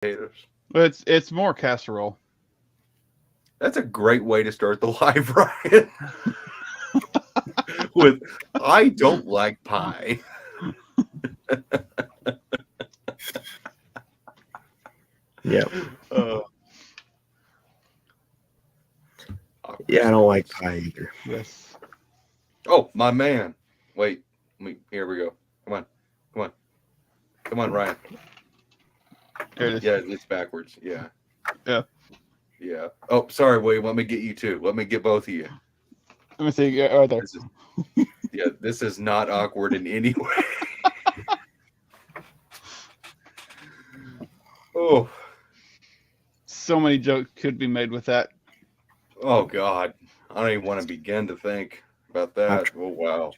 potatoes. It's more casserole. That's a great way to start the live, Ryan. With I don't like pie. Yeah. Uh, awkward Yeah, I don't like silence. pie either. Yes. Oh, my man. Wait, here we go. Come on, come on, come on, Ryan. There it is. Yeah, it's backwards. Yeah, Yeah. yeah. Oh, sorry, William. Let me get you too. Let me get both of you. Let me see. Yeah, right there. This is yeah. This is not awkward in any way. Oh, So many jokes could be made with that. oh God. I don't even want to begin to think about I've that. Oh wow.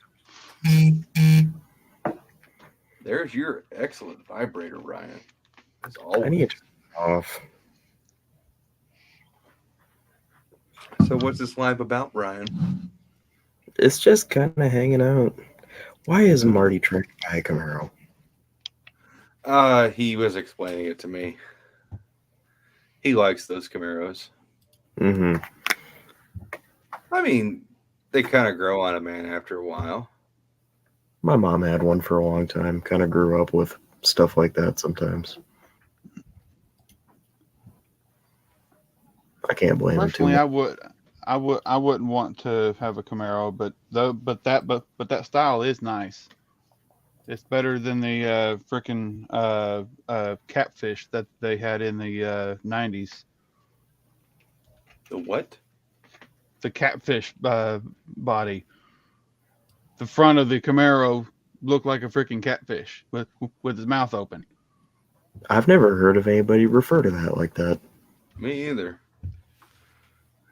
There's your excellent vibrator, Ryan. As I need always. to turn it off. So what's this live about, Ryan? It's just kind of hanging out. Why is Marty trying to buy a Camaro? He was explaining it to me. He likes those Camaros. Mm-hmm. I mean, they kind of grow on a man after a while. My mom had one for a long time. Kind of grew up with stuff like that sometimes. I can't blame him too Personally, much. I wouldn't want to have a Camaro, but that style is nice. It's better than the freaking catfish that they had in the 90s. The what? The catfish body. The front of the Camaro looked like a freaking catfish with his mouth open. I've never heard of anybody refer to that like that. Me either.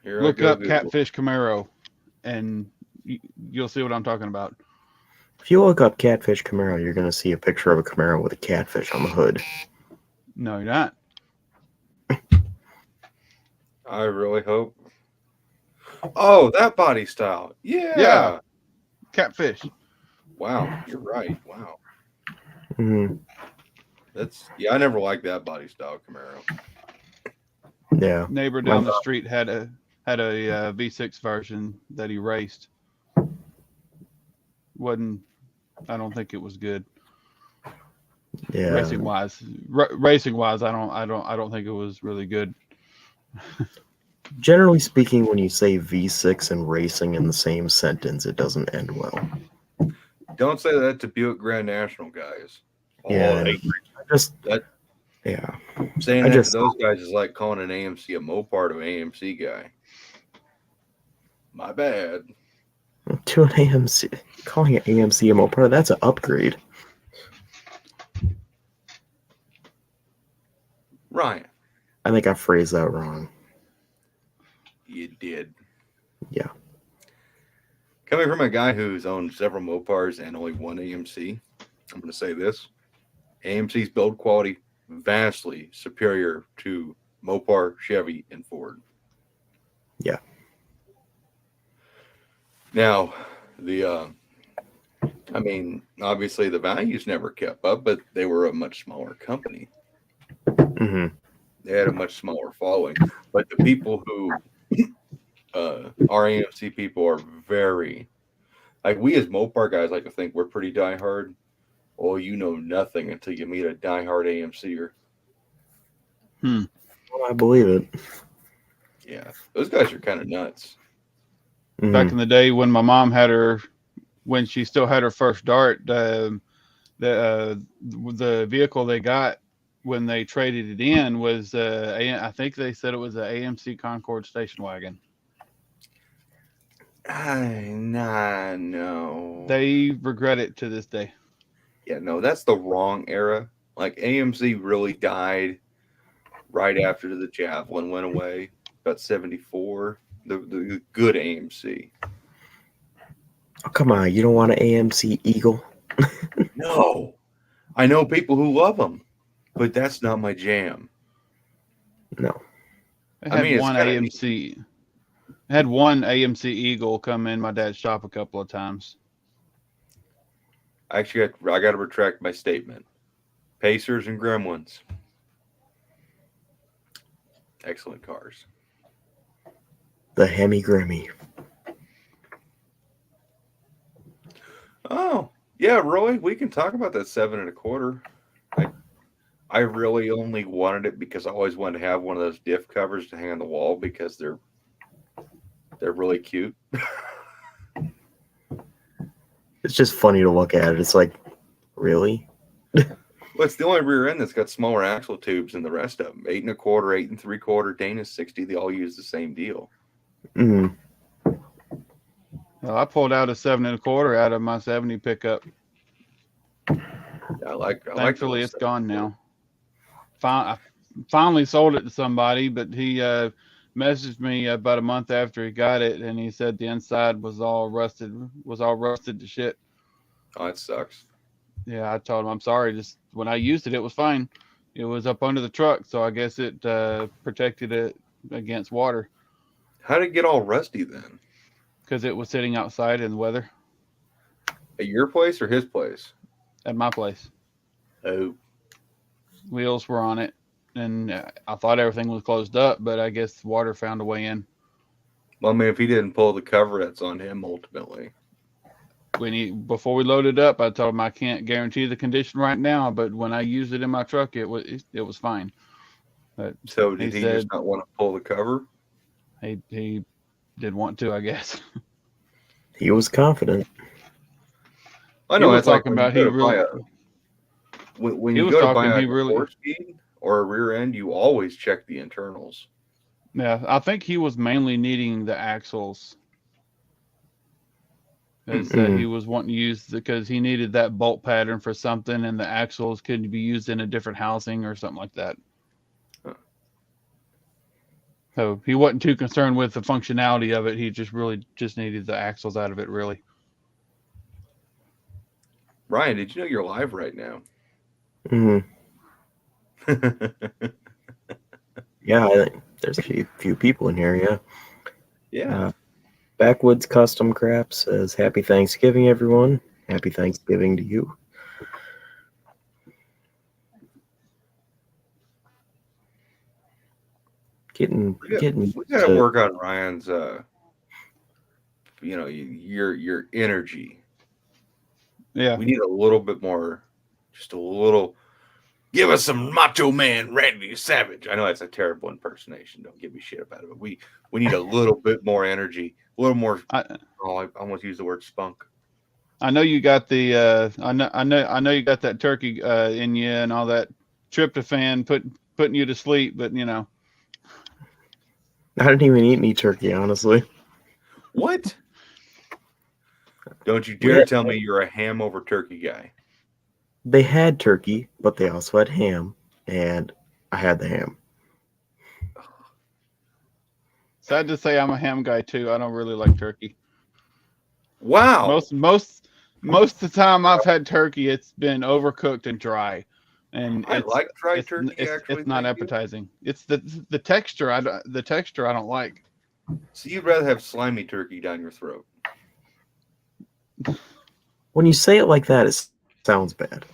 Here I Look go, up Google. catfish Camaro, and you'll see what I'm talking about. If you look up catfish Camaro, you're going to see a picture of a Camaro with a catfish on the hood. No, you're not. I really hope. Oh, that body style. Yeah, Yeah. catfish. Wow. You're right. Wow. Mm-hmm. That's yeah. I never liked that body style Camaro. Yeah. Neighbor My down the street had a V6 version that he raced. Wasn't I don't think it was good Yeah. racing wise. Racing wise, I don't think it was really good. Generally speaking, when you say V6 and racing in the same sentence, it doesn't end well. Don't say that to Buick Grand National guys. Yeah, Oh, and hey, I just, that yeah, saying I that to just, those guys is like calling an AMC a Mopar to AMC guy. My bad. to an AMC, calling it AMC a Mopar, that's an upgrade. Ryan, I think I phrased that wrong. you did. Yeah. Coming from a guy who's owned several Mopars and only one AMC, I'm going to say this: AMC's build quality vastly superior to Mopar, Chevy, and Ford. Yeah. Now, the I mean, obviously the values never kept up, but they were a much smaller company. Mm-hmm. They had a much smaller following. But the people who our AMC people are very like we as Mopar guys like to think we're pretty diehard. Oh, you know nothing until you meet a diehard AMCer. Hmm. Well, I believe it. Yeah, those guys are kind of nuts. Back Mm-hmm. in the day when she still had her first Dart, the vehicle they got when they traded it in was I think they said it was an AMC Concord station wagon. Nah, no. They regret it to this day. Yeah, no, that's the wrong era. Like AMC really died right after the Javelin went away, about 74. The good AMC. Oh, come on. You don't want an AMC Eagle? No, I know people who love them, but that's not my jam. No. They I had mean, it's one kind of neat. AMC. Had one AMC Eagle come in my dad's shop a couple of times. I got to retract my statement. Pacers and Gremlins. Excellent cars. The Hemi Grimmy. Oh, yeah, Roy, we can talk about that 7 1/4. I really only wanted it because I always wanted to have one of those diff covers to hang on the wall because they're really cute. It's just funny to look at it. It's like, really? Well, it's the only rear end that's got smaller axle tubes than the rest of them. 8 1/4, 8 3/4, Dana 60. They all use the same deal. Mm. Well, I pulled out a 7 1/4 out of my 70 pickup. I like. Thankfully, it's gone now. I finally sold it to somebody, but he messaged me about a month after he got it, and he said the inside was all rusted to shit. Oh, it sucks. Yeah, I told him I'm sorry. Just when I used it, it was fine. It was up under the truck, so I guess it protected it against water How did it get all rusty then? because it was sitting outside in the weather At your place or his place? at my place. Oh, Wheels were on it, and I thought everything was closed up, but I guess water found a way in. well, I mean, if he didn't pull the cover, that's on him ultimately. Before we loaded up, I told him I can't guarantee the condition right now, but when I used it in my truck, it was fine. But So did He he said- just not want to pull the cover? he did want to, I guess. He was confident. I He know. was It's like talking when about you he go to buy really. when He you was go to talking. buy He a really. 4-speed or a rear end, you always check the internals. Yeah, I think he was mainly needing the axles. He was wanting to use because he needed that bolt pattern for something, and the axles could be used in a different housing or something like that. Huh. So he wasn't too concerned with the functionality of it. He just really just needed the axles out of it, really. Ryan, did you know you're live right now? Mm. Yeah, I think there's a few people in here. Yeah. Yeah. Backwoods Custom Crap says, "Happy Thanksgiving, everyone. Happy Thanksgiving to you." Getting We got to to- work on Ryan's your energy. Yeah. We need a little bit more, just a little. Give us some Macho Man Randy Savage. I know that's a terrible impersonation. Don't give me shit about it. But we need a little bit more energy, a little more. I almost use the word spunk. I know you got the I know you got that turkey in you and all that tryptophan putting you to sleep, but you know. I didn't even eat any turkey, honestly. What? Don't you dare tell me you're a ham over turkey guy. They had turkey, but they also had ham, and I had the ham. Sad to say, I'm a ham guy too. I don't really like turkey. Wow. Most of the time I've had turkey, it's been overcooked and dry, and I like dry turkey. It's Actually, not thank you. appetizing. It's the texture. I don't like. So you'd rather have slimy turkey down your throat? When you say it like that, it sounds bad.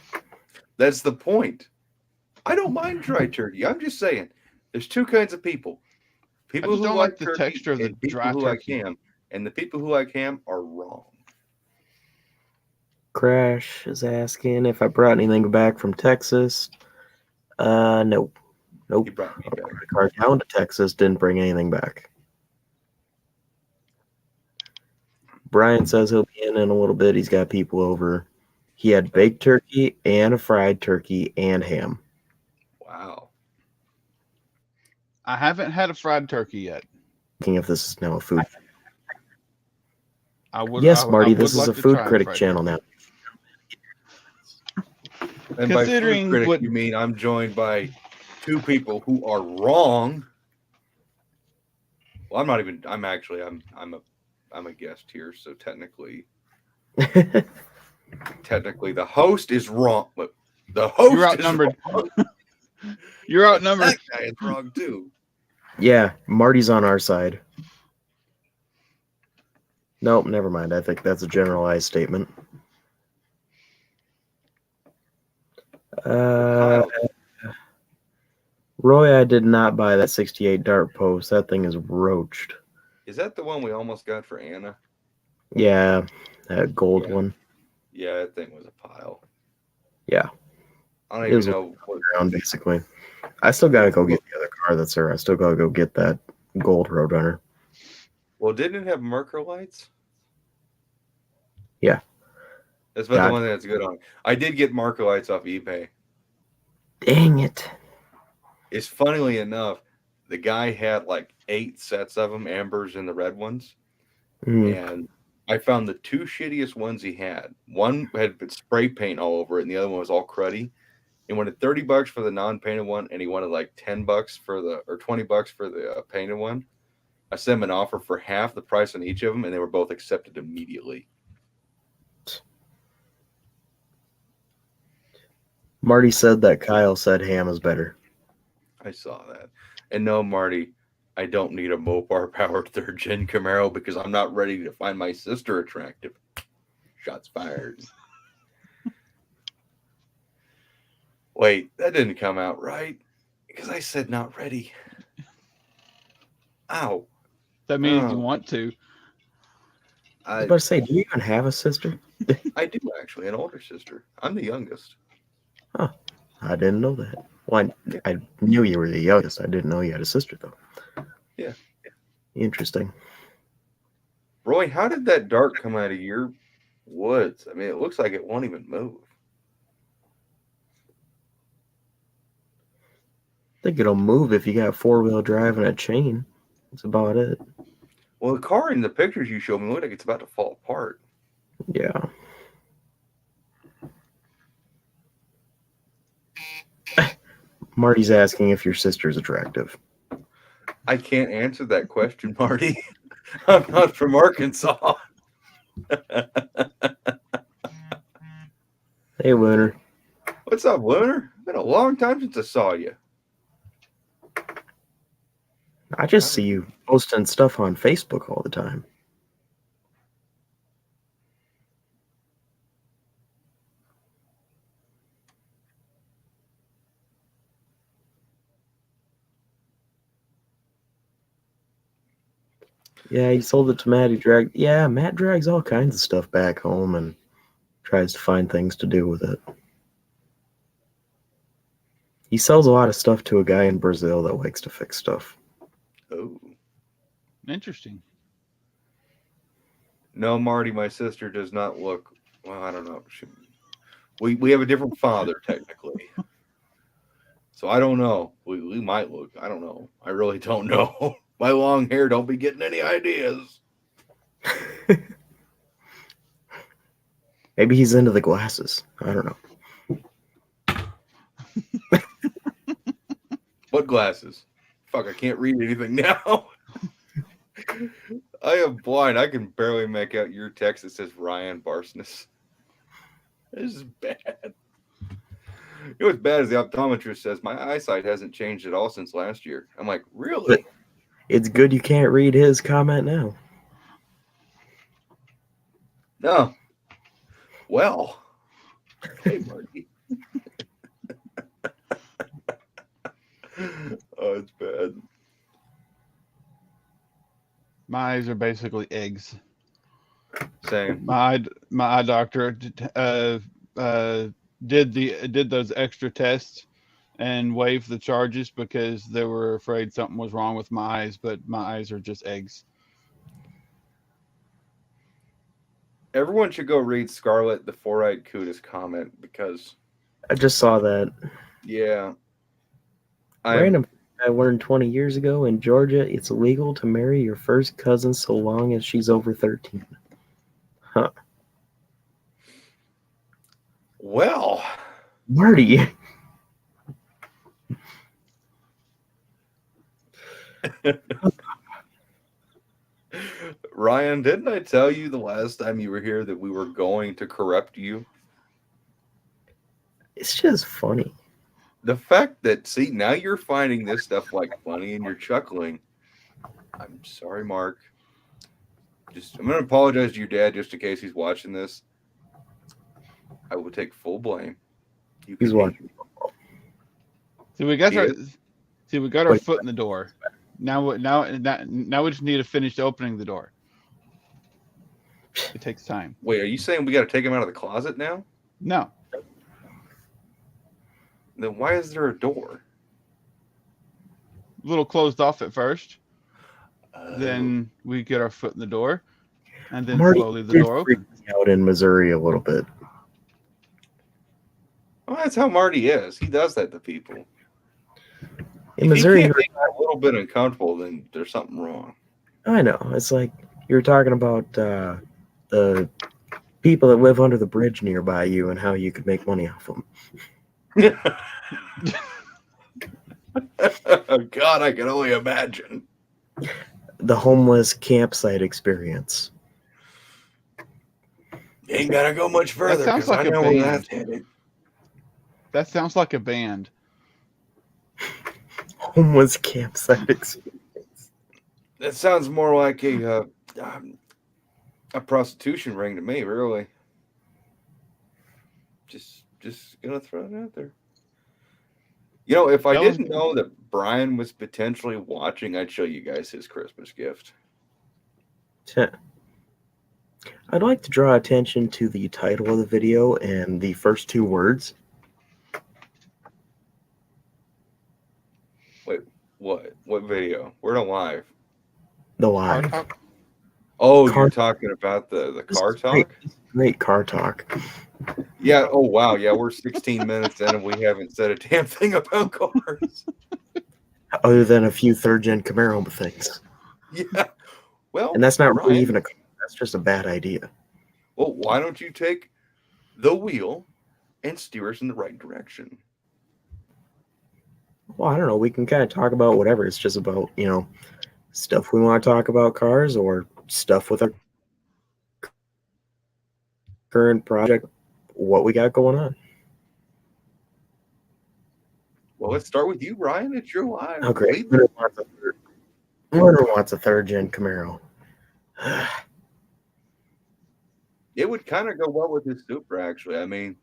That's the point. I don't mind dry turkey. I'm just saying, there's two kinds of people: people just who don't like like the turkey texture of the and people dry who turkey. like ham. And the people who like ham are wrong. Crash is asking if I brought anything back from Texas. Nope. He brought me I back. brought a car down to Texas, didn't bring anything back. Brian says he'll be in a little bit. He's got people over. He had baked turkey and a fried turkey and ham. Wow. I haven't had a fried turkey yet. Thinking if this is now a food. I would. Yes, I Marty, would this is like a to food try critic fried channel turkey. now. And by Considering food critic, what- you mean I'm joined by two people who are wrong. Well, I'm not even. I'm actually. I'm a guest here, so technically the host is wrong. But the host You're is outnumbered. wrong. You're outnumbered. That guy is wrong too. Yeah, Marty's on our side. Nope, never mind. I think that's a generalized statement. Kyle, Roy, I did not buy that 68 dart post. That thing is roached. Is that the one we almost got for Anna? Yeah, that gold Yeah. one. Yeah, that thing was a pile. Yeah, I don't it was even know what. around basically. I still gotta go get the other car that's there. I still gotta go get that gold Roadrunner. Well, didn't it have Merkur lights? Yeah. That's about the God. one thing that's good on it. I did get Merkur lights off eBay. Dang it. It's funnily enough, the guy had like 8 sets of them, ambers and the red ones. Mm. And I found the 2 shittiest ones he had. One had spray paint all over it, and the other one was all cruddy. He wanted $30 for the non-painted one, and he wanted like $10 for the or $20 for the painted one. I sent him an offer for half the price on each of them, and they were both accepted immediately. Marty said that Kyle said ham is better. I saw that. And no, Marty, I don't need a Mopar powered 3rd gen Camaro because I'm not ready to find my sister attractive. Shots fired. Wait, that didn't come out right because I said not ready. Ow. That means you Oh. want to. I was about to say, do you even have a sister? I do actually, an older sister. I'm the youngest. I didn't know that. Well, I knew you were the youngest. I didn't know you had a sister, though. Yeah. Interesting. Roy, how did that dart come out of your woods? I mean, it looks like it won't even move. I think it'll move if you got 4-wheel drive and a chain. That's about it. Well, the car in the pictures you showed me looked like it's about to fall apart. Yeah. Marty's asking if your sister's attractive. I can't answer that question, Marty. I'm not from Arkansas. Hey, Lunar. What's up, Lunar? It's been a long time since I saw you. I just see you posting stuff on Facebook all the time. Yeah, he sold it to Matt. He dragged. Yeah, Matt drags all kinds of stuff back home and tries to find things to do with it. He sells a lot of stuff to a guy in Brazil that likes to fix stuff. Oh. Interesting. No, Marty, my sister does not look. Well, I don't know. We have a different father, technically. So I don't know. We might look. I don't know. I really don't know. My long hair don't be getting any ideas. Maybe he's into the glasses. I don't know. What glasses? Fuck, I can't read anything now. I am blind. I can barely make out your text that says Ryan Barsness. This is bad. You know what's bad is the optometrist says my eyesight hasn't changed at all since last year. I'm like, really? It's good you can't read his comment now. No. Well. Hey, Marty. Oh, it's bad. My eyes are basically eggs. Same. My eye doctor did those extra tests and waived the charges because they were afraid something was wrong with my eyes, but my eyes are just eggs. Everyone should go read Scarlet the Four-Eyed Cootis comment because, I just saw that. yeah. Random. I learned 20 years ago in Georgia it's illegal to marry your first cousin so long as she's over 13. Huh. Well. Marty. Ryan, didn't I tell you the last time you were here that we were going to corrupt you? It's just funny. The fact that, see, now you're finding this stuff like funny and you're chuckling. I'm sorry, Mark. I'm going to apologize to your dad just in case he's watching this. I will take full blame. He's watching. See, we got He our, is? See, we got our Wait. foot in the door. Now we just need to finish opening the door. It takes time. Wait, are you saying we got to take him out of the closet now? No, Then why is there a door? a little closed off at first. Oh. Then we get our foot in the door, and then Marty slowly the did door freak opens. me out in Missouri a little bit. Well, that's how Marty is. He does that to people. In If Missouri, he can't make you a little bit uncomfortable, then there's something wrong. I know. It's like you were talking about the people that live under the bridge nearby you and how you could make money off them. God, I can only imagine. The homeless campsite experience. You ain't gotta go much further. sounds 'Cause like I a know where band. that's headed. That sounds like a band. Homeless campsite experience. That sounds more like a prostitution ring to me, really. Just gonna throw it out there. You know, if I That was- didn't know that Brian was potentially watching, I'd show you guys his Christmas gift. I'd like to draw attention to the title of the video and the first two words. What video? We're not live. The Car live. talk? Oh, Car- you're talking about the This car is great. talk? Great car talk. Yeah. Oh, wow. Yeah, we're 16 minutes in and we haven't said a damn thing about cars. Other than a few third-gen Camaro things. Yeah. Well, And that's not really Brian, even a car. That's just a bad idea. well, why don't you take the wheel and steer us in the right direction? Well, I don't know. We can kind of talk about whatever. It's just about, stuff we want to talk about cars or stuff with our current project, what we got going on. Well, let's start with you, Brian. It's your live. Oh, great. Lead the- Leonard wants a third-gen Camaro. It would kind of go well with his Supra, actually. I mean,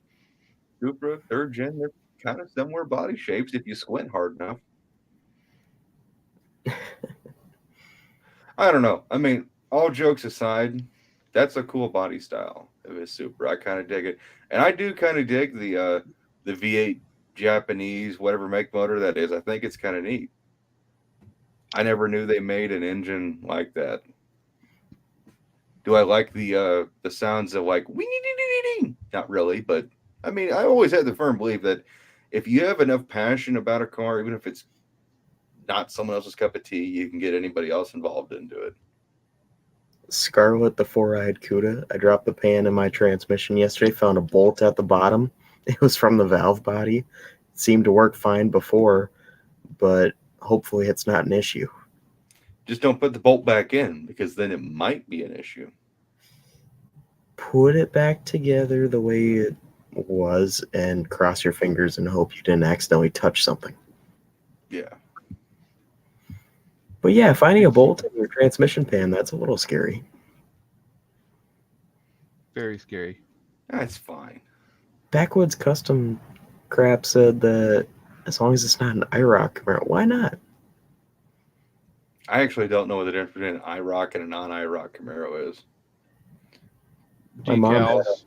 Supra, third gen, they're kind of similar body shapes if you squint hard enough. I don't know. I mean, all jokes aside, that's a cool body style of his Supra. I kind of dig it, and I do kind of dig the V8 Japanese whatever make motor that is. I think it's kind of neat. I never knew they made an engine like that. Do I like the sounds of like wing? Not really, but I mean, I always had the firm belief that if you have enough passion about a car, even if it's not someone else's cup of tea, you can get anybody else involved into it. Scarlet, the four-eyed Cuda. I dropped the pan in my transmission yesterday, found a bolt at the bottom. It was from the valve body. It seemed to work fine before, but hopefully it's not an issue. Just don't put the bolt back in because then it might be an issue. Put it back together the way it was and cross your fingers and hope you didn't accidentally touch something. Yeah. But yeah, finding a bolt in your transmission pan, that's a little scary. Very scary. That's fine. Backwoods Custom Crap said that as long as it's not an IROC Camaro, why not? I actually don't know what the difference between an IROC and a non-IROC Camaro is. My mom had Decals.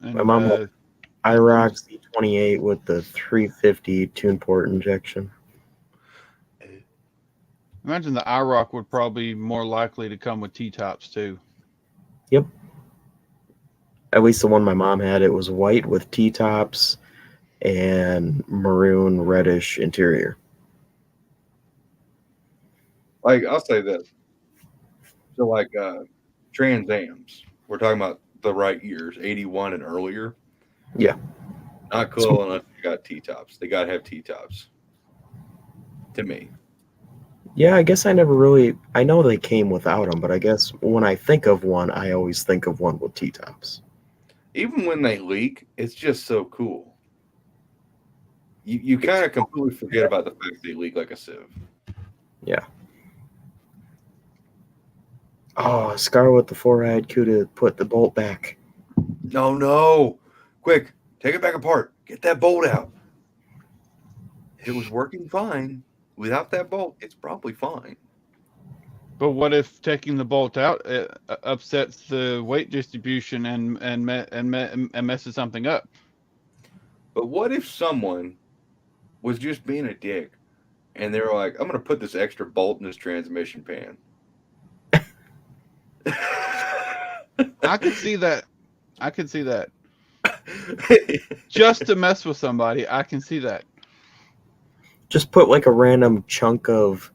And, my mom had- IROC Z28 with the 350 tune port injection. imagine the IROC would probably be more likely to come with T-tops too. Yep. At least the one my mom had, it was white with T-tops and maroon reddish interior. Like, I'll say this. So, like, Trans Ams, we're talking about the right years, 81 and earlier. Yeah. Not cool unless you got T-tops. They got to have T-tops. To me. Yeah, I guess I never really, I know they came without them, but I guess when I think of one, I always think of one with T-tops. Even when they leak, it's just so cool. You kind of completely forget about the fact they leak like a sieve. Yeah. Oh, Scarlet, the four-eyed Cuda, put the bolt back. No. Quick, take it back apart. Get that bolt out. It was working fine. without that bolt, it's probably fine. But what if taking the bolt out upsets the weight distribution and messes something up? But what if someone was just being a dick and they were like, I'm going to put this extra bolt in this transmission pan? I could see that. I could see that. Just to mess with somebody, I can see that. Just put like a random chunk of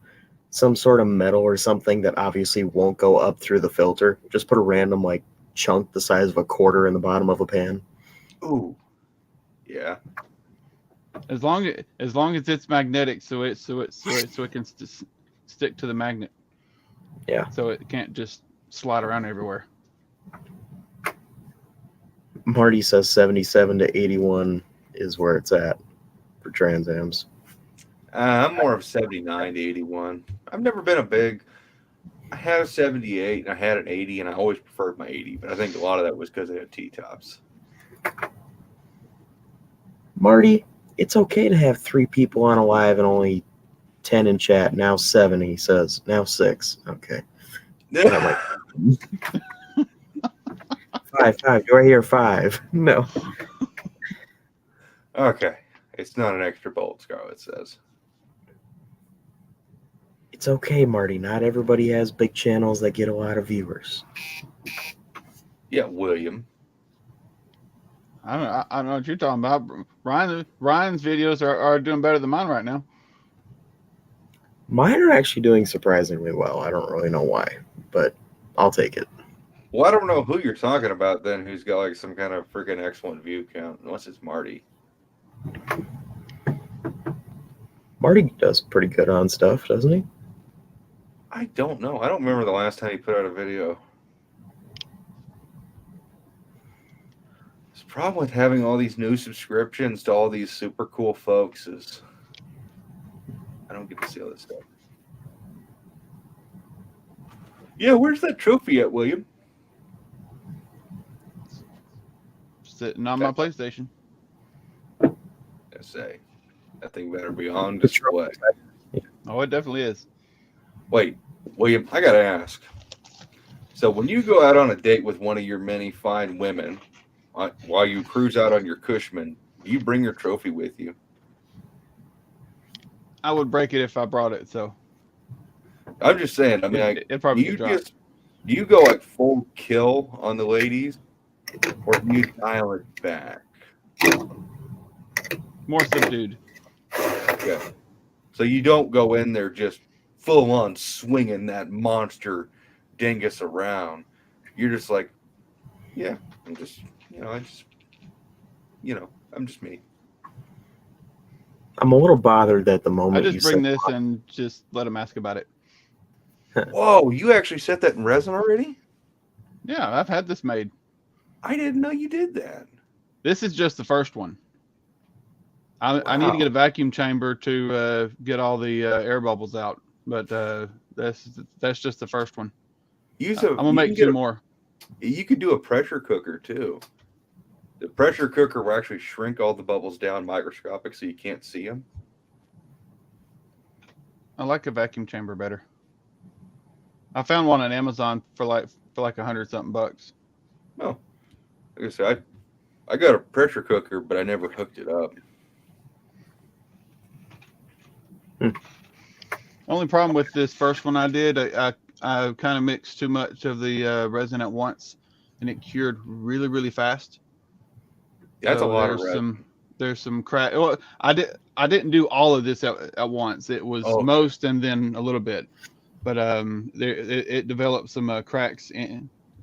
some sort of metal or something that obviously won't go up through the filter. Just put a random like chunk the size of a quarter in the bottom of a pan. Ooh. Yeah. As long as it's magnetic, so it can stick to the magnet. Yeah. So it can't just slide around everywhere. Marty says 77 to 81 is where it's at for Trans Ams. I'm more of 79 to 81. I've never been a big. I had a 78 and I had an 80, and I always preferred my 80, but I think a lot of that was because they had T-tops. Marty, it's okay to have 3 people on a live and only 10 in chat. Now 7, he says. Now 6. Okay. And I'm like, 5. Do I hear 5? No. Okay. It's not an extra bolt, Scarlett says. It's okay, Marty. Not everybody has big channels that get a lot of viewers. Yeah, William. I don't know what you're talking about. Ryan's videos are doing better than mine right now. Mine are actually doing surprisingly well. I don't really know why, but I'll take it. Well, I don't know who you're talking about then who's got like some kind of freaking excellent view count, unless it's Marty. Marty does pretty good on stuff, doesn't he? I don't know. I don't remember the last time he put out a video. The problem with having all these new subscriptions to all these super cool folks is I don't get to see all this stuff. Yeah, where's that trophy at, William? Sitting on my PlayStation. I say that thing better be on display. Oh, it definitely is. Wait, William, I gotta ask. So when you go out on a date with one of your many fine women, while you cruise out on your Cushman, do you bring your trophy with you? I would break it if I brought it. So I'm just saying. I mean, it'd probably do get dropped. do you go like full kill on the ladies, or do you dial it back? More subdued. Okay. So you don't go in there just full on swinging that monster dingus around. You're just like, yeah, I'm just, I'm just me. I'm a little bothered that the I moment you just bring said this and just let them ask about it. Whoa, you actually set that in resin already? Yeah, I've had this made. I didn't know you did that. This is just the first one. I need to get a vacuum chamber to get all the air bubbles out, but that's just the first one. I'm gonna make 2 more. You could do a pressure cooker too. The pressure cooker will actually shrink all the bubbles down microscopic so you can't see them. I like a vacuum chamber better. I found one on Amazon for like $100-something. Oh, like I said, I got a pressure cooker, but I never hooked it up. Only problem with this first one I did, I kind of mixed too much of the resin at once, and it cured really, really fast. That's So a lot of resin. There's some crack. Well, I didn't do all of this at once. It was most and then a little bit, but it developed some cracks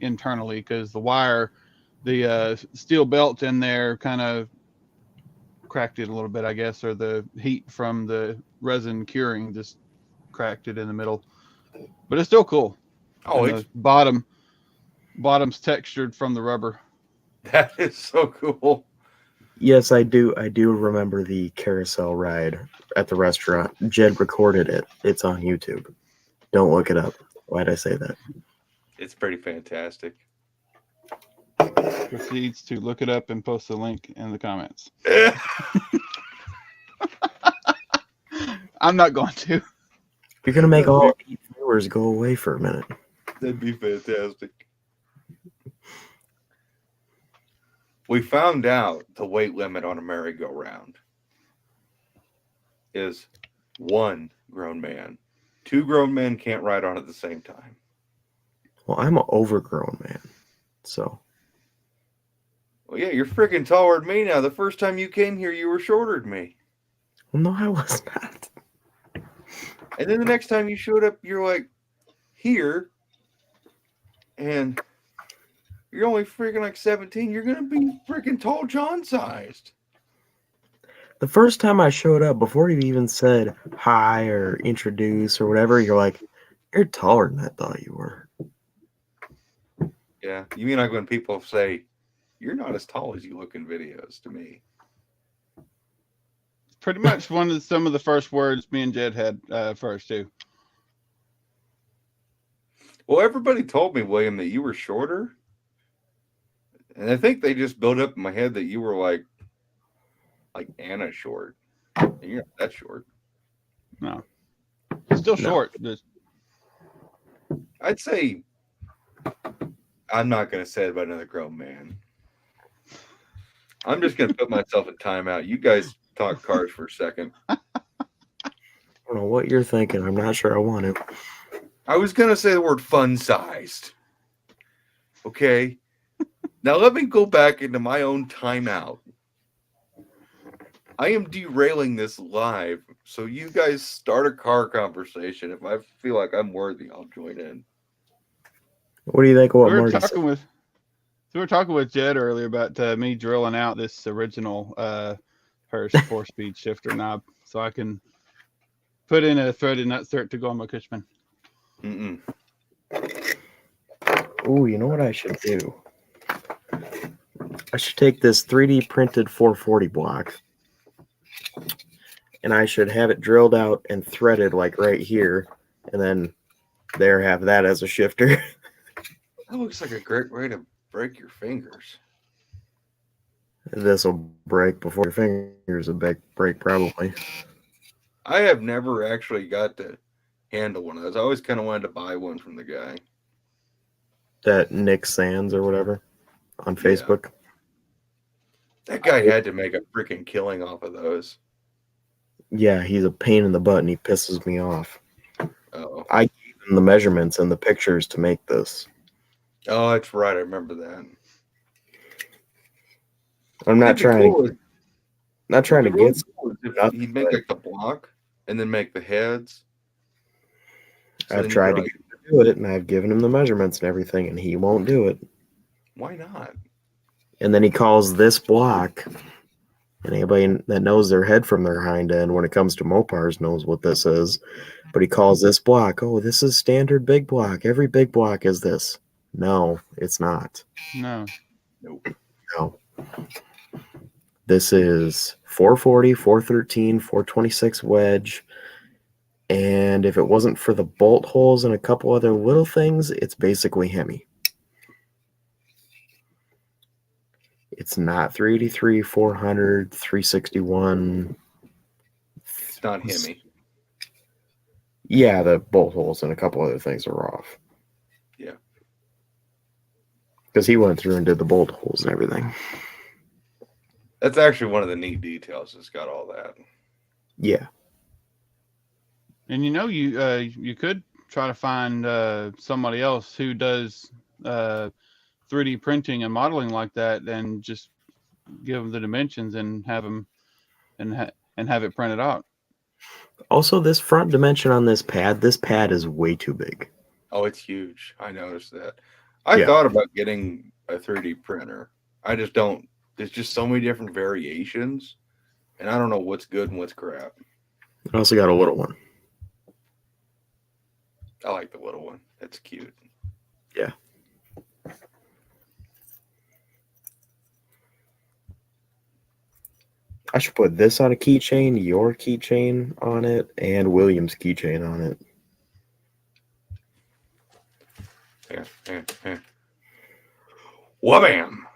internally because the wire, the steel belt in there kind of cracked it a little bit, I guess, or the heat from the resin curing just cracked it in the middle. But it's still cool. Oh, and the bottom's textured from the rubber. That is so cool. Yes, I do. I do remember the carousel ride at the restaurant. Jed recorded it. It's on YouTube. Don't look it up. Why'd I say that? It's pretty fantastic. Proceeds to look it up and post the link in the comments. I'm not going to. You're gonna make all 8 viewers go away for a minute. That'd be fantastic. We found out the weight limit on a merry-go-round is 1 grown man. 2 grown men can't ride on at the same time. Well, I'm an overgrown man, so Well, yeah, you're freaking taller than me now. The first time you came here, you were shorter than me. well, no, I was not. And then the next time you showed up, you're like here, and you're only freaking like 17. You're gonna be freaking tall John sized. The first time I showed up, before you even said hi or introduce or whatever, you're like, "You're taller than I thought you were." Yeah, you mean like when people say you're not as tall as you look in videos to me? Pretty much some of the first words me and Jed had first too. Well, everybody told me, William, that you were shorter, and I think they just built up in my head that you were like Anna short. And you're not that short. No, still short. Just I'd say I'm not going to say it about another grown man. I'm just going to put myself in timeout. You guys talk cars for a second. I don't know what you're thinking. I'm not sure I want to. I was going to say the word fun-sized. Okay? Now let me go back into my own timeout. I am derailing this live, so you guys start a car conversation. If I feel like I'm worthy, I'll join in. What do you think of what we were Marty said? talking with Jed earlier about me drilling out this original Hurst 4-speed shifter knob so I can put in a threaded nutsert to go on my Cushman. Mm-mm. Ooh, you know what I should do? I should take this 3D printed 440 block and I should have it drilled out and threaded like right here, and then there have that as a shifter. That looks like a great way to break your fingers. This will break before your fingers will break probably. I have never actually got to handle one of those. I always kind of wanted to buy one from the guy. That Nick Sands or whatever on Facebook. That guy had to make a freaking killing off of those. Yeah, he's a pain in the butt and he pisses me off. Oh, I gave him the measurements and the pictures to make this. oh, that's right. I remember that. I'm not It'd be trying cool to It'd be get cool if nothing, he'd make but- like the block and then make the heads. So I've then you tried could, to get him to do it, and I've given him the measurements and everything, and he won't do it. why not? And then he calls this block, and anybody that knows their head from their hind end when it comes to Mopars knows what this is. But he calls this block, oh, this is standard big block. Every big block is this. No, it's not. No. Nope. No. This is 440, 413, 426 wedge. And if it wasn't for the bolt holes and a couple other little things, it's basically Hemi. It's not 383, 400, 361. It's not Hemi. Yeah, the bolt holes and a couple other things are off. Yeah. Because he went through and did the bolt holes and everything. That's actually one of the neat details. It's got all that. Yeah. And you could try to find somebody else who does 3D printing and modeling like that, and just give them the dimensions and have them and have it printed out. Also, this front dimension on this pad is way too big. Oh, it's huge. I noticed that. I Yeah. thought about getting a 3D printer. I just don't. There's just so many different variations, and I don't know what's good and what's crap. I also got a little one. I like the little one. That's cute. Yeah. I should put this on a keychain, your keychain on it, and William's keychain on it. Yeah. Wha-bam!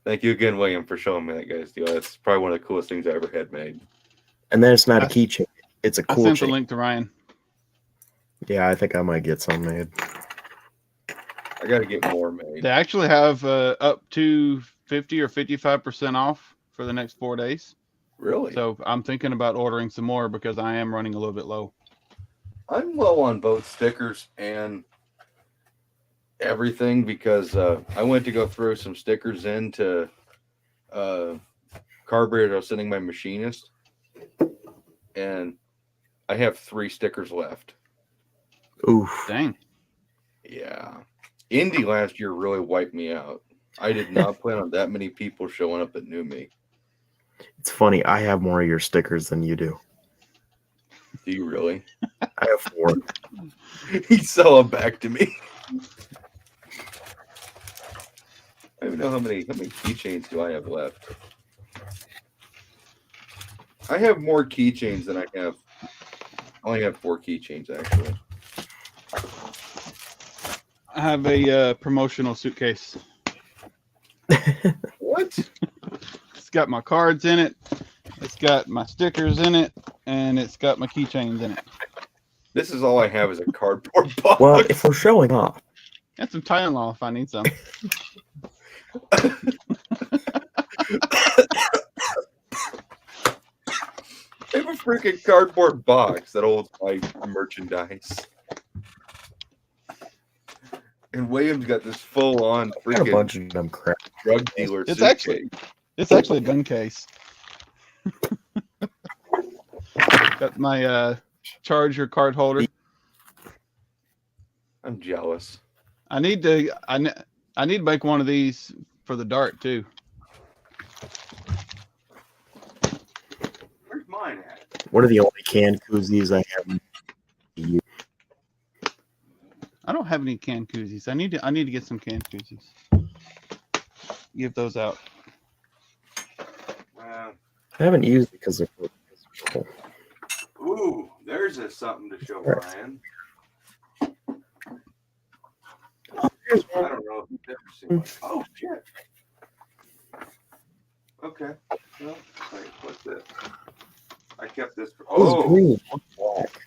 Thank you again, William, for showing me that guy's deal. That's probably one of the coolest things I ever had made. And then it's not a I- keychain. It's a I cool sent the chain. link to Ryan. Yeah, I think I might get some made. I got to get more made. They actually have up to 50 or 55% off for the next 4 days. Really? So I'm thinking about ordering some more because I am running a little bit low. I'm low on both stickers and everything because I went to go throw some stickers into carburetor I was sending my machinist, and I have 3 stickers left. Oof. Dang. Yeah. Indy last year really wiped me out. I did not plan on that many people showing up that knew me. It's funny. I have more of your stickers than you do. Do you really? I have 4. He sell them back to me. I don't even know how many keychains do I have left. I have more keychains than I have. I only have 4 keychains actually. I have a promotional suitcase. What? It's got my cards in it. It's got my stickers in it, and it's got my keychains in it. This is all I have is a cardboard box. Well, if we're showing off, And some Tylenol if I need some. I have a freaking cardboard box that holds my merchandise. And William's got this full-on I got a freaking bunch of them crap. drug dealer It's suitcase. It's actually a gun case. Got my charger card holder. I'm jealous. I need to make one of these for the dart too. Where's mine at? What are the only canned koozies I have? I don't have any canned koozies. I need to get some canned koozies. Give those out. I haven't used it because they're full. Ooh, there's something to show Right. Ryan. Here's I one. don't know if you've ever seen one. Oh shit. Okay. Well, wait, what's this? I kept this for Oh, green. What's black?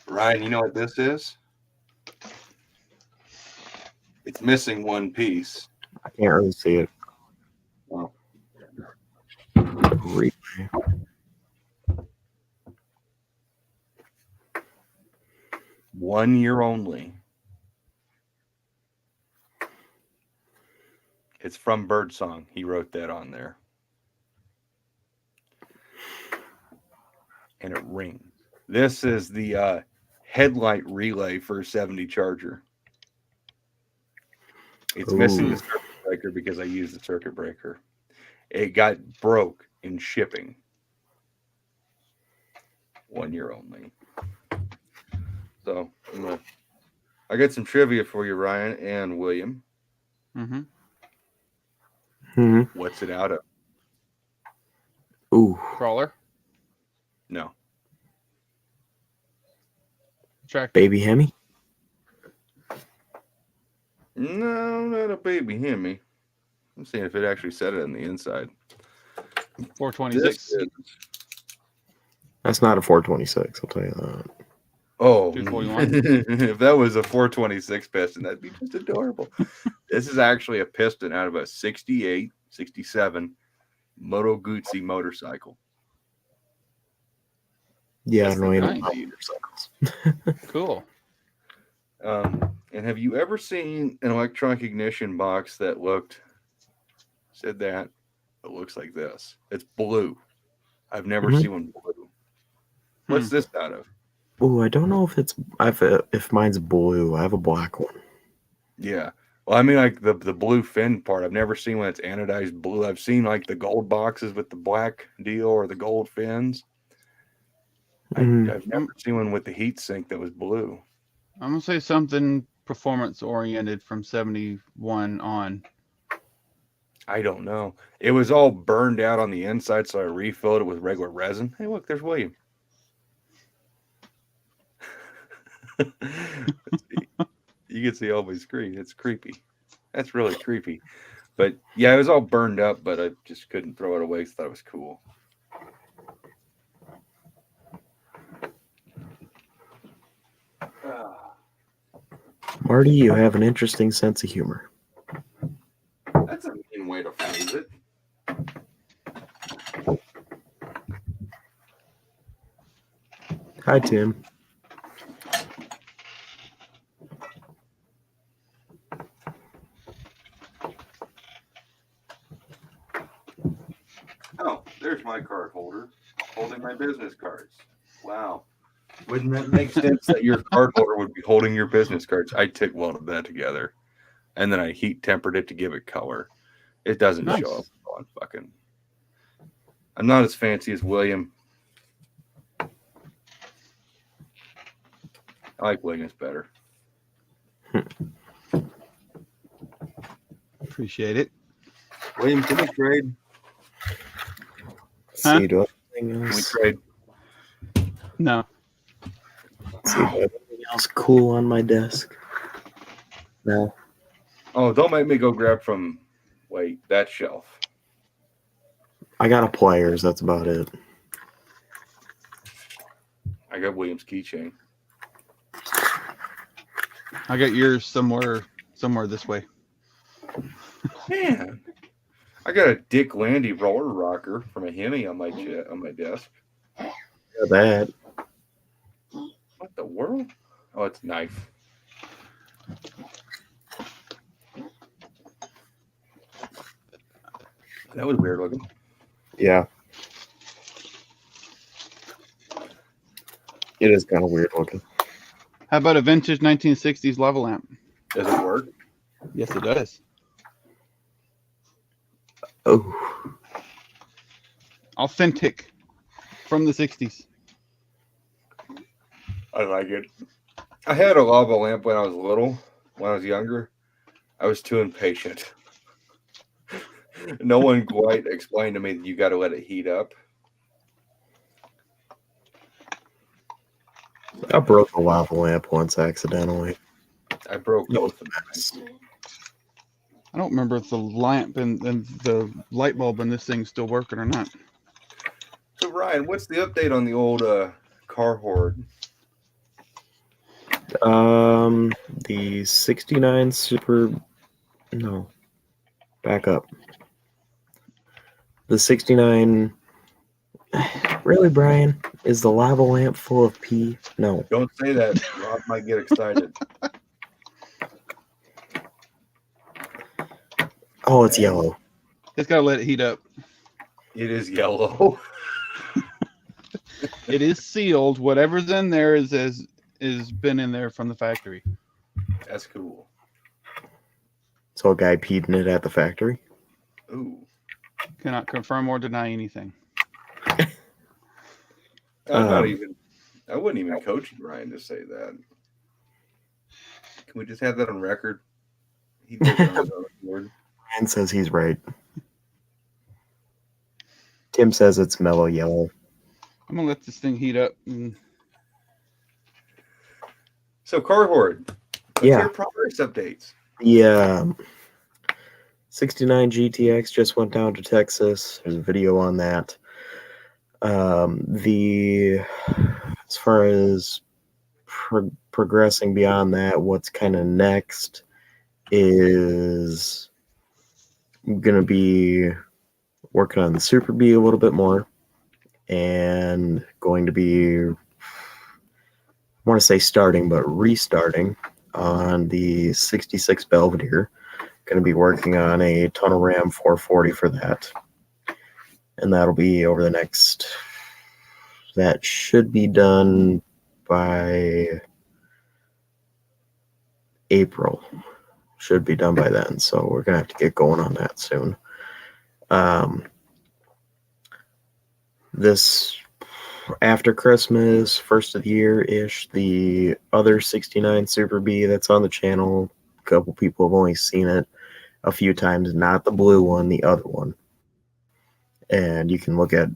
Ryan, you know what this is? It's missing one piece. I can't really see it. Oh. Relay. 1 year only. It's from Birdsong. He wrote that on there. And it rings. This is the headlight relay for a 70 Charger. It's missing the Ooh. circuit breaker because I used the circuit breaker. It got broke in shipping. 1 year only. So I got some trivia for you, Ryan and William. Mm-hmm. Hmm. What's it out of? Ooh. Crawler. No. Tractor. Baby Hemi. No, not a baby Hemi. I'm seeing if it actually said it on the inside. 426. This is- That's not a 426. I'll tell you that. Oh, 241. if that was a 426 piston, that'd be just adorable. This is actually a piston out of a 68, 67 Moto Guzzi motorcycle. Yeah, That's I don't the know nice. any motorcycles. Cool. And have you ever seen an electronic ignition box that said that? It looks like this. It's blue. I've never Mhm. seen one blue. What's this out of? Ooh, I don't know if mine's blue. I have a black one. Yeah. Well, I mean, like the blue fin part. I've never seen one that's anodized blue. I've seen like the gold boxes with the black deal or the gold fins. Mhm. I've never seen one with the heat sink that was blue. I'm gonna say something performance oriented from 71 on. I don't know. It was all burned out on the inside, so I refilled it with regular resin. Hey, look, there's William. You can see all my screen. It's creepy. That's really creepy. But yeah, it was all burned up, but I just couldn't throw it away because I thought it was cool. Marty, you have an interesting sense of humor. That's a mean way to phrase it. Hi, Tim. Oh, there's my card holder holding my business cards. Wow. Wouldn't that make sense that your card holder would be holding your business cards? I took one of that together and then I heat tempered it to give it color. It doesn't Nice. show up on fucking. I'm not as fancy as William. I like Williams better. Appreciate it. William, can we trade? Huh? See, do I have anything Can we else? trade? No. See, do I have anything else cool on my desk? No. Oh, don't make me go grab from that shelf. I got a pliers. That's about it. I got Williams' keychain. I got yours somewhere this way. Man, I got a Dick Landy roller rocker from a Hemi on my desk. Got that. What the world? Oh, it's a knife. That was weird looking. Yeah. It is kind of weird looking. How about a vintage 1960s lava lamp? Does it work? Yes, it does. Oh, Authentic from the 60s. I like it. I had a lava lamp when I was little. When I was younger, I was too impatient. No one quite explained to me that you got to let it heat up. I broke a lava lamp once accidentally. I broke That was both the of them. best. I don't remember if the lamp and the light bulb in this thing's still working or not. So Ryan, what's the update on the old car horde? The 69 Super. No. Back up. The 69. Really, Brian? Is the lava lamp full of pee? No. Don't say that. Rob might get excited. Oh, it's yellow. It's got to let it heat up. It is yellow. It is sealed. Whatever's in there is been in there from the factory. That's cool. So a guy peed in it at the factory? Ooh. Cannot confirm or deny anything. I wouldn't even coach Ryan to say that. Can we just have that on record? He did it on his own word. Ryan says he's right. Tim says it's mellow yellow. I'm gonna let this thing heat up. So car horde. What's Yeah. your progress updates? The 69 GTX just went down to Texas. There's a video on that. As far as progressing beyond that, what's kind of next is I'm gonna be working on the Super B a little bit more, and going to be, I want to say starting, but restarting on the 66 Belvedere. Going to be working on a Tunnel Ram 440 for that. And that'll be over the next, that should be done by April. Should be done by then. So we're going to have to get going on that soon. This after Christmas, first of the year-ish, the other 69 Super B that's on the channel, a couple people have only seen it a few times, not the blue one, the other one. And you can look at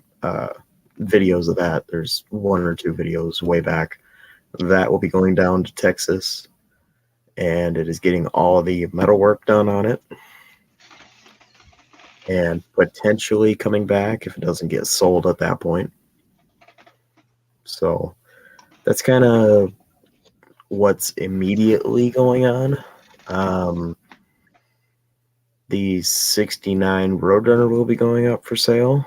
videos of that. There's one or two videos way back. That will be going down to Texas, and it is getting all the metal work done on it, and potentially coming back if it doesn't get sold at that point. So that's kind of what's immediately going on. The 69 Roadrunner will be going up for sale.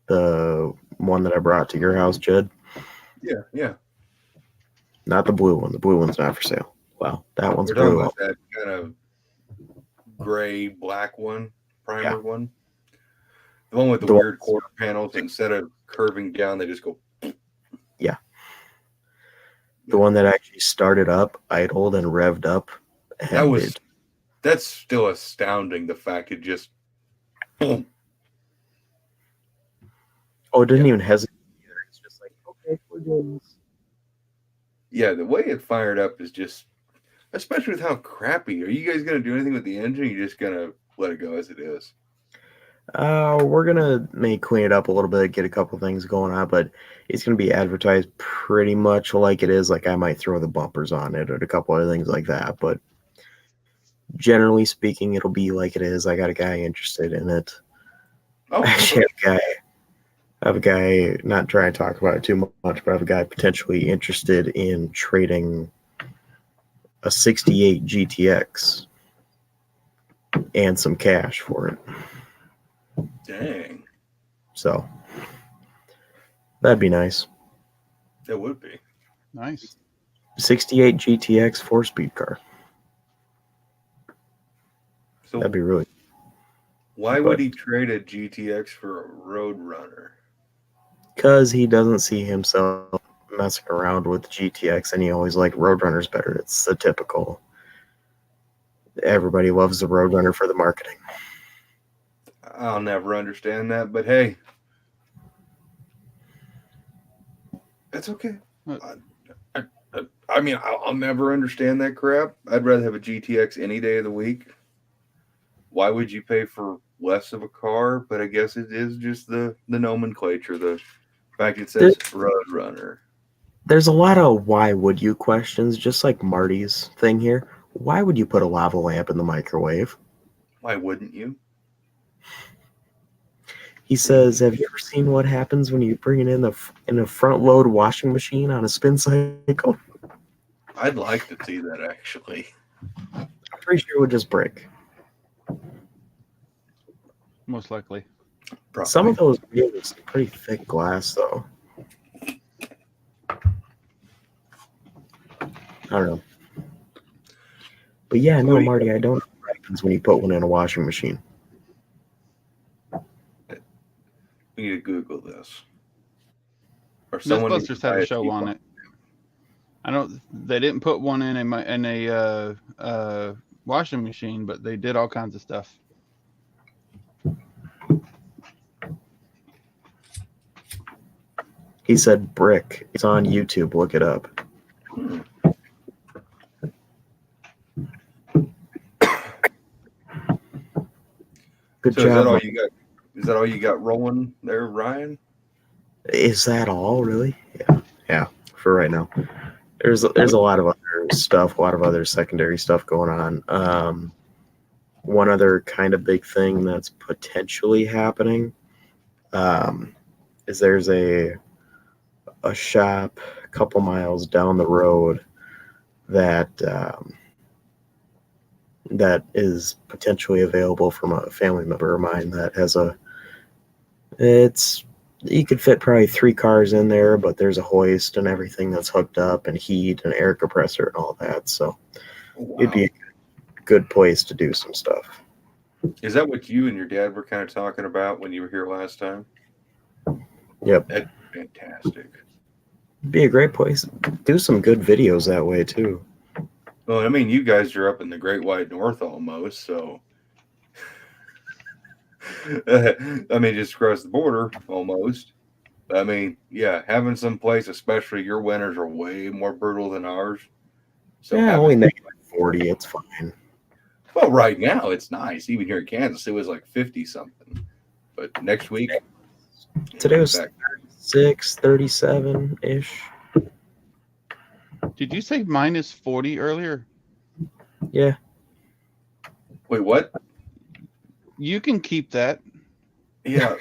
The one that I brought to your house, Jed. Yeah. Not the blue one. The blue one's not for sale. Well, that one's We're talking blue. about that kind of gray black one, primer one. The one with the weird quarter panels. Instead of curving down, they just go. Yeah. The one that actually started up, idled, and revved up. That's still astounding. The fact it just boom. Oh, it didn't even hesitate either. It's just like, okay, we're doing this. Yeah, the way it fired up is just, especially with how crappy. Are you guys gonna do anything with the engine? Or are you just gonna let it go as it is? We're gonna clean it up a little bit, get a couple things going on, but it's gonna be advertised pretty much like it is. Like I might throw the bumpers on it or a couple other things like that, but generally speaking, it'll be like it is. I got a guy interested in it. Oh, actually, I have a guy, not trying to talk about it too much, but I have a guy potentially interested in trading a 68 GTX and some cash for it. Dang. So that'd be nice. That would be Nice. 68 GTX 4-speed car. So That'd be really. why would he trade a GTX for a Roadrunner? Because he doesn't see himself messing around with GTX, and he always liked Roadrunners better. It's the typical. Everybody loves the Roadrunner for the marketing. I'll never understand that, but hey, that's okay. I mean, I'll never understand that crap. I'd rather have a GTX any day of the week. Why would you pay for less of a car? But I guess it is just the nomenclature, the fact it says Roadrunner. There's a lot of why would you questions, just like Marty's thing here. Why would you put a lava lamp in the microwave? Why wouldn't you? He says, have you ever seen what happens when you bring it in a front load washing machine on a spin cycle? I'd like to see that, actually. I'm pretty sure it would just break. Most likely. Probably. Some of those wheels are pretty thick glass, though. I don't know. But yeah, no, Marty, I don't know what happens when you put one in a washing machine. We need to Google this. Or Mythbusters had a show on it. I know they didn't put one in a washing machine, but they did all kinds of stuff. He said brick. It's on YouTube. Look it up. Good job. Is that all you got? Is that all you got rolling there, Ryan? Is that all, really? Yeah. For right now, there's a lot of other stuff, a lot of other secondary stuff going on. One other kind of big thing that's potentially happening is there's a shop a couple miles down the road that is potentially available from a family member of mine that has you could fit probably 3 cars in there, but there's a hoist and everything that's hooked up and heat and air compressor and all that. So It'd be a good place to do some stuff. Is that what you and your dad were kind of talking about when you were here last time? Yep. That's fantastic. It'd be a great place. Do some good videos that way too. Well, I mean, you guys are up in the Great White North almost, so I mean, just across the border almost. I mean, yeah, having some place, especially your winters are way more brutal than ours. So yeah, only -40. It's fine. Well, right now it's nice. Even here in Kansas, it was like 50 something. But next week, today was 36, 37 ish. Did you say -40 earlier? Yeah. Wait, what? You can keep that. Yeah.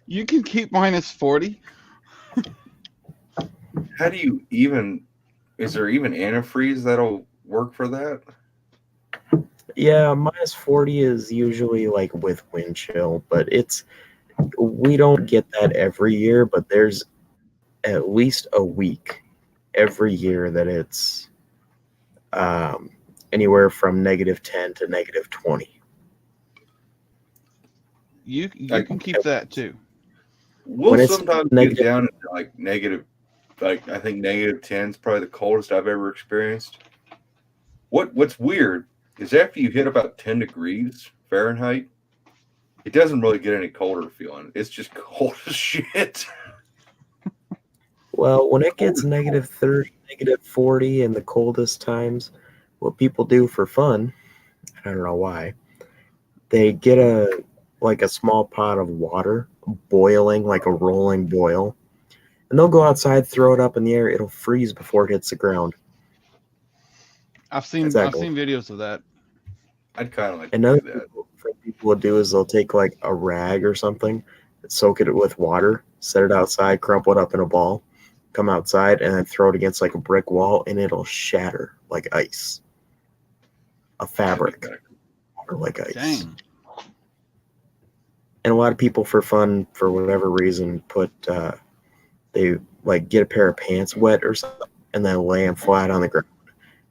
You can keep -40. How do you even? Is there even antifreeze that'll work for that? Yeah, minus 40 is usually like with wind chill, but we don't get that every year, but there's at least a week every year that it's um, anywhere from -10 to -20. You Like, can keep that too. we'll When it's sometimes get negative, down into like negative, like I think -10 is probably the coldest I've ever experienced. What's weird is after you hit about 10 degrees Fahrenheit, it doesn't really get any colder feeling. It's just cold as shit. well, when it gets -30, -40 in the coldest times, what people do for fun, I don't know why, they get a small pot of water boiling like a rolling boil, and they'll go outside, throw it up in the air. It'll freeze before it hits the ground. I've That's seen videos of that. I'd kind of like to Another do that. thing people will do is they'll take like a rag or something, soak it with water, set it outside, crumple it up in a ball, come outside, and then throw it against like a brick wall, and it'll shatter like ice. A fabric or like ice. Dang. And a lot of people, for fun, for whatever reason, they like get a pair of pants wet or something, and then lay them flat on the ground,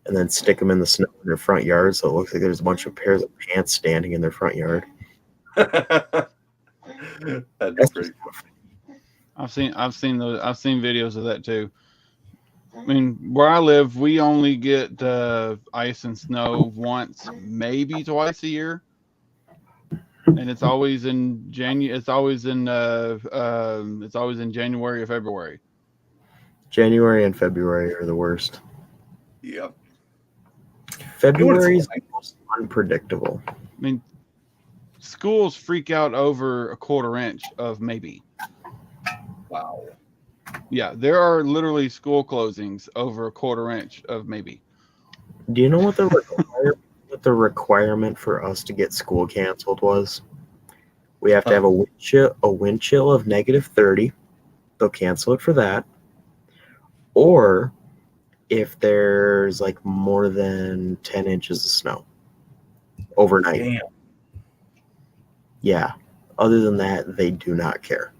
and then stick them in the snow in their front yard, so it looks like there's a bunch of pairs of pants standing in their front yard. That'd be pretty cool. I've seen videos of that too. I mean, where I live, we only get ice and snow once, maybe twice a year, and it's always in January. It's always in January or February. January and February are the worst. Yep. February is the most unpredictable. I mean, schools freak out over a quarter inch of maybe. Wow. Yeah, there are literally school closings over a quarter inch of maybe. Do you know what the requirement for us to get school canceled was? We have to have a wind chill of -30. They'll cancel it for that. Or if there's like more than 10 inches of snow overnight. Damn. Yeah. Other than that, they do not care.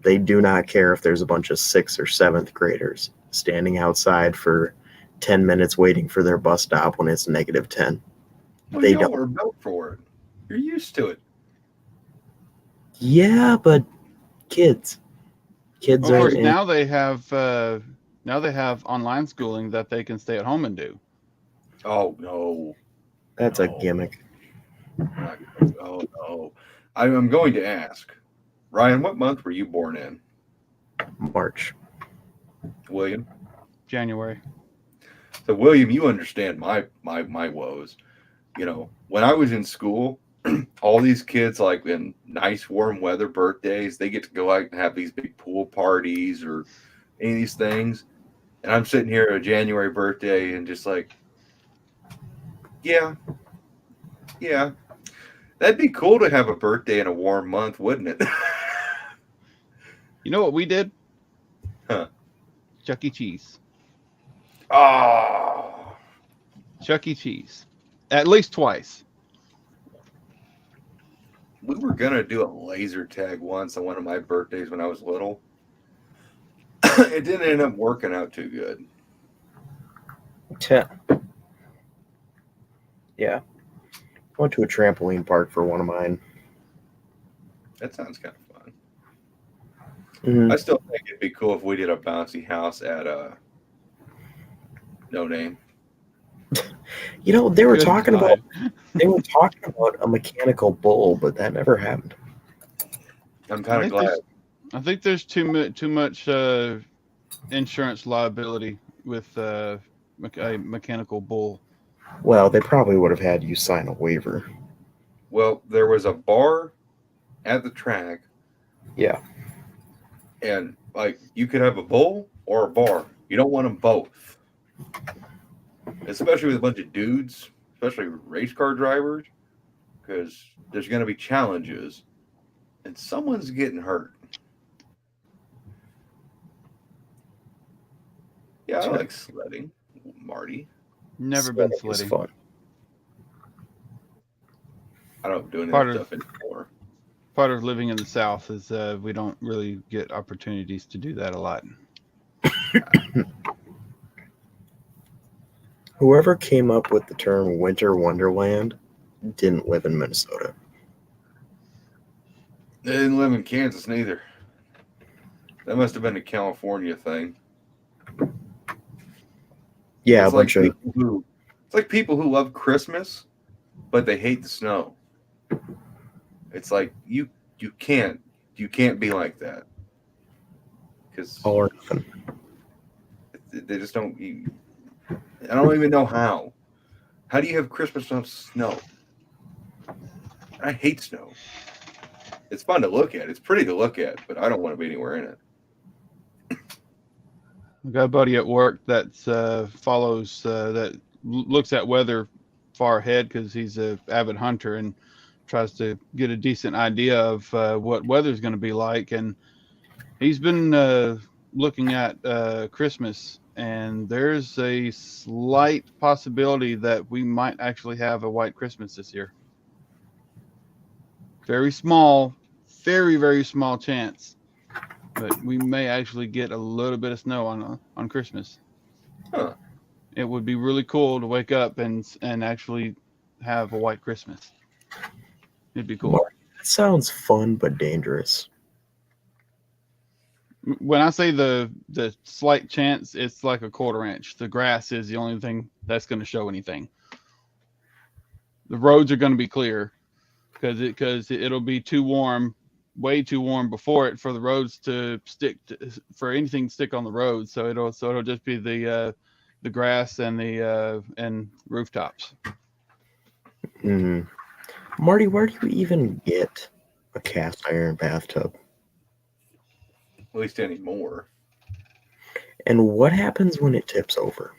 They do not care if there's a bunch of 6th or 7th graders standing outside for 10 minutes waiting for their bus stop when it's -10. Well, They y'all don't. are built for it. You're used to it. Yeah, but kids Of course, are now they have online schooling that they can stay at home and do. Oh no. that's a gimmick. Oh no. I'm going to ask. Ryan, what month were you born in? March. William? January. So William, you understand my woes. You know, when I was in school, all these kids, like in nice warm weather birthdays, they get to go out and have these big pool parties or any of these things. And I'm sitting here at a January birthday and just like, yeah. That'd be cool to have a birthday in a warm month, wouldn't it? You know what we did? Huh. Chuck E. Cheese. Oh. Chuck E. Cheese. At least twice. We were going to do a laser tag once on one of my birthdays when I was little. It didn't end up working out too good. Yeah. I went to a trampoline park for one of mine. That sounds kind of fun. Mhm. I still think it'd be cool if we did a bouncy house at No Name. You know, they were Good talking God. about a mechanical bull, but that never happened. I'm kind of glad. I think there's too much insurance liability with a mechanical bull. Well, they probably would have had you sign a waiver. Well, there was a bar at the track, Yeah. and like you could have a bull or a bar. You don't want them both, especially with a bunch of dudes, especially race car drivers, because there's going to be challenges, and someone's getting hurt. Yeah, I Sure. like sledding, Marty. Never been Sledding is sledding. fun. I don't do any of Part that of- stuff anymore. Part of living in the South is we don't really get opportunities to do that a lot. Whoever came up with the term winter wonderland didn't live in Minnesota. They didn't live in Kansas neither. That must have been a California thing. Yeah, It's a bunch of it's like people who love Christmas, but they hate the snow. It's like you can't be like that because all or nothing. they just don't. I don't even know how. How do you have Christmas on snow? I hate snow. It's fun to look at. It's pretty to look at, but I don't want to be anywhere in it. I got a buddy at work that follows that looks at weather far ahead because he's a avid hunter and tries to get a decent idea of what weather's going to be like. And he's been looking at Christmas, and there's a slight possibility that we might actually have a white Christmas this year. Very small, very, very small chance, but we may actually get a little bit of snow on Christmas. Huh. It would be really cool to wake up and actually have a white Christmas. It'd be cool. That sounds fun but dangerous. When I say the slight chance, it's like a quarter inch. The grass is the only thing that's going to show anything. The roads are going to be clear because it'll be too warm, way too warm before it for the roads to for anything to stick on the road. So it'll just be the grass and the and rooftops. Hmm. Marty, where do you even get a cast iron bathtub? At least anymore. And what happens when it tips over?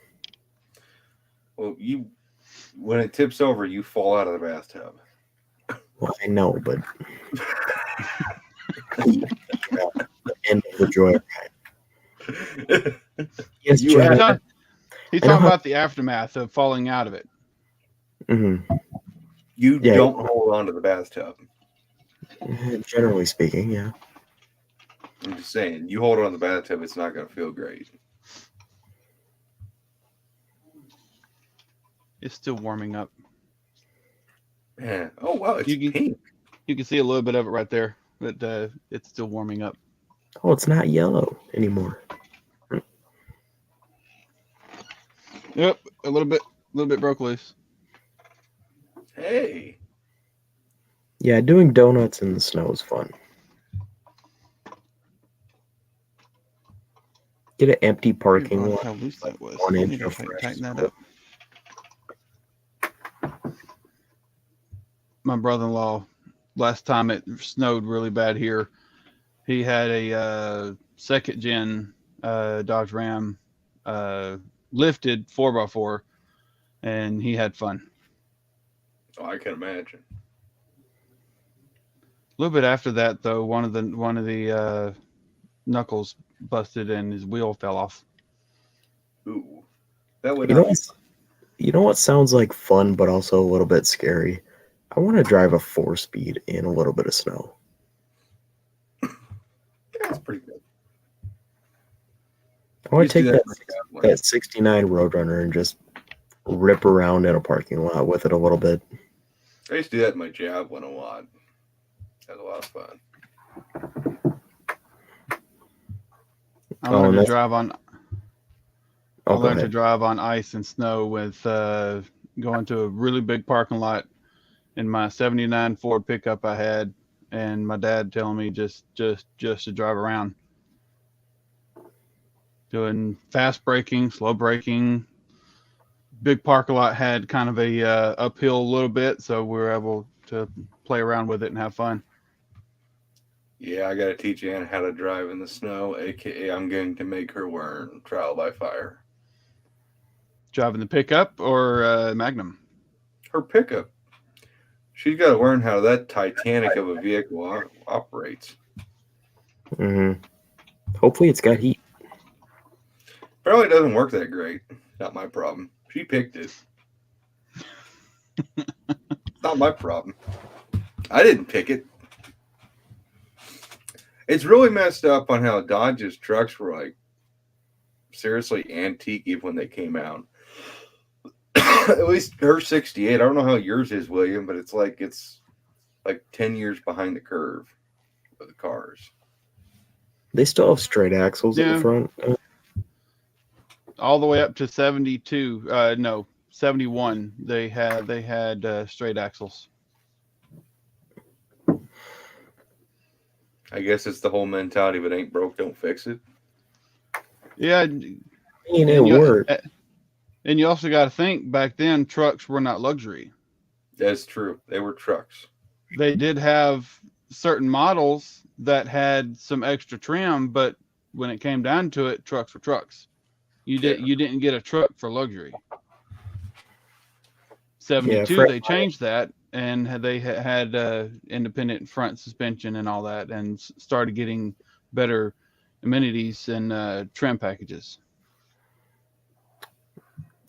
Well, when it tips over, you fall out of the bathtub. Well, I know, but the end of the joy ride. Yes, You Chad. have- He's I know talking how- about the aftermath of falling out of it. Mhm. You Yeah. don't hold on to the bathtub. Generally speaking, yeah. I'm just saying, you hold on to the bathtub, it's not going to feel great. It's still warming up. Yeah. Oh wow, it's You can- pink. You can see a little bit of it right there, but it's still warming up. Oh, it's not yellow anymore. Yep, a little bit broke loose. Hey, Yeah, doing donuts in the snow is fun. Get an empty parking Realize lot. how loose that was. 1 I inch need to of fresh tighten that snow. up. My brother-in-law, last time it snowed really bad here, he had a second gen Dodge Ram lifted 4x4, and he had fun. oh, I can imagine. A little bit after that, though, one of the knuckles busted and his wheel fell off. Ooh, that would You know, not be you know what sounds like fun, but also a little bit scary? I want to drive a 4-speed in a little bit of snow. Yeah, that's pretty good. I want Used to do take that in my that 69 Roadrunner and just rip around in a parking lot with it a little bit. I used to do that in my Javelin a lot. That was a lot of fun. I Oh, learned and to that's- drive on. I Oh, go learned to ahead. drive on ice and snow with going to a really big parking lot in my '79 Ford pickup I had, and my dad telling me just to drive around, doing fast braking, slow braking. Big parking lot had kind of a uphill a little bit, so we were able to play around with it and have fun. Yeah, I got to teach Anna how to drive in the snow, aka I'm going to make her learn trial by fire. Driving the pickup or Magnum. Her pickup. She's got to learn how that Titanic of a vehicle operates. Hmm. Hopefully it's got heat. Probably doesn't work that great. Not my problem. She picked it. Not my problem. I didn't pick it. It's really messed up on how Dodge's trucks were like seriously antique even when they came out. At least her 68. I don't know how yours is, William, but it's like 10 years behind the curve of the cars. They still have straight axles at Yeah. the front. All the way up to 72. No, 71. They had straight axles. I guess it's the whole mentality of it ain't broke, don't fix it. Yeah, I mean, it worked. and you also got to think back then trucks were not luxury. That's true. They were trucks. They did have certain models that had some extra trim, but when it came down to it, trucks were trucks. You didn't get a truck for luxury. 72, Fred- they changed that, and they had independent front suspension and all that, and started getting better amenities and trim packages.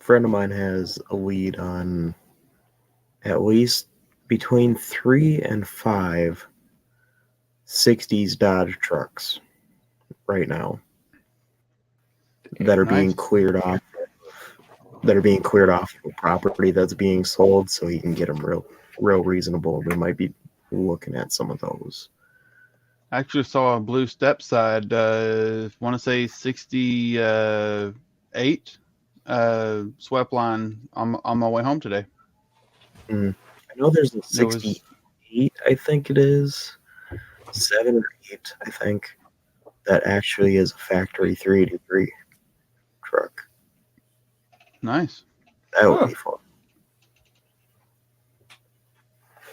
A friend of mine has a lead on at least between 3 and 5 60s Dodge trucks right now that are being Nice. cleared off. That are being cleared off of a property that's being sold, so he can get them real reasonable. We might be looking at some of those. I actually saw a blue step side, want to say 68 swept line on my way home today. I know there's a There was- 68, I think it is 7 or 8, I think, that actually is a factory 383 truck. Nice. That would Huh. be fun.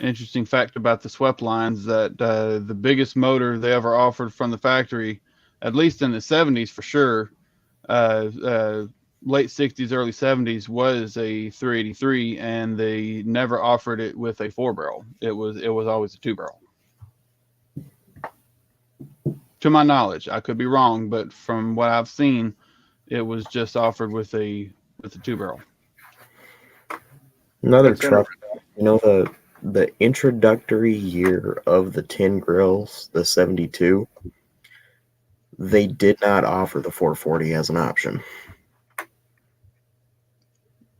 Interesting fact about the swept lines that the biggest motor they ever offered from the factory, at least in the 70s for sure, late 60s, early 70s, was a 383, and they never offered it with a 4-barrel. It was always a 2-barrel. To my knowledge, I could be wrong, but from what I've seen, it was just offered with a 2-barrel. Another That's truck, you know, the introductory year of the tin grills, the 72, they did not offer the 440 as an option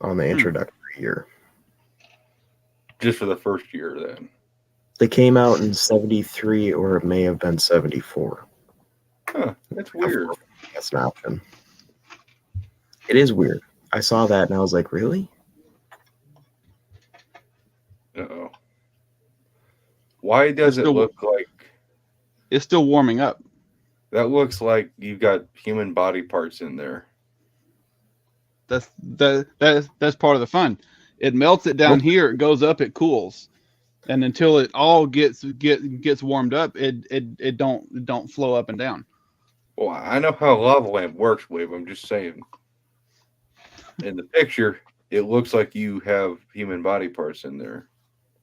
on the introductory year. Just for the first year, then. They came out in 73, or it may have been 74. Huh. That's weird. That's an option. It is weird. I saw that and I was like, really? Uh-oh. Why does it Still- look like It's still warming up. that? Looks like you've got human body parts in there. That's part of the fun. It melts it down here. It goes up. It cools, and until it all gets warmed up, it don't flow up and down. Well, I know how a lava lamp works, Wave. I'm just saying. In the picture, it looks like you have human body parts in there.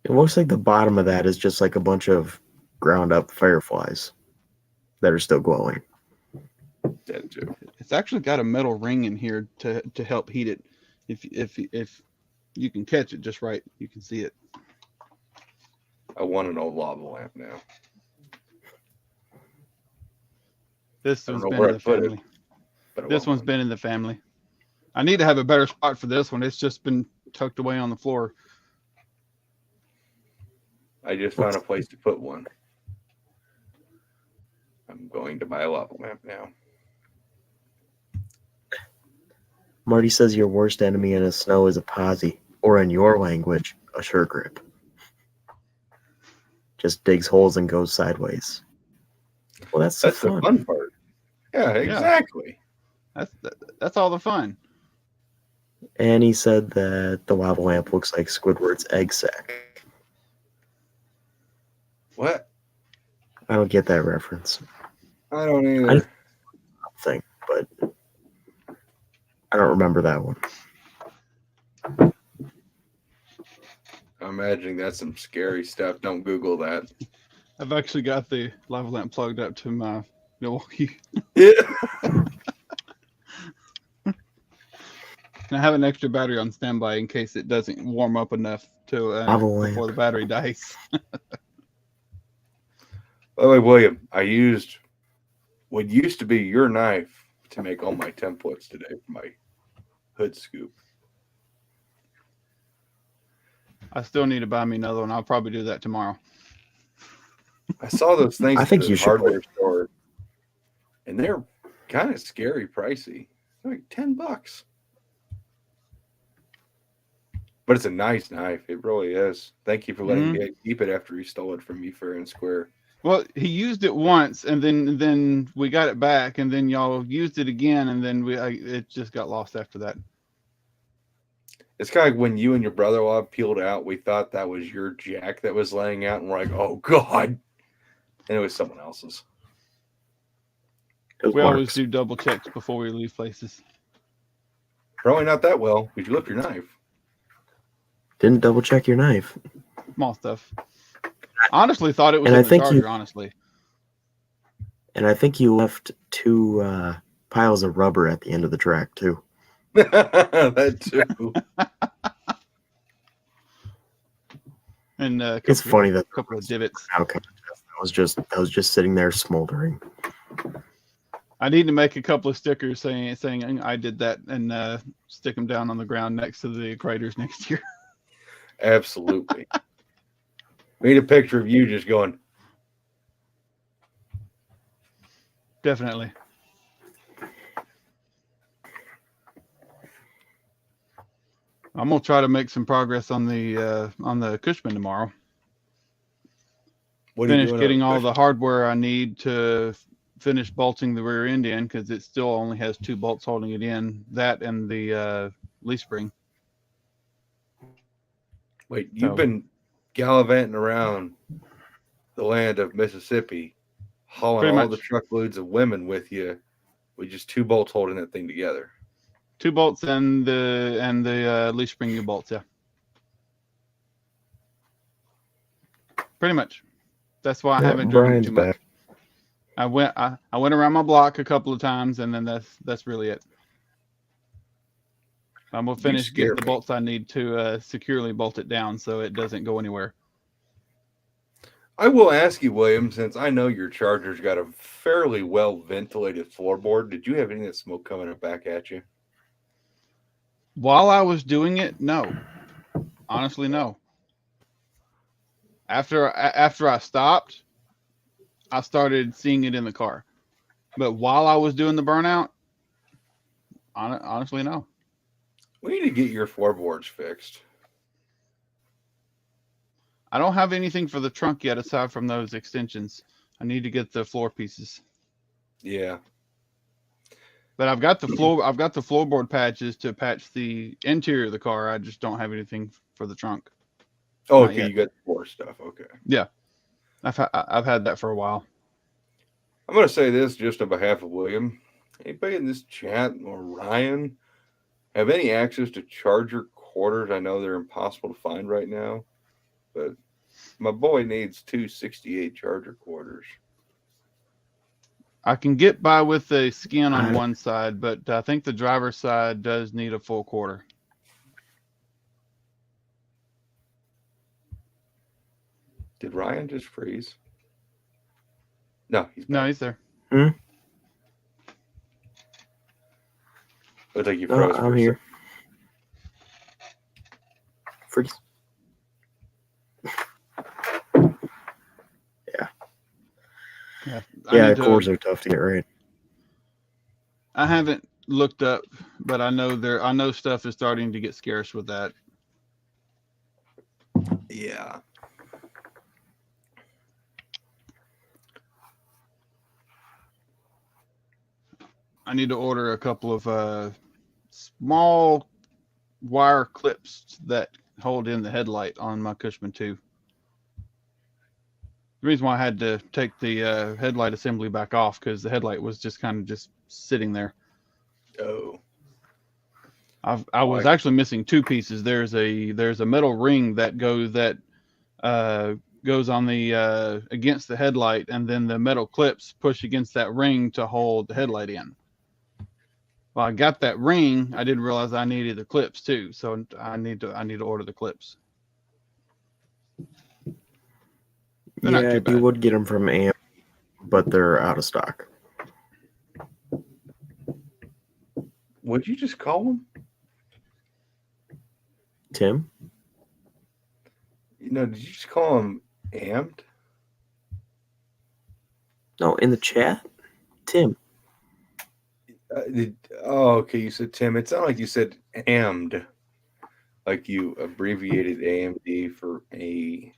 It looks like the bottom of that is just like a bunch of ground up fireflies that are still glowing. That too. It's actually got a metal ring in here to help heat it. If you can catch it just right, you can see it. I want an old lava lamp now. This I don't one's know been where in I the put it, family. But I This want one's one. been in the family. I need to have a better spot for this one. It's just been tucked away on the floor. I just found a place to put one. I'm going to buy a lava lamp now. Marty says your worst enemy in the snow is a posse, or in your language, a sure grip. Just digs holes and goes sideways. Well, that's That's the the fun. fun part. Yeah, exactly. That's all the fun. And he said that the lava lamp looks like Squidward's egg sack. What? I don't get that reference I don't either. thing, but I don't remember that one. I'm imagining that's some scary stuff. Don't Google that. I've actually got the lava lamp plugged up to my Milwaukee. Yeah. I have an extra battery on standby in case it doesn't warm up enough to Lava lamp. before the battery dies. By the way, William, I used what used to be your knife to make all my templates today for my hood scoop. I still need to buy me another one. I'll probably do that tomorrow. I saw those things I think at you the should. hardware store, and they're kind of scary pricey. They're like $10. But it's a nice knife. It really is. Thank you for letting me keep it after he stole it from me fair and square. Well, he used it once, and then we got it back, and then y'all used it again, and then it just got lost after that. It's kind of like when you and your brother-in-law peeled out, we thought that was your jack that was laying out, and we're like, oh, God. And it was someone else's. We always do double checks before we leave places. Probably not that well, because you left your knife. Didn't double check your knife. Small stuff. Honestly, thought it was And in I the think charger, honestly. And I think you left 2 piles of rubber at the end of the track, too. That too. And It's funny that a couple of divots. that was just sitting there smoldering. I need to make a couple of stickers saying I did that and stick them down on the ground next to the craters next year. Absolutely. We need a picture of you just going. Definitely. I'm gonna try to make some progress on the Cushman tomorrow. What are you Finish doing getting on all the the hardware I need to finish bolting the rear end in because it still only has 2 bolts holding it in. That and the leaf spring. Wait, you've been gallivanting around the land of Mississippi, hauling Pretty all much. the truckloads of women with you, with just 2 bolts holding that thing together. 2 bolts and the leaf spring U bolts. Yeah. Pretty much. That's why I haven't driven Brian's too much. back. I went around my block a couple of times, and then that's really it. I'm gonna finish scare getting the me. bolts I need to securely bolt it down so it doesn't go anywhere. I will ask you, William, since I know your Charger's got a fairly well ventilated floorboard, did you have any of that smoke coming back at you? While I was doing it, no. Honestly, no. After I stopped, I started seeing it in the car. But while I was doing the burnout, honestly, no. We need to get your floorboards fixed. I don't have anything for the trunk yet aside from those extensions. I need to get the floor pieces. Yeah. But I've got the floorboard patches to patch the interior of the car. I just don't have anything for the trunk. Oh, Not okay, yet. you got the floor stuff. Okay. Yeah. I've had that for a while. I'm going to say this just on behalf of William. Anybody in this chat or Ryan have any access to Charger quarters? I know they're impossible to find right now, but my boy needs 268 Charger quarters. I can get by with the skin on one side, but I think the driver's side does need a full quarter. Did Ryan just freeze? No, he's No, back. he's there. Looks like you No, froze. I'm here. Freeze. Yeah, Yeah, cores are tough to get right. I haven't looked up, but I know stuff is starting to get scarce with that. Yeah. I need to order a couple of small wire clips that hold in the headlight on my Cushman 2. The reason why I had to take the headlight assembly back off because the headlight was just kind of just sitting there. Oh. I was actually missing 2 pieces. There's a metal ring that goes on the against the headlight, and then the metal clips push against that ring to hold the headlight in. Well, I got that ring. I didn't realize I needed the clips too, so I need to order the clips. They're not Yeah, too you bad. would get them from AMD, but they're out of stock. What'd you just call him? Tim? Did you just call him amped? No, in the chat? Tim. Okay, you said Tim. It sounded like you said AMD, like you abbreviated AMD for AMD.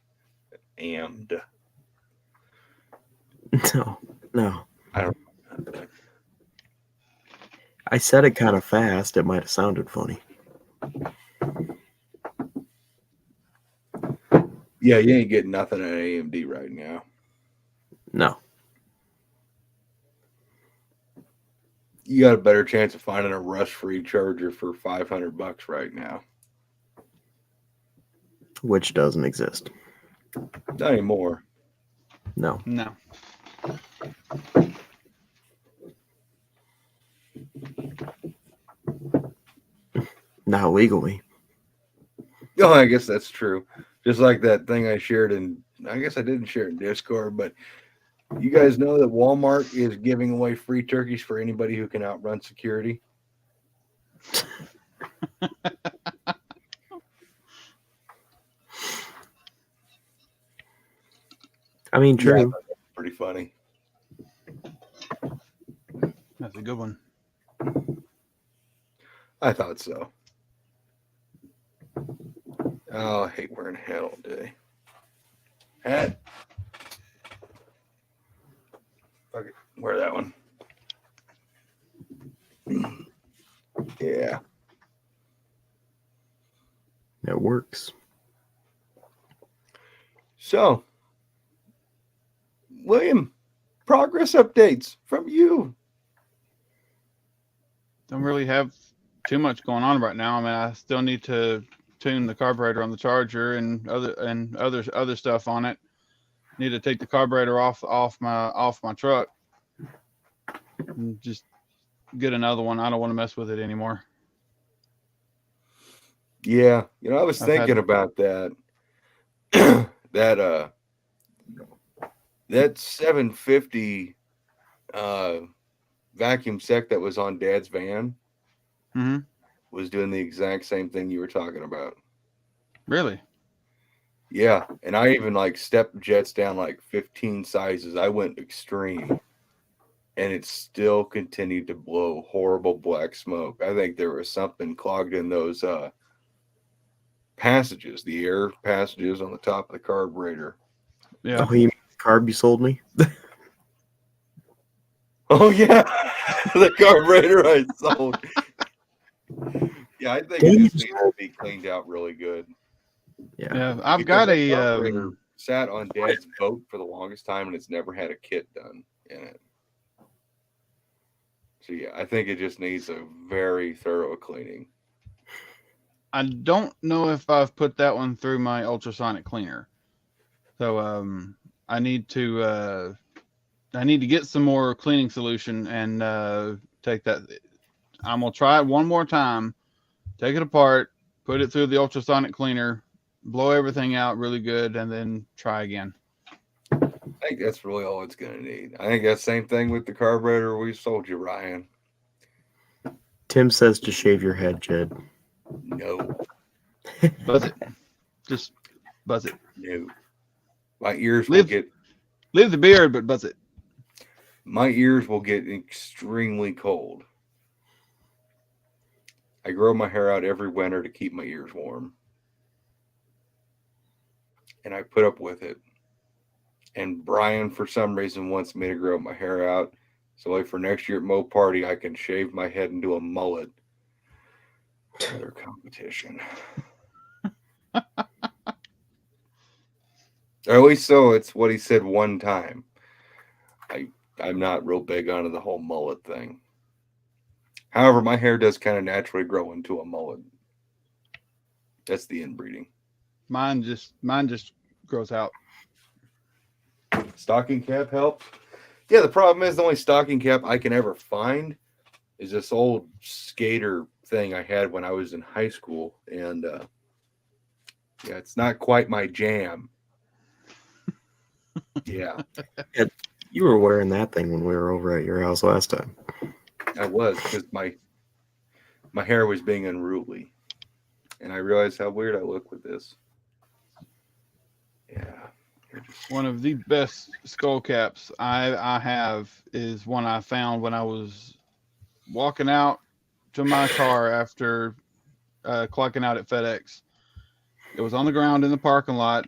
No. I don't know. I said it kind of fast. It might have sounded funny. Yeah, you ain't getting nothing at AMD right now. No. You got a better chance of finding a rust-free charger for $500 right now. Which doesn't exist. Not anymore. No. No. Not legally. Oh, I guess that's true. Just like that thing I shared I guess I didn't share it in Discord, but you guys know that Walmart is giving away free turkeys for anybody who can outrun security. I mean, true. Yeah, that's pretty funny. That's a good one. I thought so. Oh, I hate wearing a hat all day. Hat. Fuck it. Wear that one. Yeah. It works. So, William, progress updates from you. Don't really have too much going on right now. I mean, I still need to tune the carburetor on the Charger and other stuff on it. Need to take the carburetor off my truck and just get another one. I don't want to mess with it anymore. Yeah, I was thinking about that. that 750 vacuum sec that was on Dad's van was doing the exact same thing you were talking about. Really? Yeah, and I even stepped jets down 15 sizes. I went extreme, and it still continued to blow horrible black smoke. I think there was something clogged in those passages, the air passages on the top of the carburetor. Yeah. Oh, you mean the carb you sold me? Oh yeah, the carburetor I sold. Yeah, I think it just needs to be cleaned out really good. Yeah, I've got a carburetor sat on Dad's boat for the longest time, and it's never had a kit done in it. So yeah, I think it just needs a very thorough cleaning. I don't know if I've put that one through my ultrasonic cleaner. So I need to get some more cleaning solution and take that. I'm gonna try it one more time, take it apart, put it through the ultrasonic cleaner, blow everything out really good, and then try again. I think that's really all it's gonna need. I think that's the same thing with the carburetor we sold you, Ryan. Tim says to shave your head, Jed. No. Buzz it. Just buzz it. No. My ears will get... Leave the beard, but buzz it. My ears will get extremely cold. I grow my hair out every winter to keep my ears warm. And I put up with it. And Brian, for some reason, wants me to grow my hair out. So for next year at Mo Party, I can shave my head into a mullet. Another competition. Or at least so it's what he said one time. I'm not real big onto the whole mullet thing. However, my hair does kind of naturally grow into a mullet. That's the inbreeding. Mine just grows out. Stocking cap helps. Yeah, the problem is the only stocking cap I can ever find is this old skater thing I had when I was in high school, and yeah, it's not quite my jam. Yeah, You were wearing that thing when we were over at your house last time. I was because my hair was being unruly, and I realized how weird I look with this. Yeah, One of the best skull caps I have is one I found when I was walking out to my car after clocking out at FedEx. It was on the ground in the parking lot.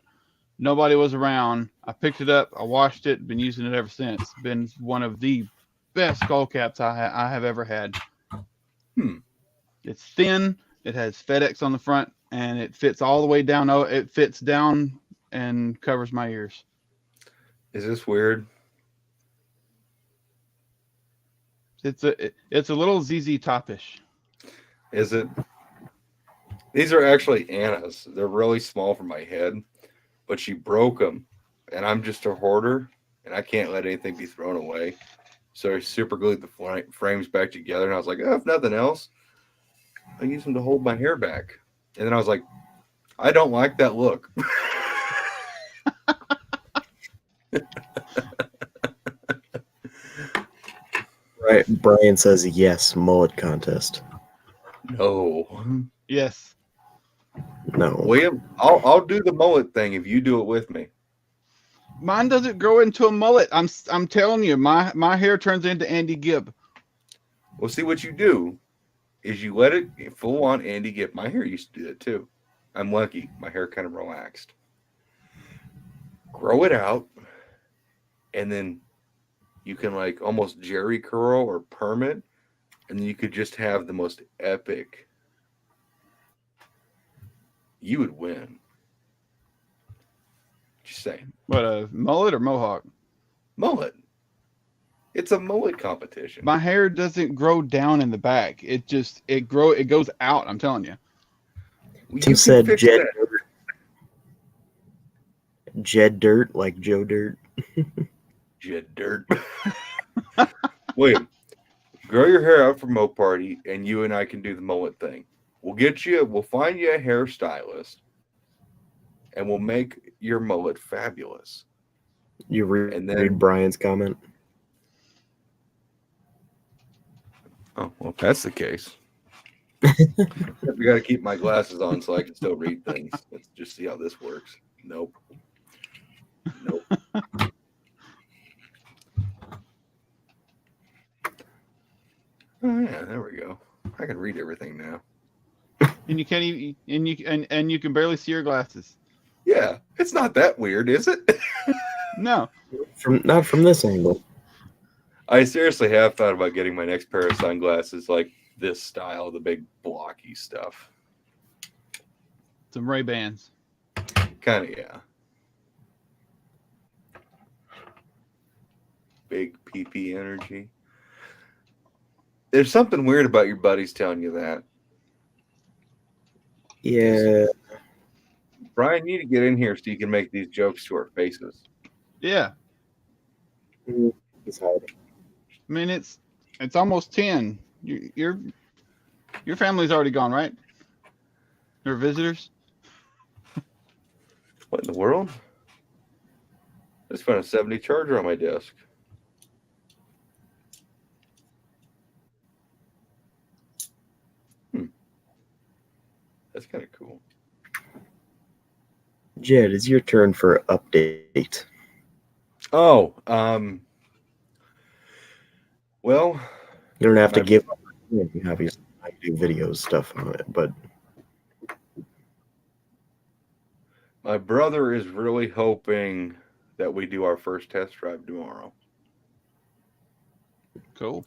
Nobody was around. I picked it up. I washed it. Been using it ever since. Been one of the best skull caps I have ever had. Hmm. It's thin. It has FedEx on the front, and it fits all the way down. Oh, it fits down and covers my ears. Is this weird? It's a little ZZ Topish. Is it? These are actually Anna's. They're really small for my head, but she broke them, and I'm just a hoarder, and I can't let anything be thrown away. So I super glued the frames back together, and I was like, oh, if nothing else, I use them to hold my hair back. And then I was like, I don't like that look. Right. Brian says yes, mullet contest. No. Yes. No. William, I'll do the mullet thing if you do it with me. Mine doesn't grow into a mullet. I'm telling you, my hair turns into Andy Gibb. Well, see what you do is you let it full on Andy Gibb. My hair used to do it too. I'm lucky. My hair kind of relaxed. Grow it out, and then you can like almost jerry curl or perm it, and then you could just have the most epic. You would win. Just saying. What, a mullet or mohawk? Mullet. It's a mullet competition. My hair doesn't grow down in the back. It goes out. I'm telling you. Well, Tim you said can fix Jed that. Dirt. Jed Dirt, like Joe Dirt. Jed Dirt. William, grow your hair out for Mo Party, and you and I can do the mullet thing. We'll find you a hairstylist, and we'll make your mullet fabulous. You And then- read Brian's comment. Oh, well, if that's the case. We got to keep my glasses on so I can still read things. Let's just see how this works. Nope. Oh, yeah, there we go. I can read everything now. And you can't even and you can barely see your glasses. Yeah, it's not that weird, is it? No. Not from this angle. I seriously have thought about getting my next pair of sunglasses like this style, the big blocky stuff. Some Ray-Bans. Kind of, yeah. Big PP energy. There's something weird about your buddies telling you that. Yeah. Brian, you need to get in here so you can make these jokes to our faces. Yeah. He's hiding. I mean, it's almost 10. Your family's already gone, right? Your visitors? What in the world? I just found a 70 charger on my desk. That's kind of cool. Jed, it's your turn for update. Oh, well, You don't have to My- give up. Obviously, I do videos stuff on it, but my brother is really hoping that we do our first test drive tomorrow. Cool.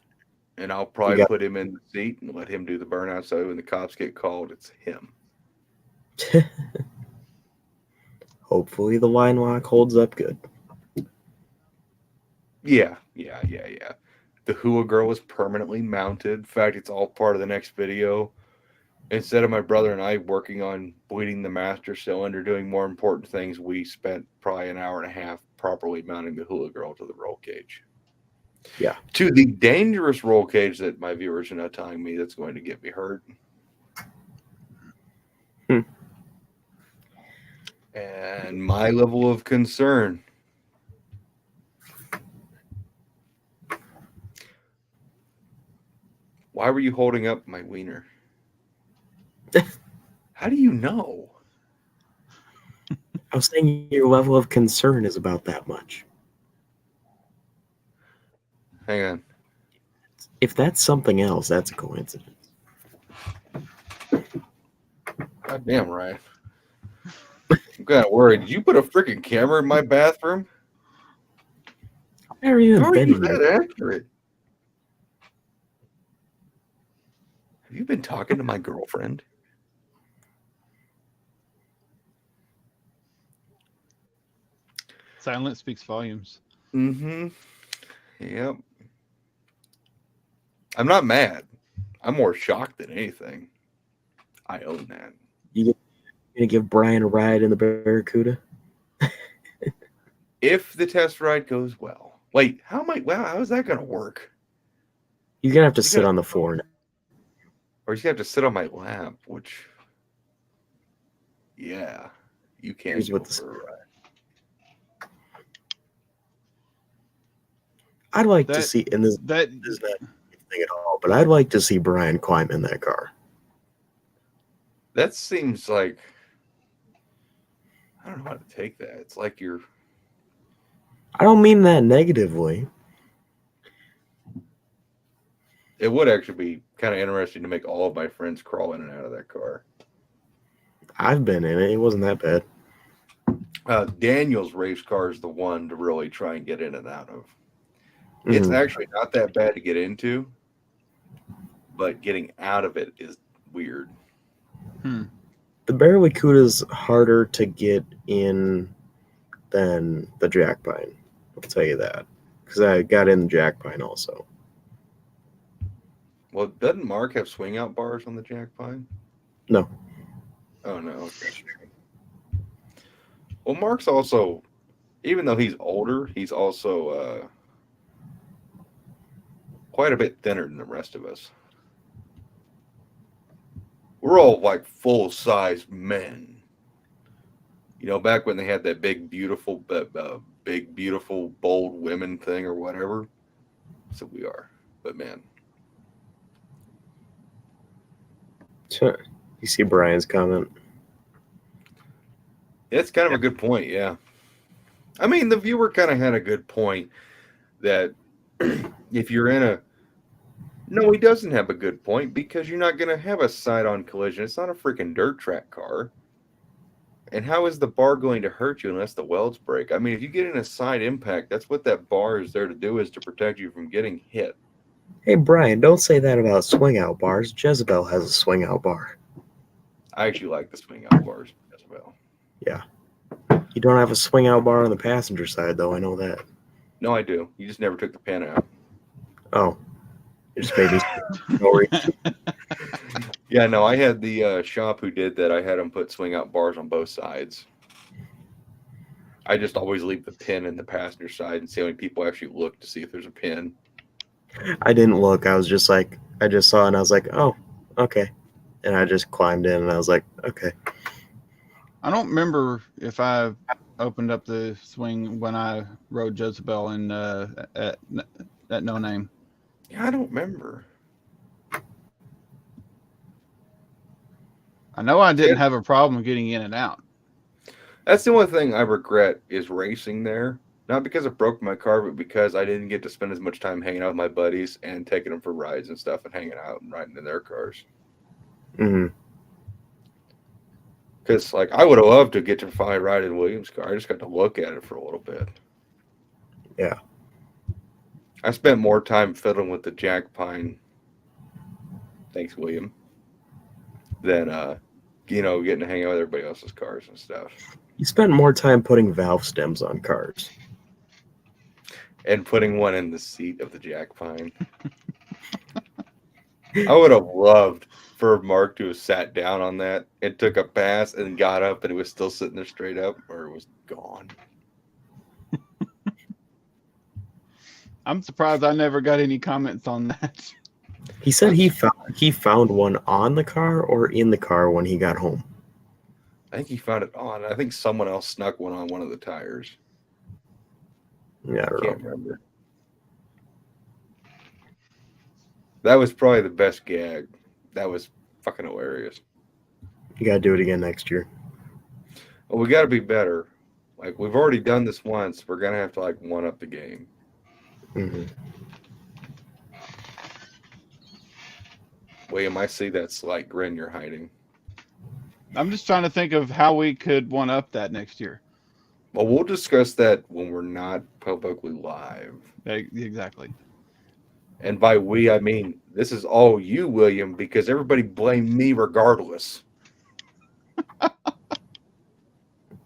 And I'll probably got- put him in the seat and let him do the burnout so when the cops get called, it's him. hopefully the line lock holds up good. Yeah. The Hua girl is permanently mounted. In fact, it's all part of the next video. Instead of my brother and I working on bleeding the master cylinder, doing more important things, we spent probably an hour and a half properly mounting the Hula girl to the roll cage. Yeah. To the dangerous roll cage that my viewers are now telling me that's going to get me hurt. Hmm. And my level of concern. Why were you holding up my wiener? How do you know? I was saying your level of concern is about that much. Hang on. If that's something else, that's a coincidence. God damn, Ryan. I'm kind of worried. Did you put a freaking camera in my bathroom? I've never even How are been you in your that accurate? Have you been talking to my girlfriend? Silence speaks volumes. Mm-hmm. Yep. I'm not mad. I'm more shocked than anything. I own that. You gonna give Brian a ride in the Barracuda? If the test ride goes well. Wait, how is that gonna work? You're gonna have to You sit gotta- on the floor now. Or you have to sit on my lap, which yeah, you can't Here's go what the- for a ride. I'd like to That- see, and this That is not a thing at all, but I'd like to see Brian climb in that car. That seems like I don't know how to take that. It's like you're I don't mean that negatively. it would actually be kind of interesting to make all of my friends crawl in and out of that car. I've been in it. It wasn't that bad. Daniel's race car is the one to really try and get in and out of. It's Mhm. actually not that bad to get into, but getting out of it is weird. The Barracuda's harder to get in than the Jack Pine. I'll tell you that. Because I got in the Jack Pine also. Well, doesn't Mark have swing out bars on the Jack Pine? No. Oh no. Okay. Well, Mark's also, even though he's older, he's also quite a bit thinner than the rest of us. We're all like full size men. You know, back when they had that big, beautiful, bold women thing or whatever. So we are. But man, Sure. You see Brian's comment. it's kind of a good point. Yeah. I mean, the viewer kind of had a good point that if you're in a no, he doesn't have a good point because you're not going to have a side-on collision. It's not a freaking dirt track car. And how is the bar going to hurt you unless the welds break? I mean, if you get in a side impact, that's what that bar is there to do, is to protect you from getting hit. Hey, Brian, don't say that about swing out bars. Jezebel has a swing out bar. I actually like the swing out bars as well. Yeah. You don't have a swing out bar on the passenger side, though. I know that. No, I do. You just never took the pin out. Oh. It just made me sorry. Yeah, no, I had the shop who did that. I had them put swing out bars on both sides. I just always leave the pin in the passenger side and see how many people actually look to see if there's a pin. I didn't look. I was just like, I just saw it and I was like, oh, okay. And I just climbed in and I was like, okay. I don't remember if I opened up the swing when I rode Jezebel in at No Name. Yeah, I don't remember. I know I didn't have a problem getting in and out. That's the only thing I regret is racing there. Not because it broke my car, but because I didn't get to spend as much time hanging out with my buddies and taking them for rides and stuff and hanging out and riding in their cars. Hmm. Because, like, I would have loved to get to finally ride in William's car. I just got to look at it for a little bit. Yeah. I spent more time fiddling with the Jack Pine. Thanks, William. Than, getting to hang out with everybody else's cars and stuff. You spent more time putting valve stems on cars. And putting one in the seat of the Jack Pine. I would have loved for Mark to have sat down on that and took a pass and got up and it was still sitting there straight up, or it was gone. I'm surprised I never got any comments on that. He said he found one on the car or in the car when he got home. I think he found it on. I think someone else snuck one on one of the tires. Yeah, I I don't can't know. remember. That was probably the best gag. That was fucking hilarious. You gotta do it again next year. Well, we got to be better. Like, we've already done this once. We're gonna have to like one up the game. Hmm. William, I see that slight grin you're hiding. I'm just trying to think of how we could one up that next year. Well, we'll discuss that when we're not publicly live. Exactly. And by we, I mean this is all you, William, because everybody blamed me regardless.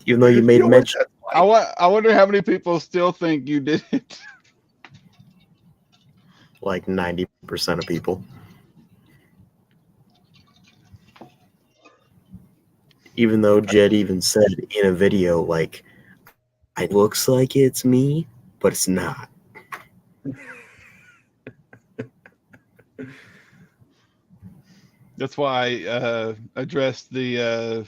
Even though you You made know what mention, that's like. I wonder how many people still think you did it. like 90% of people. Even though Jed even said in a video, like, it looks like it's me, but it's not. That's why I addressed the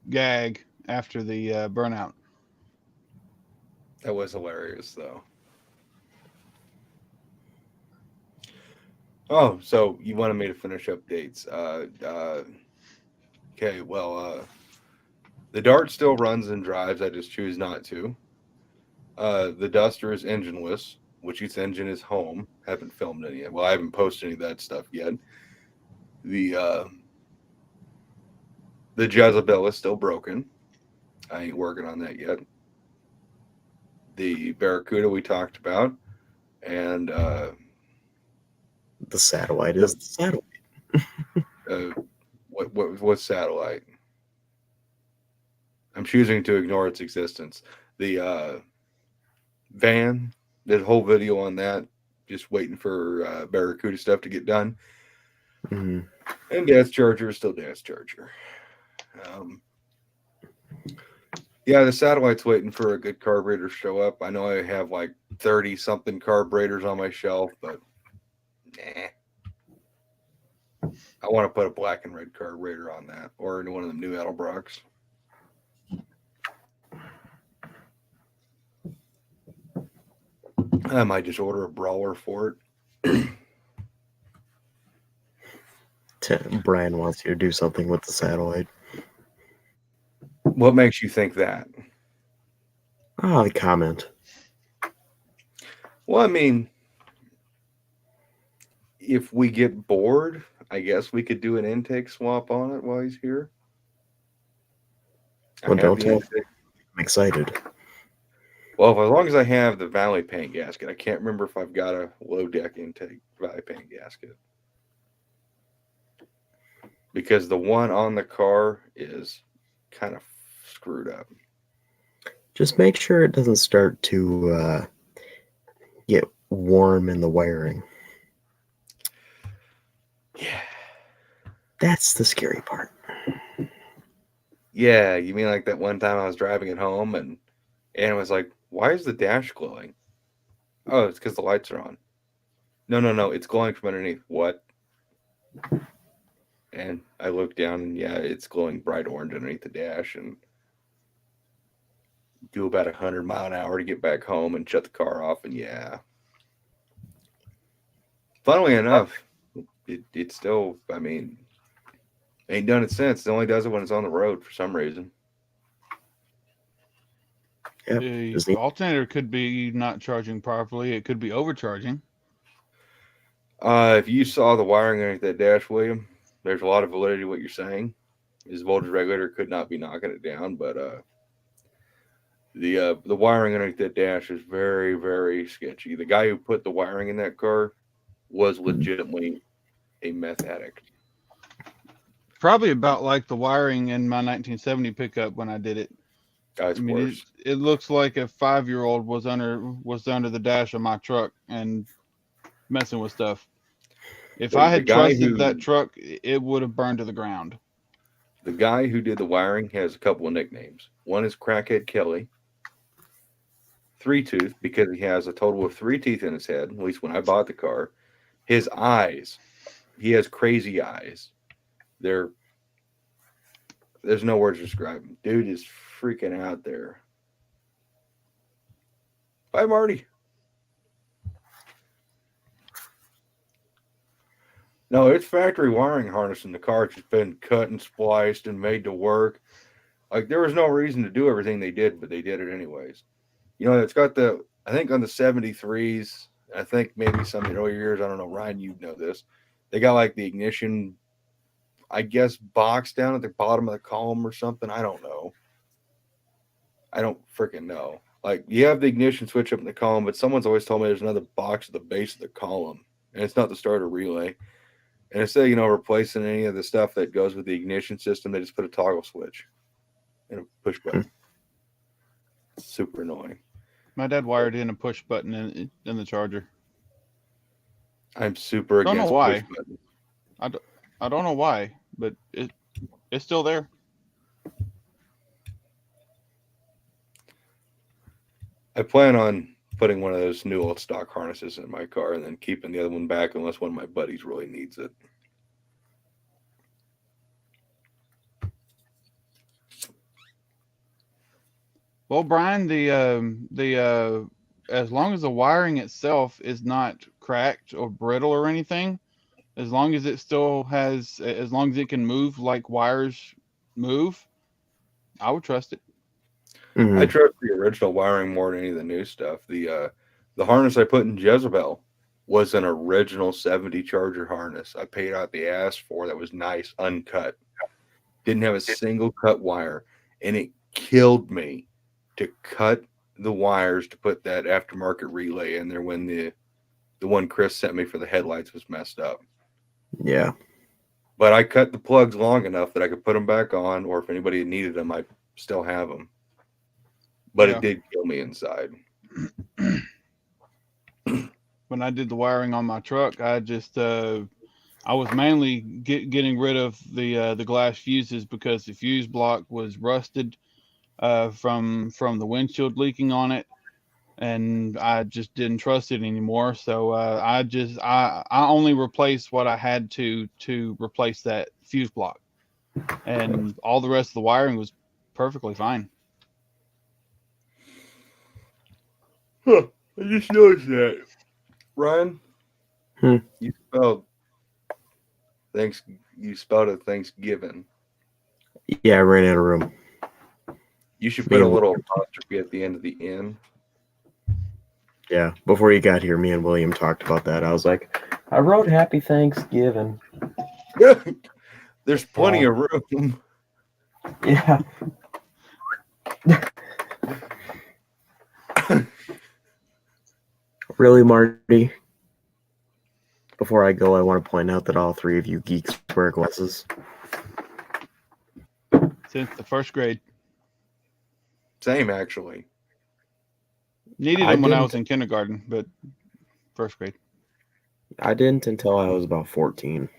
gag after the burnout. That was hilarious, though. Oh, so you wanted me to finish up dates. Okay, well, the Dart still runs and drives. I just choose not to. The Duster is engineless, which its engine is home. Haven't filmed any yet. Well, I haven't posted any of that stuff yet. The Jezebel is still broken. I ain't working on that yet. The Barracuda we talked about, and The satellite is the satellite. what's satellite? I'm choosing to ignore its existence. The van, did a whole video on that. Just waiting for Barracuda stuff to get done. Hmm. And Dad's Charger is still Dad's Charger. Yeah, the satellite's waiting for a good carburetor to show up. I know I have like 30 something carburetors on my shelf, but nah. I want to put a black and red carburetor on that or into one of the new Edelbrocks. I might just order a Brawler for it. Brian wants you to do something with the satellite. What makes you think that? Ah, the comment. Well, I mean, if we get bored, I guess we could do an intake swap on it while he's here. Well, don't tell. intake. I'm excited. Well, as long as I have the Valley paint gasket, I can't remember if I've got a low deck intake Valley paint gasket. Because the one on the car is kind of screwed up. Just make sure it doesn't start to get warm in the wiring. Yeah. That's the scary part. Yeah, you mean like that one time I was driving it home and Anna was like, why is the dash glowing? Oh, it's because the lights are on. No, it's glowing from underneath. What? And I looked down and yeah, it's glowing bright orange underneath the dash and do about 100 mile an hour to get back home and shut the car off. And yeah, funnily enough, it still, I mean, ain't done it since. It only does it when it's on the road for some reason. Yep. The alternator could be not charging properly. It could be overcharging. If you saw the wiring underneath that dash, William, there's a lot of validity to what you're saying. His voltage regulator could not be knocking it down, but the wiring underneath that dash is very, very sketchy. The guy who put the wiring in that car was legitimately a meth addict. Probably about like the wiring in my 1970 pickup when I did it. Guy's I mean, worse. it looks like a 5-year-old was under the dash of my truck and messing with stuff. If I had trusted that truck, it would have burned to the ground. The guy who did the wiring has a couple of nicknames. One is Crackhead Kelly. three tooth because he has a total of 3 teeth in his head. At least when I bought the car, his eyes, he has crazy eyes. There's no words to describe him. Dude is freaking out there. Bye, Marty. No, it's factory wiring harness in the car. It's just been cut and spliced and made to work. Like, there was no reason to do everything they did, but they did it anyways. You know, it's got I think on the 73s, I think maybe some of the earlier years, I don't know, Ryan, you know this. They got like the ignition, I guess, box down at the bottom of the column or something. I don't know. I don't freaking know. Like, you have the ignition switch up in the column, but someone's always told me there's another box at the base of the column, and it's not the starter relay. And instead of, replacing any of the stuff that goes with the ignition system, they just put a toggle switch and a push button. It's super annoying. My dad wired in a push button in the Charger. I'm super Don't know against why. push buttons. I don't know why, but it's still there. I plan on putting one of those new old stock harnesses in my car and then keeping the other one back unless one of my buddies really needs it. Well, Brian, the as long as the wiring itself is not cracked or brittle or anything, as long as it still has, as long as it can move like wires move, I would trust it. Mhm. I trust the original wiring more than any of the new stuff. The harness I put in Jezebel was an original 70 Charger harness. I paid out the ass for that was nice, uncut. Didn't have a single cut wire, and it killed me to cut the wires to put that aftermarket relay in there when the one Chris sent me for the headlights was messed up. Yeah. But I cut the plugs long enough that I could put them back on, or if anybody needed them, I still have them. But Yeah. it did kill me inside. When I did the wiring on my truck, I just I was mainly getting rid of the glass fuses because the fuse block was rusted from the windshield leaking on it, and I just didn't trust it anymore. So I only replaced what I had to replace that fuse block, and all the rest of the wiring was perfectly fine. Huh. I just noticed that. Ryan, you spelled it Thanksgiving. Yeah, I ran out of room. You should put a little apostrophe at the end of the N. Yeah, before you got here, me and William talked about that. I was like, I wrote Happy Thanksgiving. There's plenty of room. Yeah. Really, Marty? Before I go, I want to point out that all three of you geeks wear glasses. Since the first grade, Same, actually. needed them when I was in kindergarten, but first grade. I didn't until I was about 14.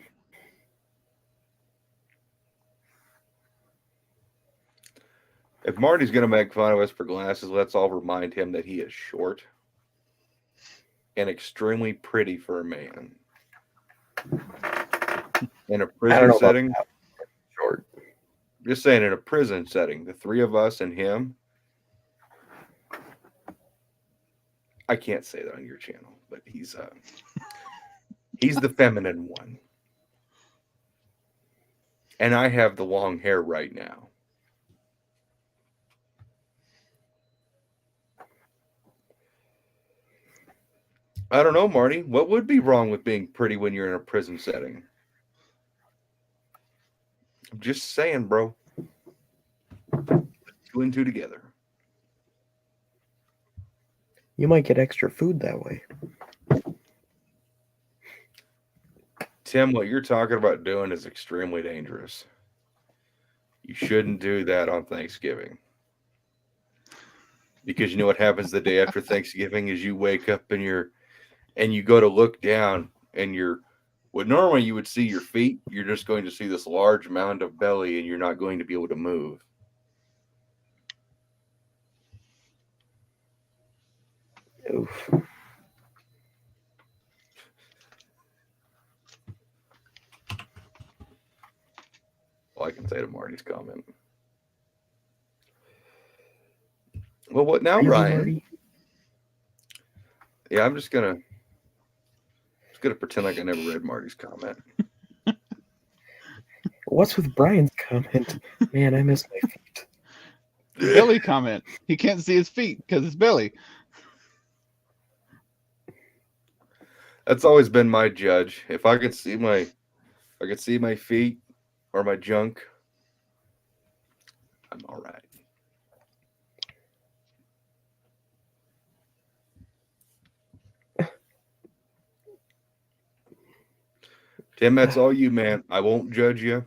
If Marty's going to make fun of us for glasses, let's all remind him that he is short and extremely pretty for a man. In a prison setting, Short. just saying, in a prison setting, the three of us and him, I can't say that on your channel, but he's the feminine one. And I have the long hair right now. I don't know, Marty. What would be wrong with being pretty when you're in a prison setting? I'm just saying, bro. 2 and 2 together. You might get extra food that way. Tim, what you're talking about doing is extremely dangerous. You shouldn't do that on Thanksgiving. Because you know what happens the day after Thanksgiving is you wake up and you go to look down and what normally you would see your feet, you're just going to see this large mound of belly and you're not going to be able to move. Oof. All I can say to Marty's comment. Well, what now, Really, Ryan? Marty? Yeah, I'm just gonna pretend like I never read Marty's comment. What's with Brian's comment? Man, I miss my feet. Belly comment. He can't see his feet because it's belly. That's always been my judge. If I could see my feet or my junk, I'm all right. Tim, that's all you, man. I won't judge you.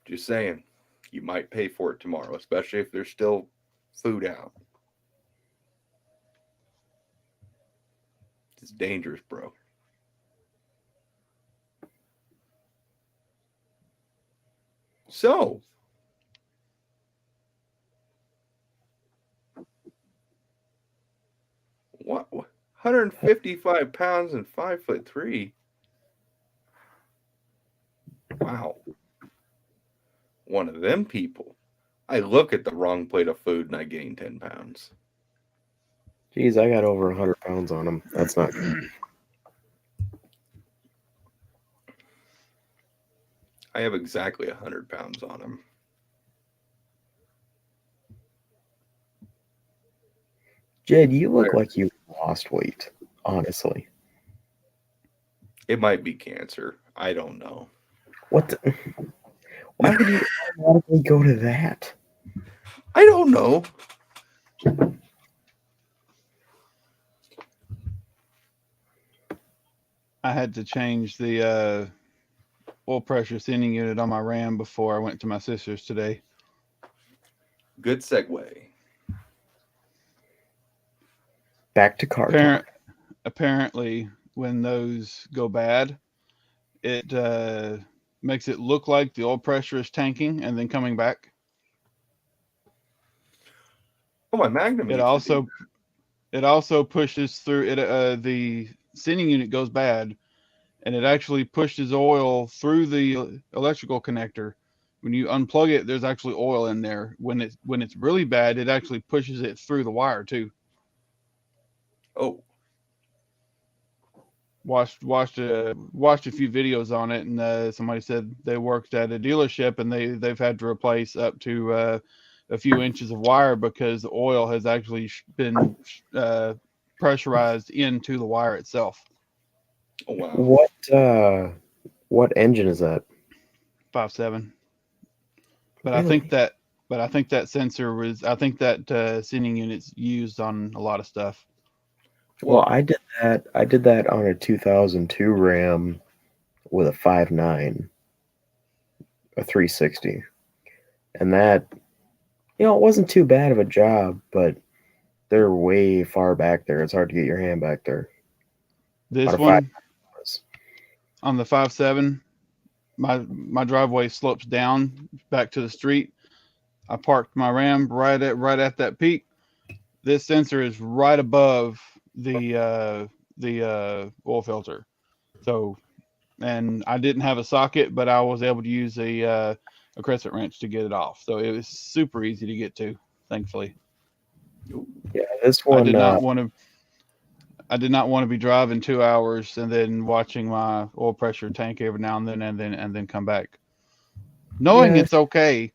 Just saying, you might pay for it tomorrow, especially if there's still food out. It's dangerous, bro. So, what? 155 pounds and 5'3". Wow. One of them people. I look at the wrong plate of food and I gain 10 pounds. Jeez, I got over 100 pounds on him. That's not good. I have exactly 100 pounds on him. Jed, you look like you lost weight, honestly. It might be cancer. I don't know. What the? Why would you automatically go to that? I don't know. I had to change the oil pressure sending unit on my Ram before I went to my sister's today. Good segue. Back to car talk. Apparently, when those go bad, it makes it look like the oil pressure is tanking and then coming back. Oh, my Magnum. It also pushes through it. The sending unit goes bad, and it actually pushes oil through the electrical connector. When you unplug it, there's actually oil in there. When it's really bad, it actually pushes it through the wire too. Oh, Watched a few videos on it, and somebody said they worked at a dealership and they've had to replace up to a few inches of wire because the oil has actually been pressurized into the wire itself. oh wow. What engine is that? 5.7. But Really? I think that sensor was. I think that sending unit's used on a lot of stuff. Well, I did that. I did that on a 2002 Ram with a 5.9, a 360, and that, it wasn't too bad of a job, but they're way far back there. It's hard to get your hand back there. This one on the 5.7, my driveway slopes down back to the street. I parked my Ram right at that peak. This sensor is right above the oil filter. So, and I didn't have a socket, but I was able to use a crescent wrench to get it off. So it was super easy to get to, thankfully. Yeah, this one. I did not want to be driving 2 hours and then watching my oil pressure tank every now and then come back, knowing it's okay.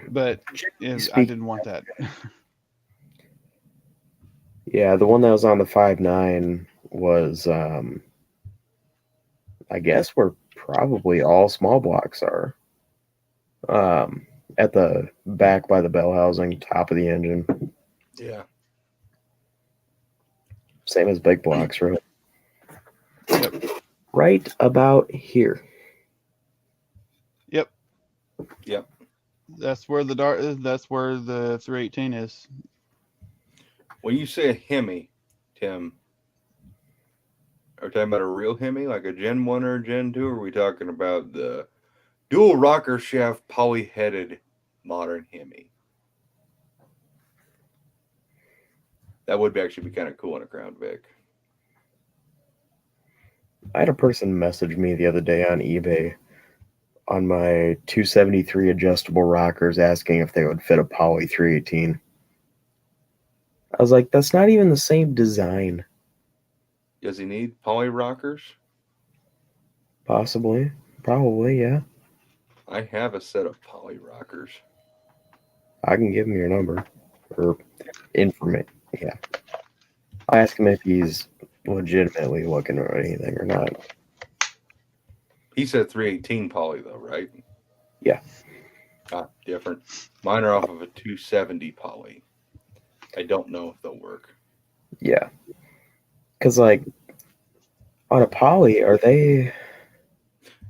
But I didn't want that. Yeah, the one that was on the 5.9 was, I guess where probably all small blocks are. At the back by the bell housing, top of the engine. Yeah. Same as big blocks, really. Yep. Right about here. Yep. Yep. That's where the 318 is. When you say a Hemi, Tim, are we talking about a real Hemi, like a Gen 1 or a Gen 2, or are we talking about the dual rocker shaft poly-headed modern Hemi? That would actually be kind of cool in a Crown Vic. I had a person message me the other day on eBay on my 273 adjustable rockers asking if they would fit a Poly 318. I was like, that's not even the same design. Does he need poly rockers? Possibly. Probably, yeah. I have a set of poly rockers. I can give him your number. Or information. Yeah. I'll ask him if he's legitimately looking or anything or not. He said 318 poly though, right? Yeah. Ah, different. Mine are off of a 270 poly. I don't know if they'll work. Yeah. Because, like, on a Poly, are they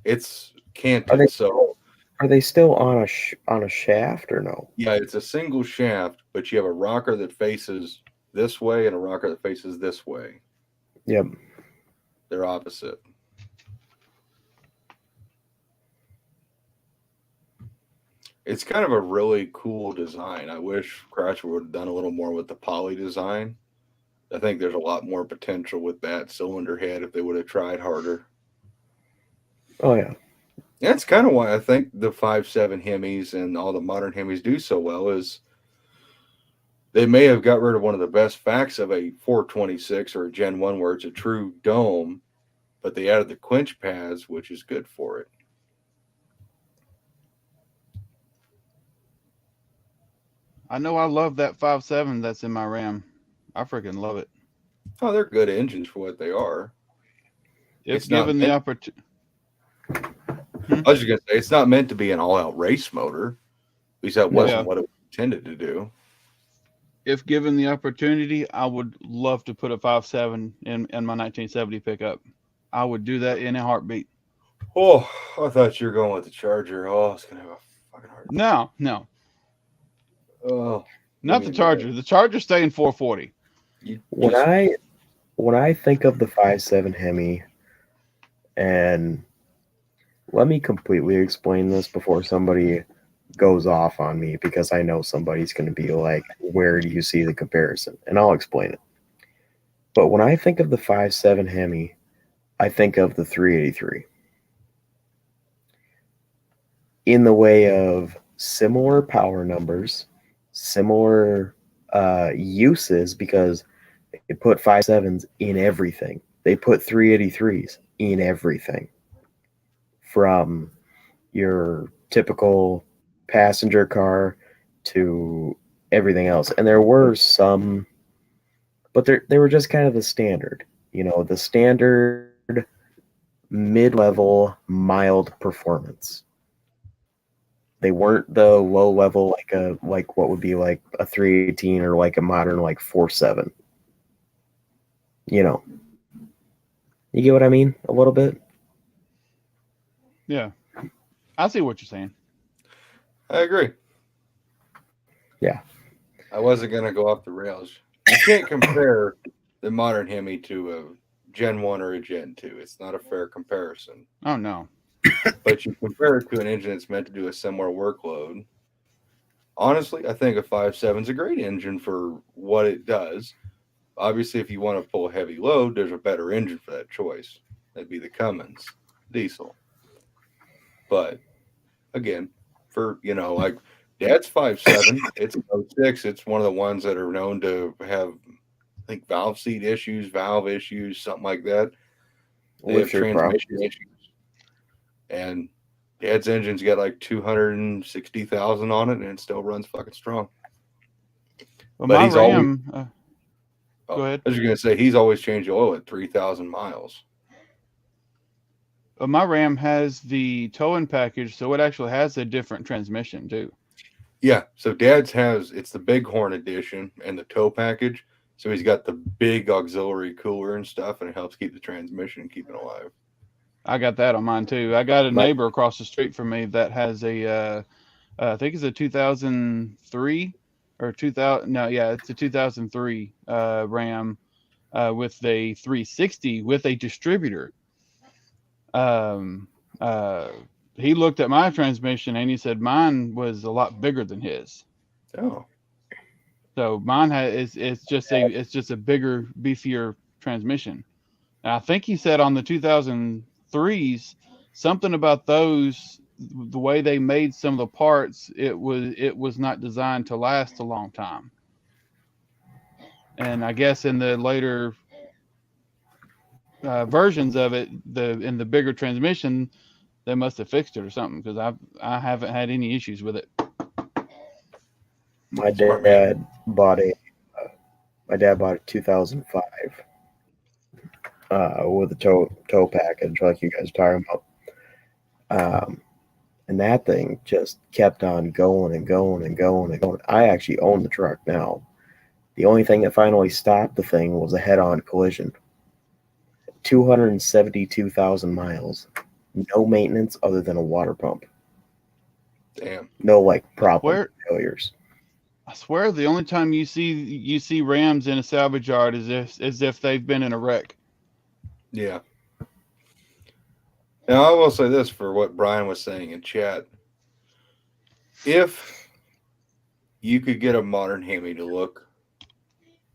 It's canted, so are they still on a shaft or no? yeah, it's a single shaft, but you have a rocker that faces this way and a rocker that faces this way. Yep. They're opposite. It's kind of a really cool design. I wish Chrysler would have done a little more with the poly design. I think there's a lot more potential with that cylinder head if they would have tried harder. Oh yeah. That's kind of why I think the 5.7 Hemis and all the modern Hemis do so well is they may have got rid of one of the best facts of a 426 or a Gen 1 where it's a true dome, but they added the quench pads, which is good for it. I know I love that 5.7 that's in my Ram. I freaking love it. Oh, they're good engines for what they are. If It's not given the meant- opportunity. I was just going to say, it's not meant to be an all-out race motor. At least that wasn't Yeah. what it was intended to do. If given the opportunity, I would love to put a 5.7 in my 1970 pickup. I would do that in a heartbeat. Oh, I thought you were going with the Charger. Oh, it's going to have a fucking hard time. No, Oh, not the Charger. The Charger's staying 440. When I think of the 5.7 Hemi, and let me completely explain this before somebody goes off on me, because I know somebody's going to be like, where do you see the comparison? And I'll explain it. But when I think of the 5.7 Hemi, I think of the 383. In the way of similar power numbers, similar uses, because they put 5.7s in everything. They put 383s in everything. From your typical passenger car to everything else. And there were some, but they were just kind of the standard. You know, the standard mid-level mild performance. They weren't the low level like what would be like a 318 or like a modern like 4.7. You know. You get what I mean? A little bit? Yeah. I see what you're saying. I agree. Yeah. I wasn't going to go off the rails. You can't compare the modern Hemi to a Gen 1 or a Gen 2. It's not a fair comparison. Oh, no. But you compare it to an engine that's meant to do a similar workload. Honestly, I think a 5.7 is a great engine for what it does. Obviously, if you want to pull a heavy load, there's a better engine for that choice. That'd be the Cummins diesel. But again, for, like Dad's 5.7, it's an 06. It's one of the ones that are known to have, I think, valve seat issues, valve issues, something like that. They have transmission issues. And Dad's engine's got like 260,000 on it, and it still runs fucking strong. Well, But my he's Ram. Go ahead. I was going to say, he's always changed oil at 3,000 miles. My Ram has the towing package, so it actually has a different transmission too. Yeah, so Dad's it's the Bighorn edition and the tow package. So he's got the big auxiliary cooler and stuff, and it helps keep the transmission keeping alive. I got that on mine too. I got a neighbor across the street from me that has a, I think it's a 2003 or 2000. No, yeah, it's a 2003 Ram with a 360 with a distributor. He looked at my transmission and he said mine was a lot bigger than his. Oh, So mine it's just a bigger, beefier transmission. And I think he said on the 2003s something about those, the way they made some of the parts, it was not designed to last a long time. And I guess in the later versions of it, in the bigger transmission, they must have fixed it or something, because I haven't had any issues with it. My Smart dad bought a 2005 with a tow package, like you guys are talking about. And that thing just kept on going and going and going and going. I actually own the truck now. The only thing that finally stopped the thing was a head-on collision. 272,000 miles. No maintenance other than a water pump. Damn. No problem failures. I swear the only time you see Rams in a salvage yard is if they've been in a wreck. Yeah. Now, I will say this for what Brian was saying in chat. If you could get a modern Hemi to look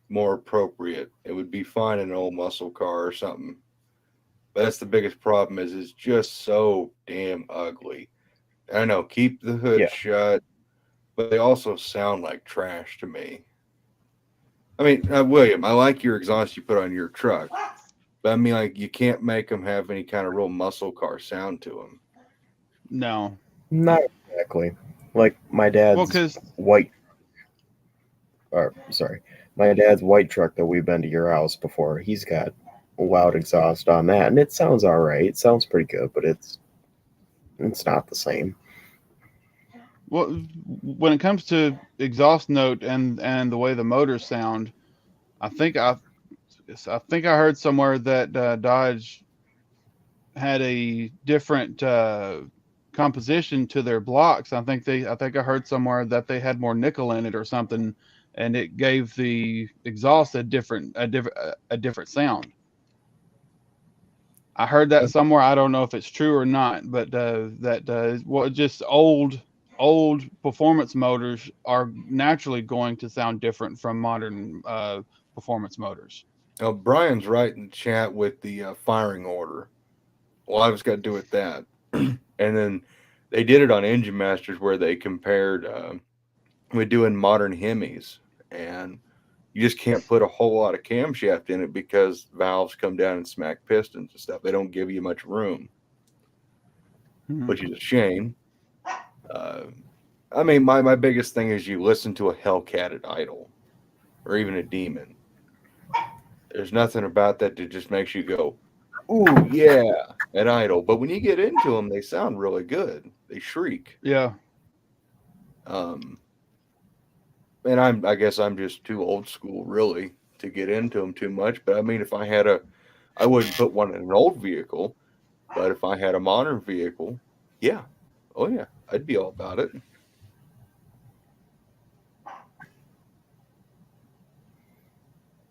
more appropriate, it would be fine in an old muscle car or something. But that's the biggest problem is it's just so damn ugly. I know, keep the hood shut, but they also sound like trash to me. I mean, William, I like your exhaust you put on your truck, but I mean, like, you can't make them have any kind of real muscle car sound to them. No. Not exactly. Like my dad's my dad's white truck that we've been to your house before. He's got loud exhaust on that, and it sounds all right. It sounds pretty good, but it's not the same. Well, when it comes to exhaust note and the way the motors sound, I think I heard somewhere that Dodge had a different composition to their blocks. I think I heard somewhere that they had more nickel in it or something, and it gave the exhaust a different sound. I heard that somewhere. I don't know if it's true or not, but just old performance motors are naturally going to sound different from modern performance motors. Now, Brian's right in chat with the firing order. Well, I was got to do with that. And then they did it on Engine Masters where they compared with doing modern Hemis, and you just can't put a whole lot of camshaft in it because valves come down and smack pistons and stuff. They don't give you much room, which is a shame. I mean, my biggest thing is you listen to a Hellcat at idle or even a Demon. There's nothing about that that just makes you go, ooh, yeah, at idle. But when you get into them, they sound really good. They shriek. Yeah. And I guess I'm just too old school, really, to get into them too much. But I mean, if I had I wouldn't put one in an old vehicle. But if I had a modern vehicle, yeah. Oh, yeah. I'd be all about it.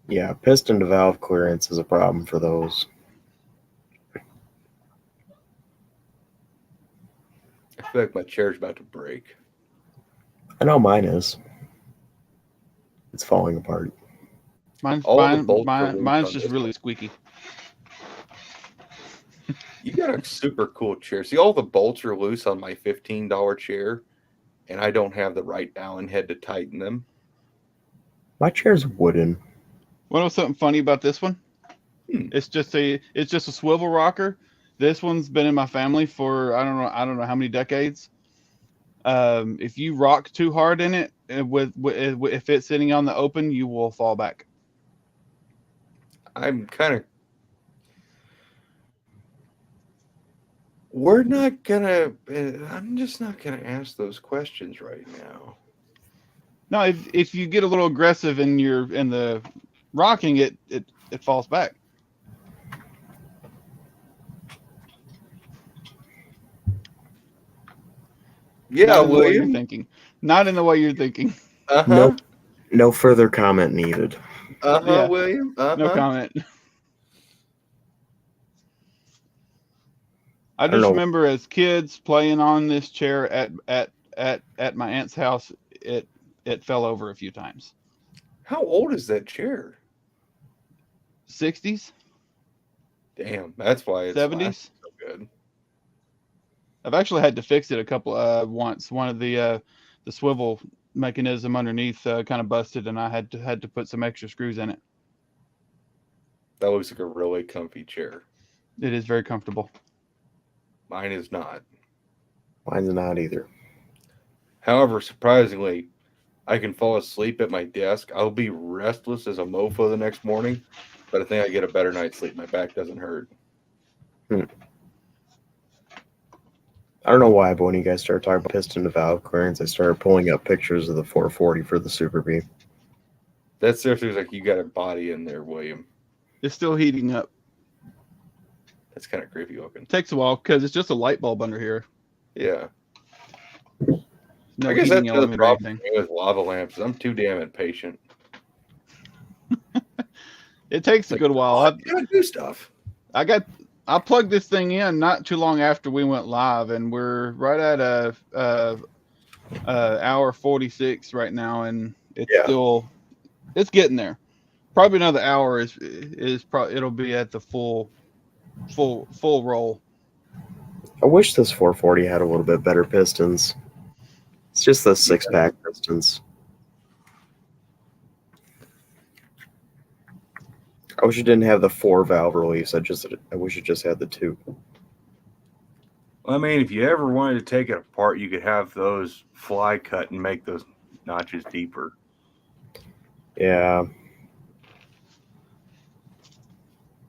Yeah, piston to valve clearance is a problem for those. I feel like my chair's about to break. I know mine is. It's falling apart. Mine's just really squeaky. You got a super cool chair. See, all the bolts are loose on my $15 chair, and I don't have the right Allen head to tighten them. My chair's wooden. What was something funny about this one? It's just a swivel rocker. This one's been in my family for I don't know how many decades. If you rock too hard in it, if it's sitting on the open, you will fall back. I'm just not gonna ask those questions right now. No, if you get a little aggressive in the rocking, it falls back. Yeah, William. You're thinking. Not in the way you're thinking. Nope. No further comment needed. Yeah. William. No comment. I just remember as kids playing on this chair at my aunt's house. It fell over a few times. How old is that chair? 60s, Damn, that's why it's 70s. lasting so good. I've actually had to fix it a couple once. One of the swivel mechanism underneath kind of busted, and I had to put some extra screws in it. That looks like a really comfy chair. It is very comfortable. Mine is not. Mine's not either. However, surprisingly, I can fall asleep at my desk. I'll be restless as a mofo the next morning, but I think I get a better night's sleep. My back doesn't hurt. I don't know why, but when you guys started talking about piston to valve clearance, I started pulling up pictures of the 440 for the Super Bee. That seriously was like you got a body in there, William. It's still heating up. That's kind of creepy looking. Takes a while because it's just a light bulb under here. Yeah. No I guess that's heating the element or problem anything. with lava lamps. I'm too damn impatient. It takes a good while. I gotta do stuff. I plugged this thing in not too long after we went live, and we're right at a hour 46 right now, and it's getting there. Probably another hour is probably it'll be at the full roll. I wish this 440 had a little bit better pistons. It's just the 6-pack pistons. I wish it didn't have the 4 valve release. I wish it just had the 2. I mean, if you ever wanted to take it apart, you could have those fly cut and make those notches deeper. Yeah.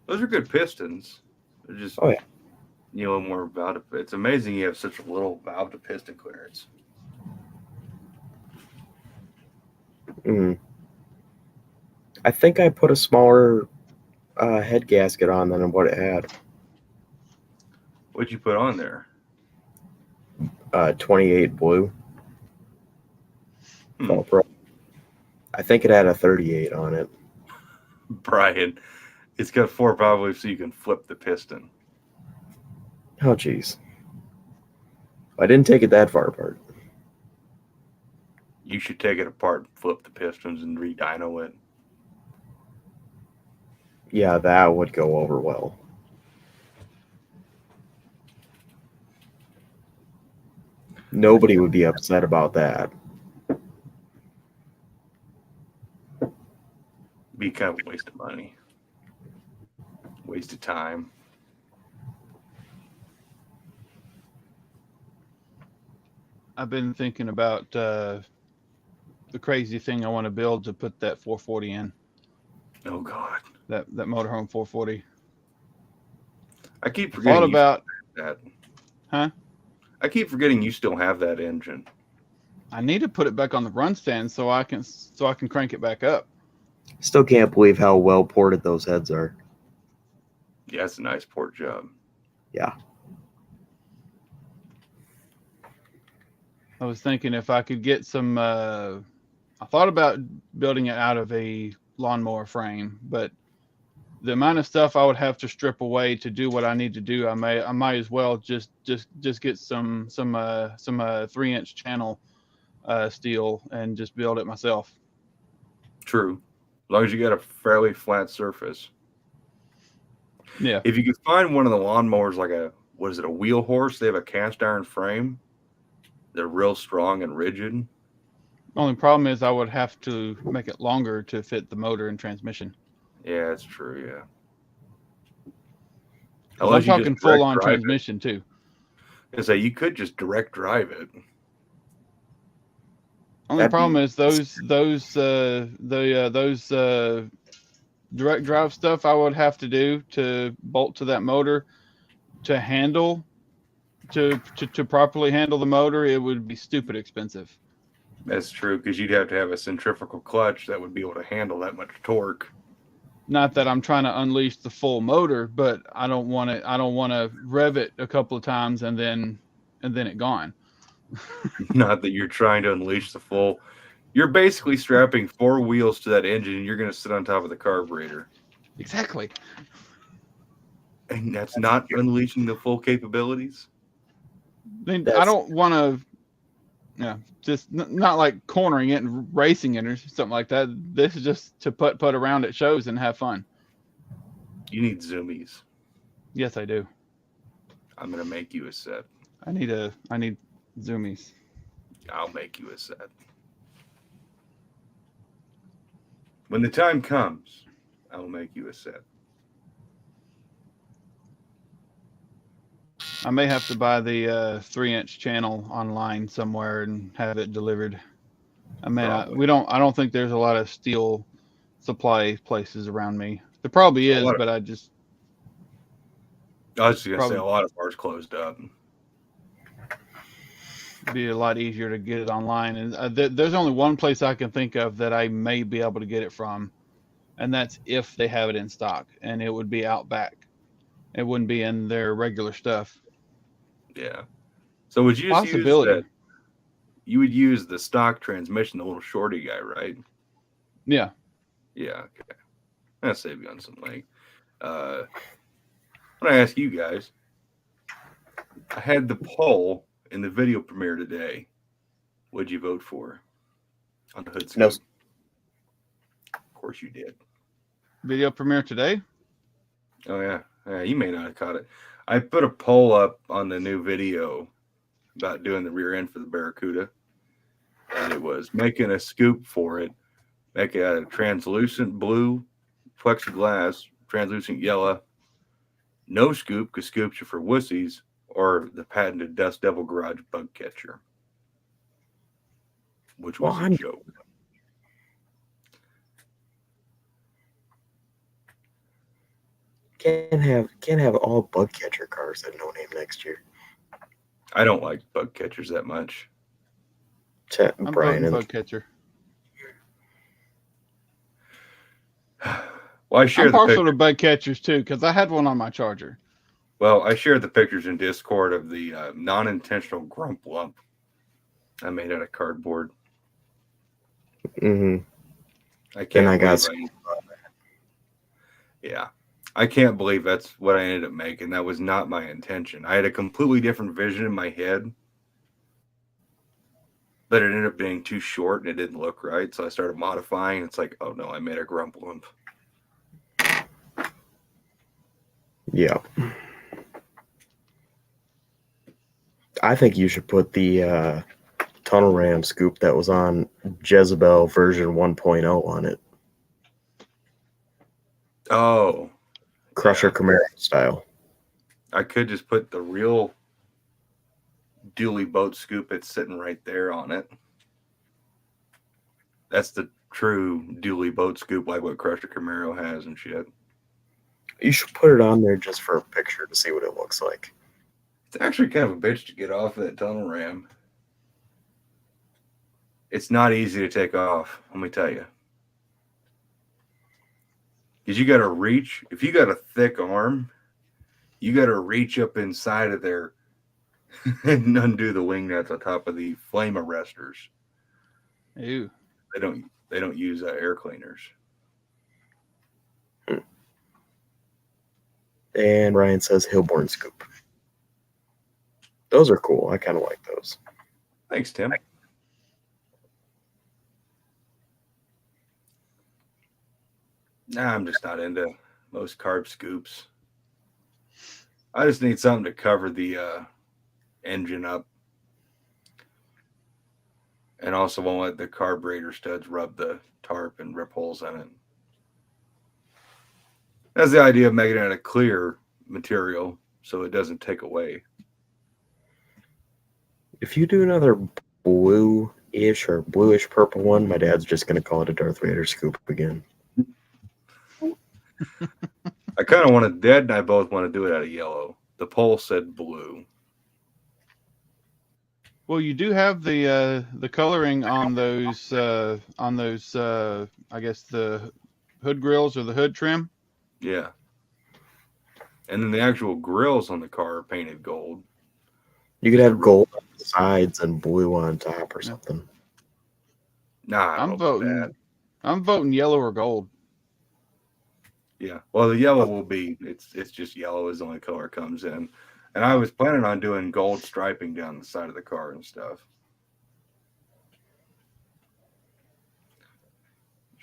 Those are good pistons. They're just more valve. It's amazing you have such a little valve to piston clearance. I think I put a smaller head gasket on than what it had. What'd you put on there? 28 blue. Pro. I think it had a 38 on it. Brian, it's got 4 valve loops so you can flip the piston. Oh, jeez. I didn't take it that far apart. You should take it apart, flip the pistons, and re-dyno it. Yeah, that would go over well. Nobody would be upset about that. Be kind of a waste of money. Waste of time. I've been thinking about the crazy thing I want to build to put that 440 in. Oh God, that motorhome 440. I keep forgetting that. Huh? I keep forgetting you still have that engine. I need to put it back on the run stand so I can crank it back up. Still can't believe how well ported those heads are. Yeah, that's a nice port job. Yeah. I was thinking if I could get some. I thought about building it out of a lawnmower frame, but the amount of stuff I would have to strip away to do what I need to do, I might as well just get some 3-inch channel steel and just build it myself. True, as long as you got a fairly flat surface. Yeah. If you could find one of the lawnmowers like a wheel horse, they have a cast iron frame. They're real strong and rigid. Only problem is I would have to make it longer to fit the motor and transmission. Yeah, that's true. Yeah. I'm talking full-on transmission too. So you could just direct drive it. Only problem is those direct drive stuff I would have to do to bolt to that motor to handle to properly handle the motor. It would be stupid expensive. That's true, because you'd have to have a centrifugal clutch that would be able to handle that much torque. Not that I'm trying to unleash the full motor, but I don't want to rev it a couple of times and then it gone. Not that you're trying to unleash the full. You're basically strapping 4 wheels to that engine and you're going to sit on top of the carburetor. Exactly. And that's not unleashing the full capabilities? I don't want to Yeah, just not like cornering it and racing it or something like that. This is just to put around at shows and have fun. You need zoomies. Yes, I do. I'm gonna make you a set. I need zoomies. I'll make you a set. When the time comes, I will make you a set. I may have to buy the 3-inch channel online somewhere and have it delivered. I mean, Probably. I don't think there's a lot of steel supply places around me. There probably A is, lot of- but I was just gonna say Probably- a lot of ours closed up. it'd be a lot easier to get it online. And there's only one place I can think of that I may be able to get it from, and that's if they have it in stock, and it would be Outback. It wouldn't be in their regular stuff. Yeah. So would you just use Possibility. that? You would use the stock transmission, the little shorty guy, right? Yeah. Yeah. Okay. That'll save you on some leg. When I ask you guys, I had the poll in the video premiere today. What'd you vote for on the hood scoop? No. Of course you did. Video premiere today? Oh yeah, you may not have caught it. I put a poll up on the new video about doing the rear end for the Barracuda, and it was making a scoop for it, make it out of translucent blue, plexiglass, translucent yellow, no scoop because scoops are for wussies, or the patented Dust Devil Garage bug catcher, which was a joke. Can't have all bug catcher cars at No Name next year. I don't like bug catchers that much. I'm Brian voting and bug catcher. Well, I share I'm the partial to bug catchers too because I had one on my Charger. Well, I shared the pictures in Discord of the non-intentional grump lump I made out of cardboard. Mm-hmm. I can't. And I got. Yeah, I can't believe that's what I ended up making. That was not my intention. I had a completely different vision in my head, but it ended up being too short and it didn't look right. So I started modifying. It's like, oh no, I made a grump lump. Yeah. I think you should put the tunnel ram scoop that was on Jezebel version 1.0 on it. Oh. Crusher Camaro style. I could just put the real dually boat scoop it's sitting right there on it. That's the true dually boat scoop like what Crusher Camaro has and shit. You should put it on there just for a picture to see what it looks like. It's actually kind of a bitch to get off that tunnel ram. It's not easy to take off, let me tell you. Because you got to reach, if you got a thick arm, you got to reach up inside of there and undo the wing nuts on top of the flame arresters. Ew. They don't use air cleaners. And Ryan says Hillborn scoop. Those are cool. I kind of like those. Thanks, Tim. Nah, I'm just not into most carb scoops. I just need something to cover the engine up. And also won't let the carburetor studs rub the tarp and rip holes in it. That's the idea of making it a clear material so it doesn't take away. If you do another blue-ish or bluish purple one, my dad's just going to call it a Darth Vader scoop again. I kind of want to, Dad and I both want to do it out of yellow. The poll said blue. Well, you do have the coloring on those I guess the hood grills or the hood trim. Yeah. And then the actual grills on the car are painted gold. You could have gold on the sides and blue on top or something. Nah, I'm voting yellow or gold. Yeah. Well, the yellow will be, it's just yellow is the only color it comes in. And I was planning on doing gold striping down the side of the car and stuff.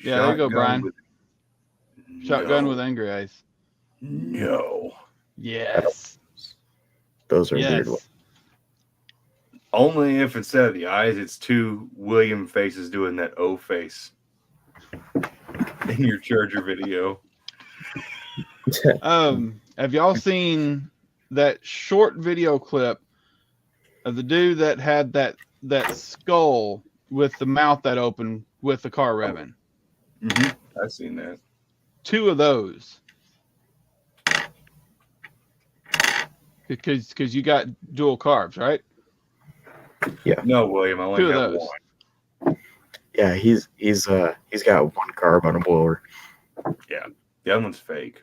Yeah, there you go, Brian. Shotgun No. with angry eyes. No. Yes. Those are Yes. weird ones. Only if instead of the eyes, it's two William faces doing that O face in your Charger video. Have y'all seen that short video clip of the dude that had that skull with the mouth that opened with the car revving? Mm-hmm. I've seen that. 2 of those. Because you got dual carbs, right? No, William, I only 2 of have those. one. Yeah, he's got one carb on a blower. Yeah, the other one's fake.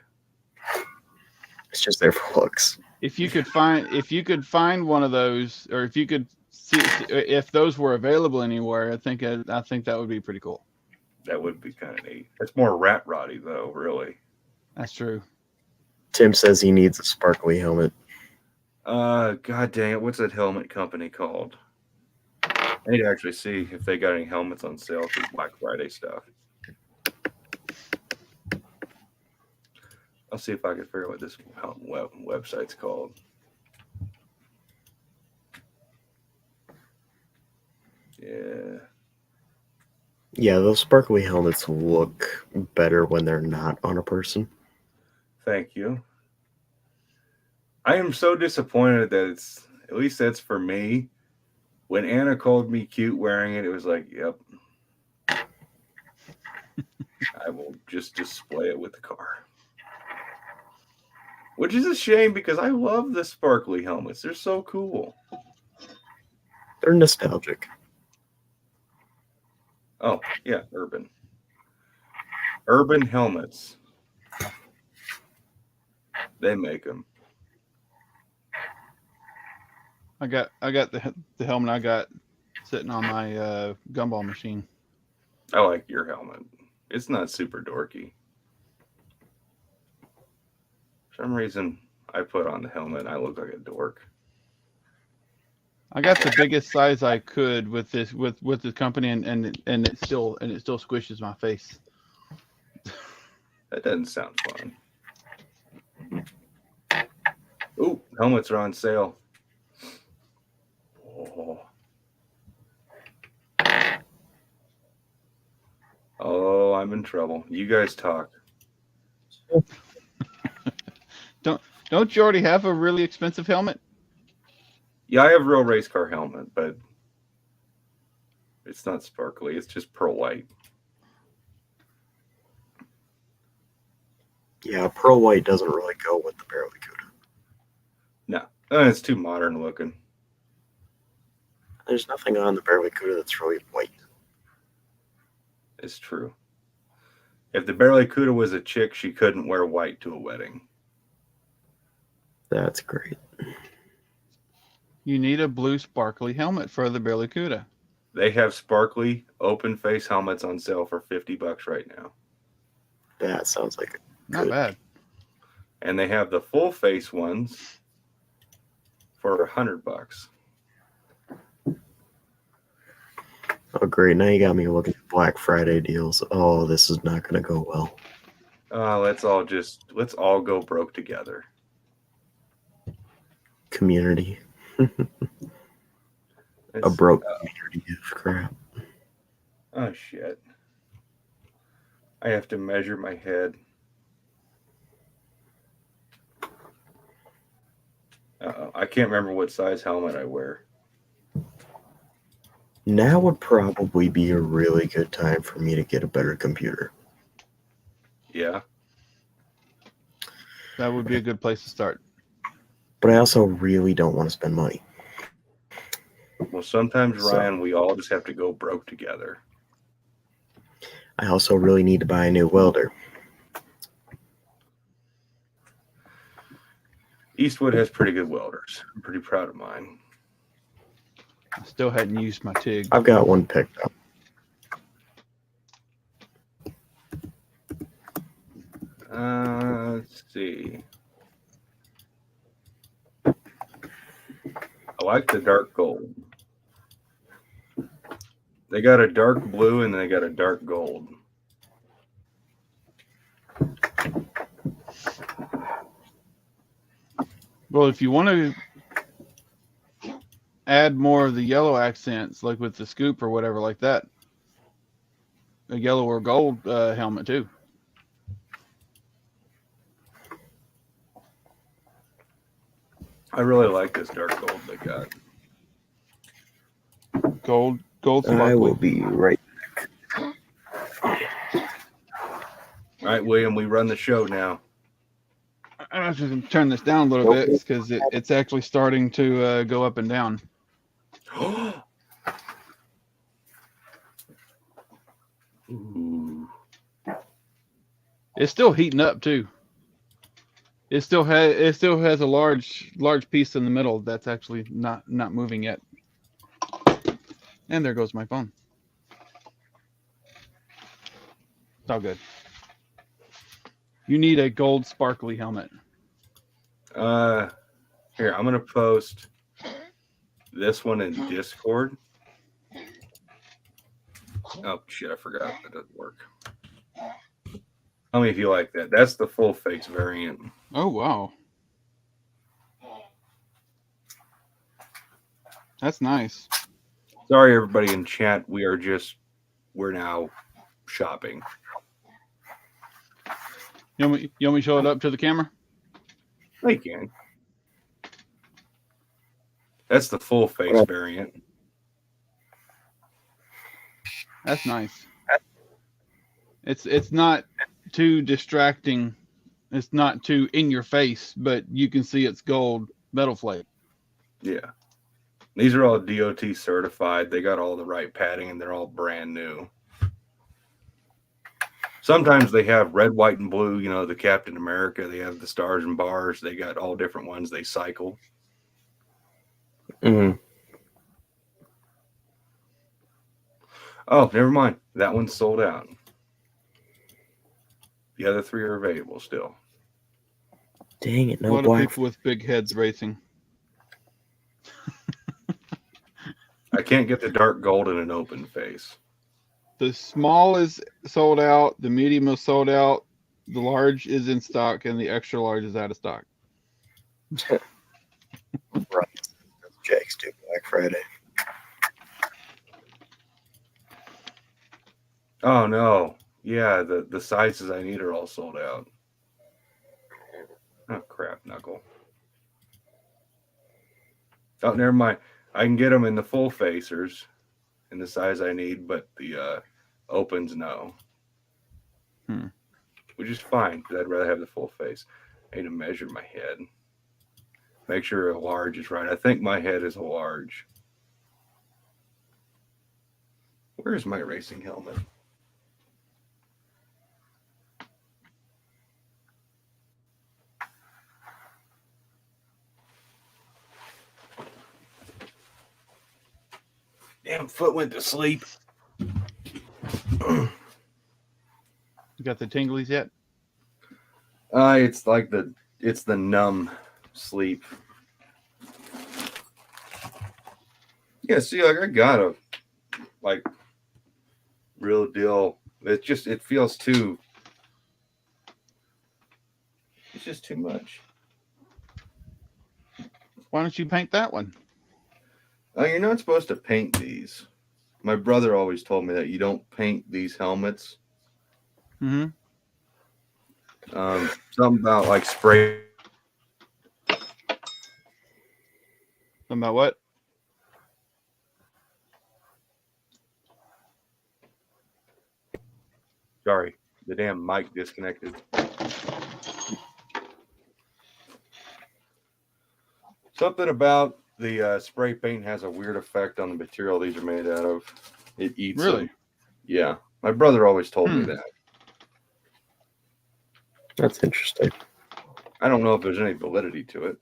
It's just there for looks. If you could find one of those, or if you could see if those were available anywhere, I think that would be pretty cool. That would be kind of neat. It's more rat roddy though, really. That's true. Tim says he needs a sparkly helmet. God dang it, what's that helmet company called? I need to actually see if they got any helmets on sale for Black Friday stuff. I'll see if I can figure out what this website's called. Yeah. Yeah, those sparkly helmets look better when they're not on a person. Thank you. I am so disappointed that it's, at least that's for me. When Anna called me cute wearing it, it was like, yep. I will just display it with the car. Which is a shame because I love the sparkly helmets. They're so cool. They're nostalgic. Oh, yeah, Urban. Urban helmets. They make them. I got the helmet I got sitting on my gumball machine. I like your helmet. It's not super dorky. For some reason, I put on the helmet and I look like a dork. I got the biggest size I could with this company, and it still squishes my face. That doesn't sound fun. Ooh, helmets are on sale. Oh, I'm in trouble. You guys talk. Don't you already have a really expensive helmet? Yeah, I have a real race car helmet, but it's not sparkly. It's just pearl white. Yeah, pearl white doesn't really go with the Barracuda. No, it's too modern looking. There's nothing on the Barracuda that's really white. It's true. If the Barracuda was a chick, she couldn't wear white to a wedding. That's great. You need a blue sparkly helmet for the Barracuda. They have sparkly open face helmets on sale for $50 right now. That sounds like Not bad. And they have the full face ones for $100. Oh, great. Now you got me looking at Black Friday deals. Oh, this is not going to go well. Let's all go broke together. Community. A broke community of crap. Oh, shit. I have to measure my head. I can't remember what size helmet I wear. Now would probably be a really good time for me to get a better computer. Yeah. That would be a good place to start. But I also really don't want to spend money. Well, sometimes, Ryan, we all just have to go broke together. I also really need to buy a new welder. Eastwood has pretty good welders. I'm pretty proud of mine. I still hadn't used my TIG. I've got one picked up. Let's see. I like the dark gold. They got a dark blue and they got a dark gold. Well, if you want to add more of the yellow accents, like with the scoop or whatever like that, a yellow or gold helmet too. I really like this dark gold they got. Gold I will sparkly. be right. All right, William, we run the show now. I'm just going to turn this down a little bit because it's actually starting to go up and down. Ooh. It's still heating up too. It still has a large piece in the middle that's actually not moving yet. And there goes my phone. It's all good. You need a gold sparkly helmet. Here, I'm gonna post this one in Discord. Oh shit, I forgot that doesn't work. Tell me if you like that. That's the full face variant. Oh wow. That's nice. Sorry, everybody in chat. We're now shopping. You want me to show it up to the camera? They can. That's the full face variant. That's nice. It's not too distracting. It's not too in your face, but you can see it's gold metal flake. Yeah. These are all DOT certified. They got all the right padding and they're all brand new. Sometimes they have red, white, and blue, you know, the Captain America. They have the stars and bars. They got all different ones. They cycle. Mm. Oh, never mind. That one's sold out. The other three are available still. Dang it, A no lot of black. people with big heads racing. I can't get the dark gold in an open face. The small is sold out, the medium is sold out, the large is in stock, and the extra large is out of stock. Right. Jack's due Black Friday. Oh no. Yeah, the sizes I need are all sold out. Oh crap, Knuckle. Oh, never mind. I can get them in the full facers in the size I need, but the opens no. Which is fine because I'd rather have the full face. I need to measure my head. Make sure a large is right. I think my head is a large. Where's my racing helmet? Damn foot went to sleep. You got the tinglies yet? It's like it's the numb sleep. Yeah, see, like I got a real deal. It feels too. It's just too much. Why don't you paint that one? Oh, you're not supposed to paint these. My brother always told me that you don't paint these helmets. Mm-hmm. Something about like spray. Something about what? Sorry, the damn mic disconnected. Something about the spray paint has a weird effect on the material these are made out of. It eats Really? them. Yeah, my brother always told me that. That's interesting. I don't know if there's any validity to it.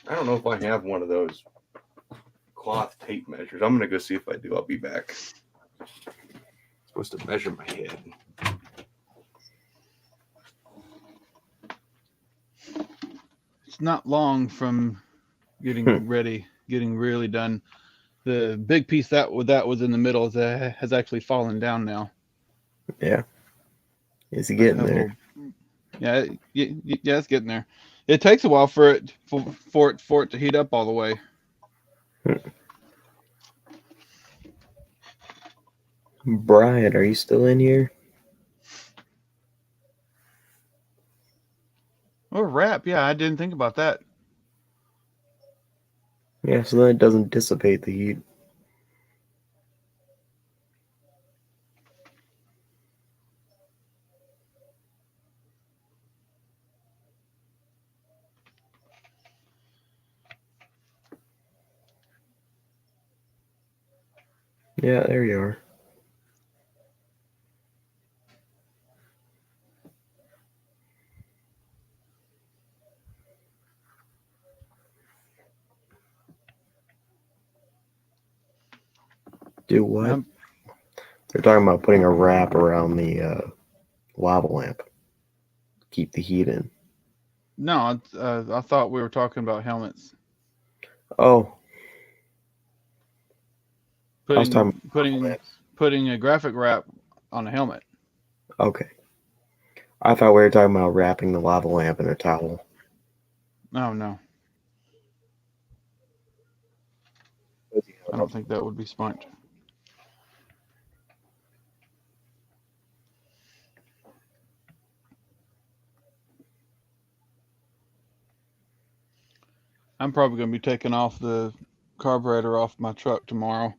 I don't know if I have one of those cloth tape measures. I'm going to go see if I do. I'll be back. I'm supposed to measure my head. It's not long from getting ready, getting really done. The big piece that was in the middle has actually fallen down now. Yeah. Is he getting there? Yeah, yeah, it's getting there. It takes a while for it to heat up all the way. Brian, are you still in here? Oh, wrap. Yeah, I didn't think about that. Yeah, so then it doesn't dissipate the heat. Yeah, there you are. Do what? They're talking about putting a wrap around the lava lamp. Keep the heat in. No, I thought we were talking about helmets. Oh. I was talking Putting a graphic wrap on a helmet. Okay. I thought we were talking about wrapping the lava lamp in a towel. Oh, no. I don't think that would be smart. I'm probably going to be taking off the carburetor off my truck tomorrow.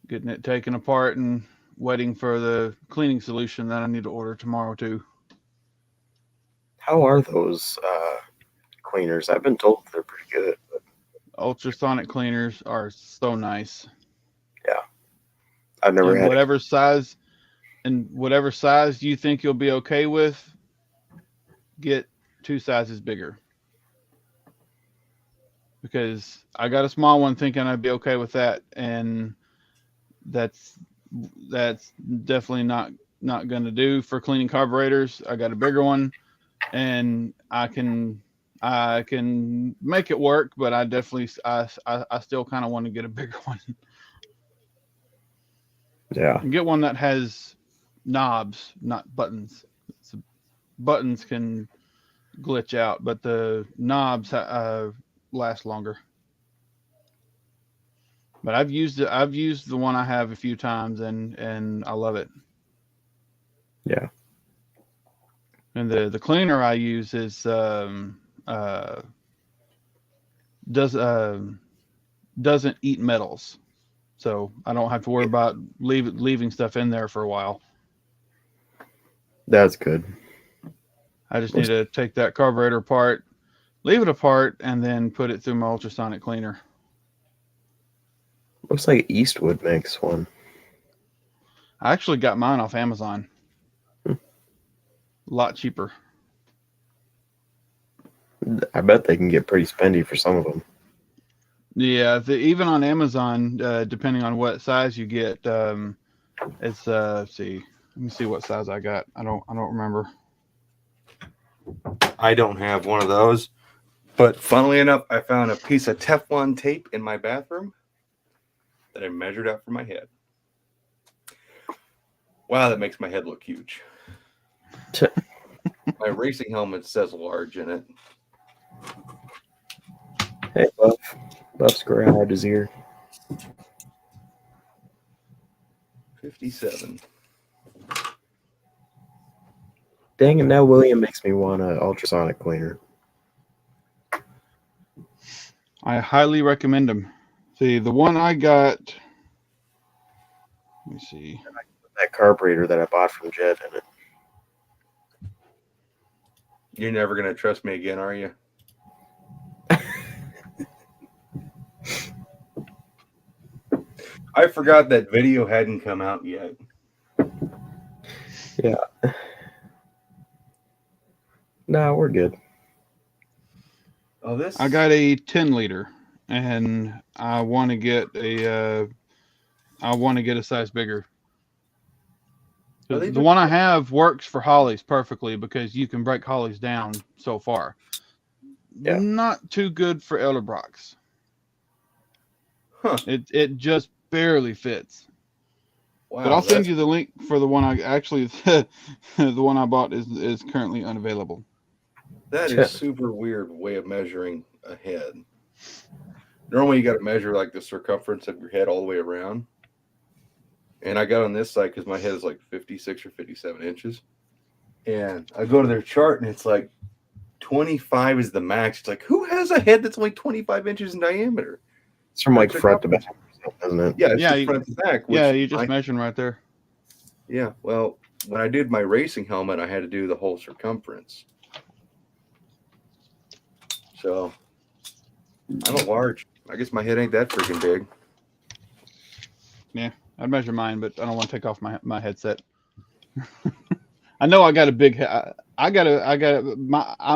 Getting it taken apart and waiting for the cleaning solution that I need to order tomorrow too. How are those cleaners? I've been told they're pretty good. But... Ultrasonic cleaners are so nice. Yeah. I've never had whatever size you think you'll be okay with, get 2 sizes bigger. Because I got a small one thinking I'd be okay with that, and that's definitely not going to do for cleaning carburetors. I got a bigger one, and I can make it work, but I definitely I still kind of want to get a bigger one. Yeah. And get one that has knobs, not buttons. So buttons can glitch out, but the knobs last longer. But I've used the one I have a few times, and I love it. Yeah. And the cleaner I use is doesn't eat metals, so I don't have to worry about leaving stuff in there for a while. That's good. I just need to take that carburetor apart, leave it apart, and then put it through my ultrasonic cleaner. Looks like Eastwood makes one. I actually got mine off Amazon. A lot cheaper. I bet they can get pretty spendy for some of them. Yeah, even on Amazon, depending on what size you get, it's see. Let me see what size I got. I don't remember. I don't have one of those, but funnily enough, I found a piece of Teflon tape in my bathroom that I measured out for my head. Wow, that makes my head look huge. My racing helmet says large in it. Hey, Buff. Buff's garage is here. 57. Dang it, now William makes me want an ultrasonic cleaner. I highly recommend them. See, the one I got, let me see. That carburetor that I bought from Jet in it. You're never going to trust me again, are you? I forgot that video hadn't come out yet. Yeah. No, we're good. Oh, this. I got a 10-liter, and I want to get a size bigger. The one I have works for Hollies perfectly because you can break Hollies down so far. Yeah. Not too good for Elderbrox. Huh. It just barely fits. Wow. But I'll send that's- you the link for the one I actually the one I bought is currently unavailable. That is super weird way of measuring a head. Normally, you got to measure like the circumference of your head all the way around. And I got on this side because my head is like 56 or 57 inches. And I go to their chart and it's like 25 is the max. It's like, who has a head that's only 25 inches in diameter? It's from like front to back, isn't it? Yeah, it's Yeah, just front to back. Yeah, you just measuring right there. Yeah, well, when I did my racing helmet, I had to do the whole circumference. So I'm a large. I guess my head ain't that freaking big. I'd measure mine, but I don't want to take off my headset. I know I got a big head. I'm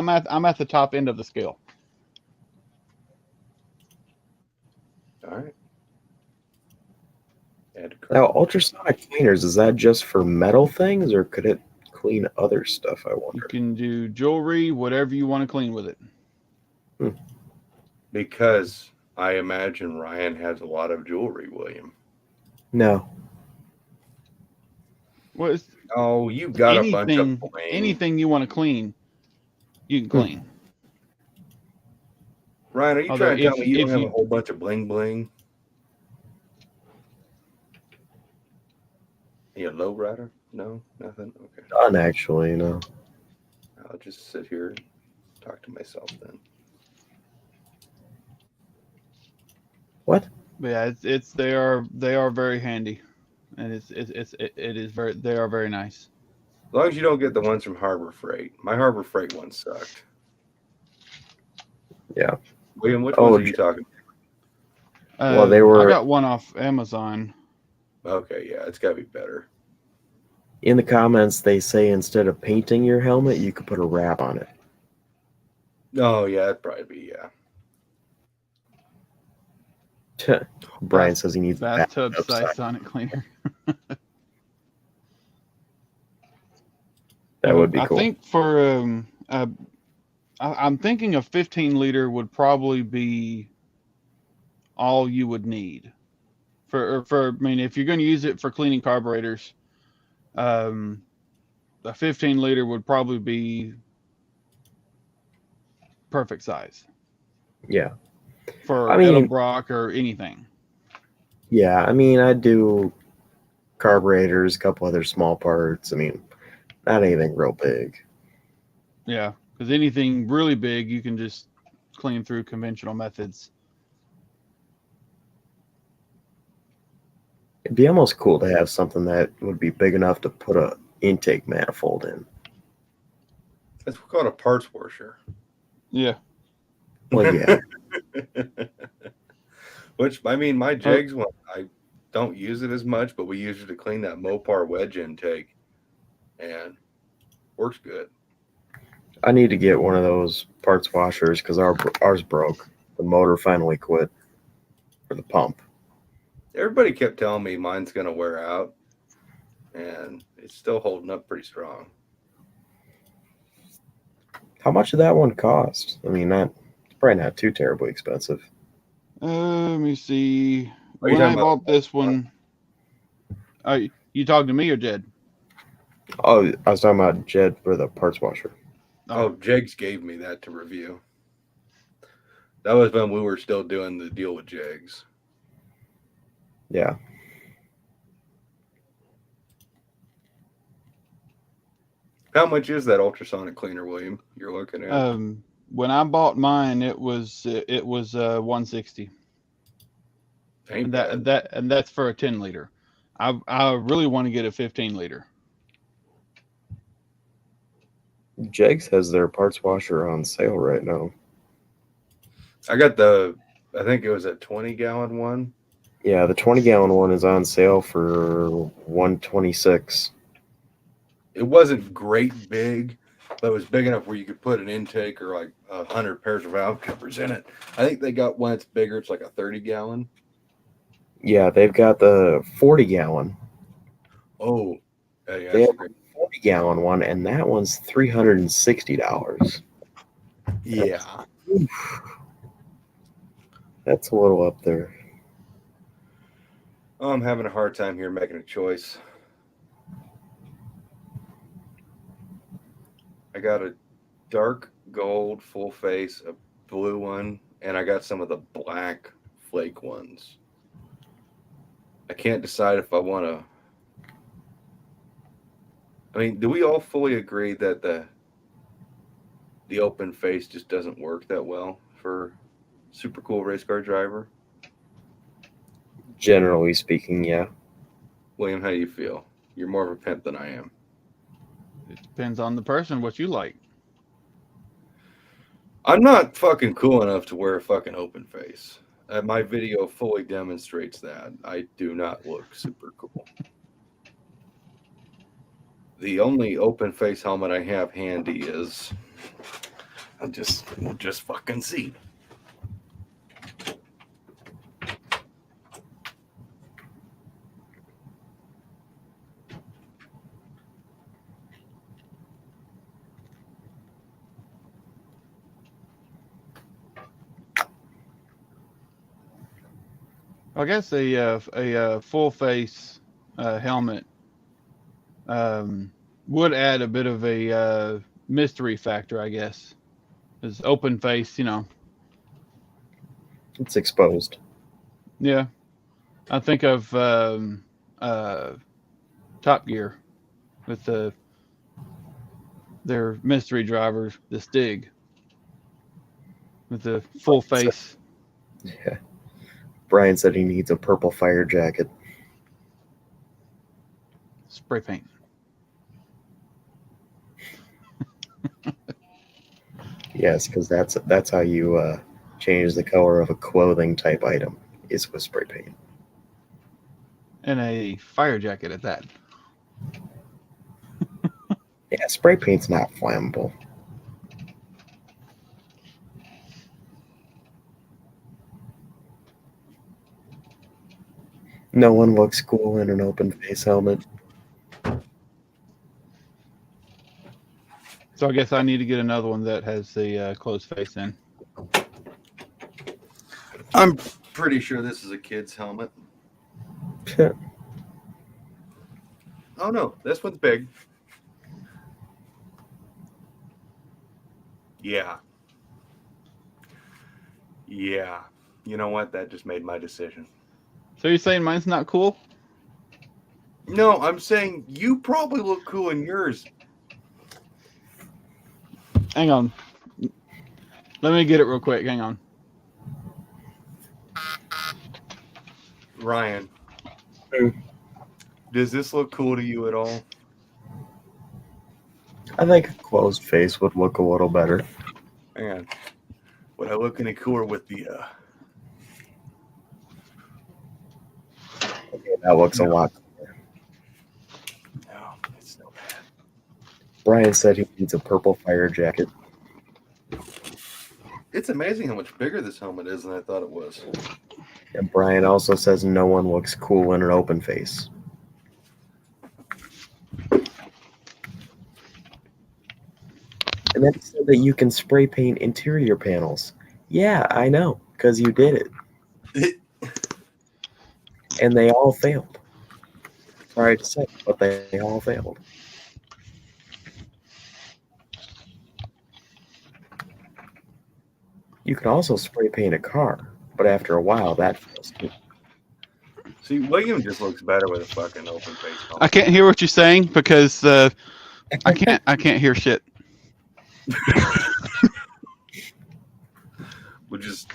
at the top end of the scale. All right. Add to Now, cart. ultrasonic cleaners, is that just for metal things or could it clean other stuff? I You wonder. can do jewelry, whatever you want to clean with it. Because I imagine Ryan has a lot of jewelry, William. No. Well, it's Oh, you got a bunch of bling. anything you want to clean, you can clean. Ryan, are you Although trying to tell if- me you don't if have you- a whole bunch of bling bling? You a low rider? No, nothing. Okay, None, actually, no. I'll just sit here and talk to myself then. What? But yeah, they are very handy, and they are very nice. As long as you don't get the ones from Harbor Freight. My Harbor Freight one sucked. Yeah. William, which Oh, ones are you talking? Well, they were- I got one off Amazon. Okay, yeah, it's got to be better. In the comments, they say instead of painting your helmet, you could put a wrap on it. Oh, yeah, that'd probably be, yeah. Brian says he needs a Bathtub bathtub size size. sonic cleaner. That would be cool. I think for I'm thinking a 15-liter would probably be all you would need for I mean, if you're going to use it for cleaning carburetors, a 15-liter would probably be perfect size Yeah. for I mean- Edelbrock or anything. Yeah, I mean, I do carburetors, a couple other small parts. I mean, not anything real big. Yeah, because anything really big, you can just clean through conventional methods. It'd be almost cool to have something that would be big enough to put a intake manifold in. That's called a parts washer. Yeah. Well, yeah. Which, I mean, my Jegs one, I don't use it as much, but we use it to clean that Mopar wedge intake, and works good. I need to get one of those parts washers because ours broke. The motor finally quit for the pump. Everybody kept telling me mine's going to wear out, and it's still holding up pretty strong. How much did that one cost? I mean, it's probably not too terribly expensive. Let me see. Are you When I talking about- bought this one, you talking to me or Jed? Oh, I was talking about Jed for the parts washer. Oh, Jegs gave me that to review. That was when we were still doing the deal with Jegs. Yeah. How much is that ultrasonic cleaner, William? You're looking at? When I bought mine, it was 160. Ain't And bad. that's for a 10-liter. I really want to get a 15-liter. Jegs has their parts washer on sale right now. I think it was a 20-gallon one. Yeah, the 20-gallon one is on sale for $126. It wasn't great big, but it was big enough where you could put an intake or like 100 pairs of valve covers in it. I think they got one that's bigger. It's like a 30-gallon. Yeah, they've got the 40-gallon. Oh, yeah, They that's have great. a 40-gallon one, and that one's $360. Yeah. That's a little up there. Oh, I'm having a hard time here making a choice. I got a dark gold full face, a blue one, and I got some of the black flake ones. I can't decide if I want to. I mean, do we all fully agree that the open face just doesn't work that well for super cool race car driver? Generally speaking, yeah. William, how do you feel? You're more of a pimp than I am. It depends on the person what you like. I'm not fucking cool enough to wear a fucking open face. My video fully demonstrates that. I do not look super cool. The only open face helmet I have handy is we'll just fucking see. I guess a full face helmet would add a bit of a mystery factor, I guess. Because open face, It's exposed. yeah. I think of Top Gear with their mystery driver, the Stig, with the full face. Yeah. Brian said he needs a purple fire jacket. Spray paint. Yes, because that's how you change the color of a clothing type item is with spray paint. And a fire jacket at that. Yeah, spray paint's not flammable. No one looks cool in an open face helmet. So I guess I need to get another one that has the closed face in. I'm pretty sure this is a kid's helmet. Oh no, this one's big. Yeah. Yeah. You know what? That just made my decision. So you're saying mine's not cool? No, I'm saying you probably look cool in yours. Hang on. Let me get it real quick. Hang on. Ryan. Hmm. Does this look cool to you at all? I think a closed face would look a little better. Hang on. Would I look any cooler with the Okay, that looks a lot. No, it's no bad. Brian said he needs a purple fire jacket. It's amazing how much bigger this helmet is than I thought it was. And Brian also says no one looks cool in an open face. And then he said that you can spray paint interior panels. Yeah, I know, because you did it. And they all failed. Sorry to say, but they all failed. You can also spray paint a car, but after a while that fails too. See, William just looks better with a fucking open face helmet. I can't hear what you're saying because I can't hear shit. Which is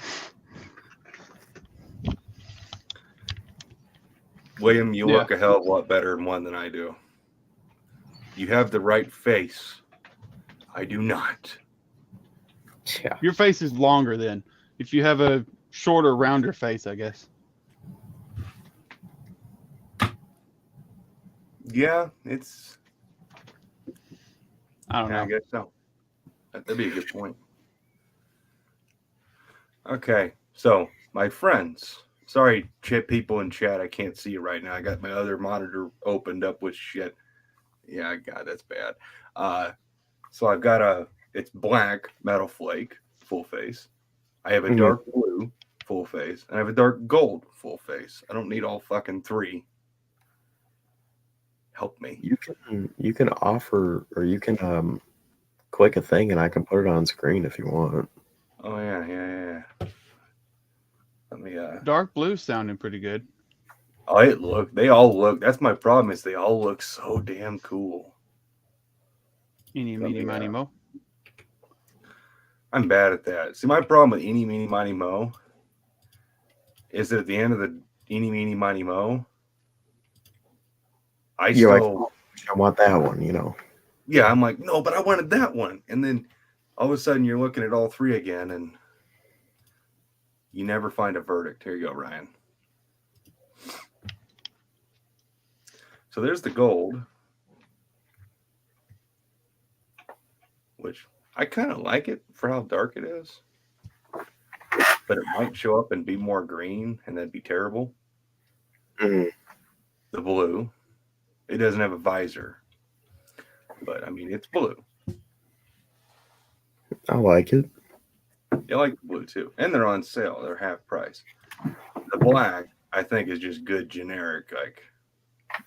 William, you look a hell of a lot better in one than I do. You have the right face. I do not. Yeah. Your face is longer then. If you have a shorter, rounder face, I guess. Yeah, it's. I don't Yeah, I know. guess so. That'd be a good point. Okay, so my friends. Sorry, chat people in chat. I can't see you right now. I got my other monitor opened up with shit. Yeah, God, that's bad. So I've got it's black metal flake, full face. I have a Mhm. dark blue full face, and I have a dark gold full face. I don't need all fucking three. Help me. You can offer, or you can click a thing and I can put it on screen if you want. Oh yeah. Let me Dark blue sounding pretty good. oh they all look, that's my problem, is they all look so damn cool. Eeny, Let meeny, me, miny, mo. I'm bad at that. See, my problem with eeny, meeny, miny, mo is that at the end of the eeny, meeny, miny, mo, You're like, I want that one, you know. yeah, I'm like, no, but I wanted that one. And then all of a sudden you're looking at all three again and you never find a verdict. Here you go, Ryan. So there's the gold, which I kind of like it for how dark it is. But it might show up and be more green and that'd be terrible. Mhm. The blue, it doesn't have a visor. But I mean, it's blue. I like it. I like the blue too. And they're on sale. They're half price. The black, I think, is just good generic. Like,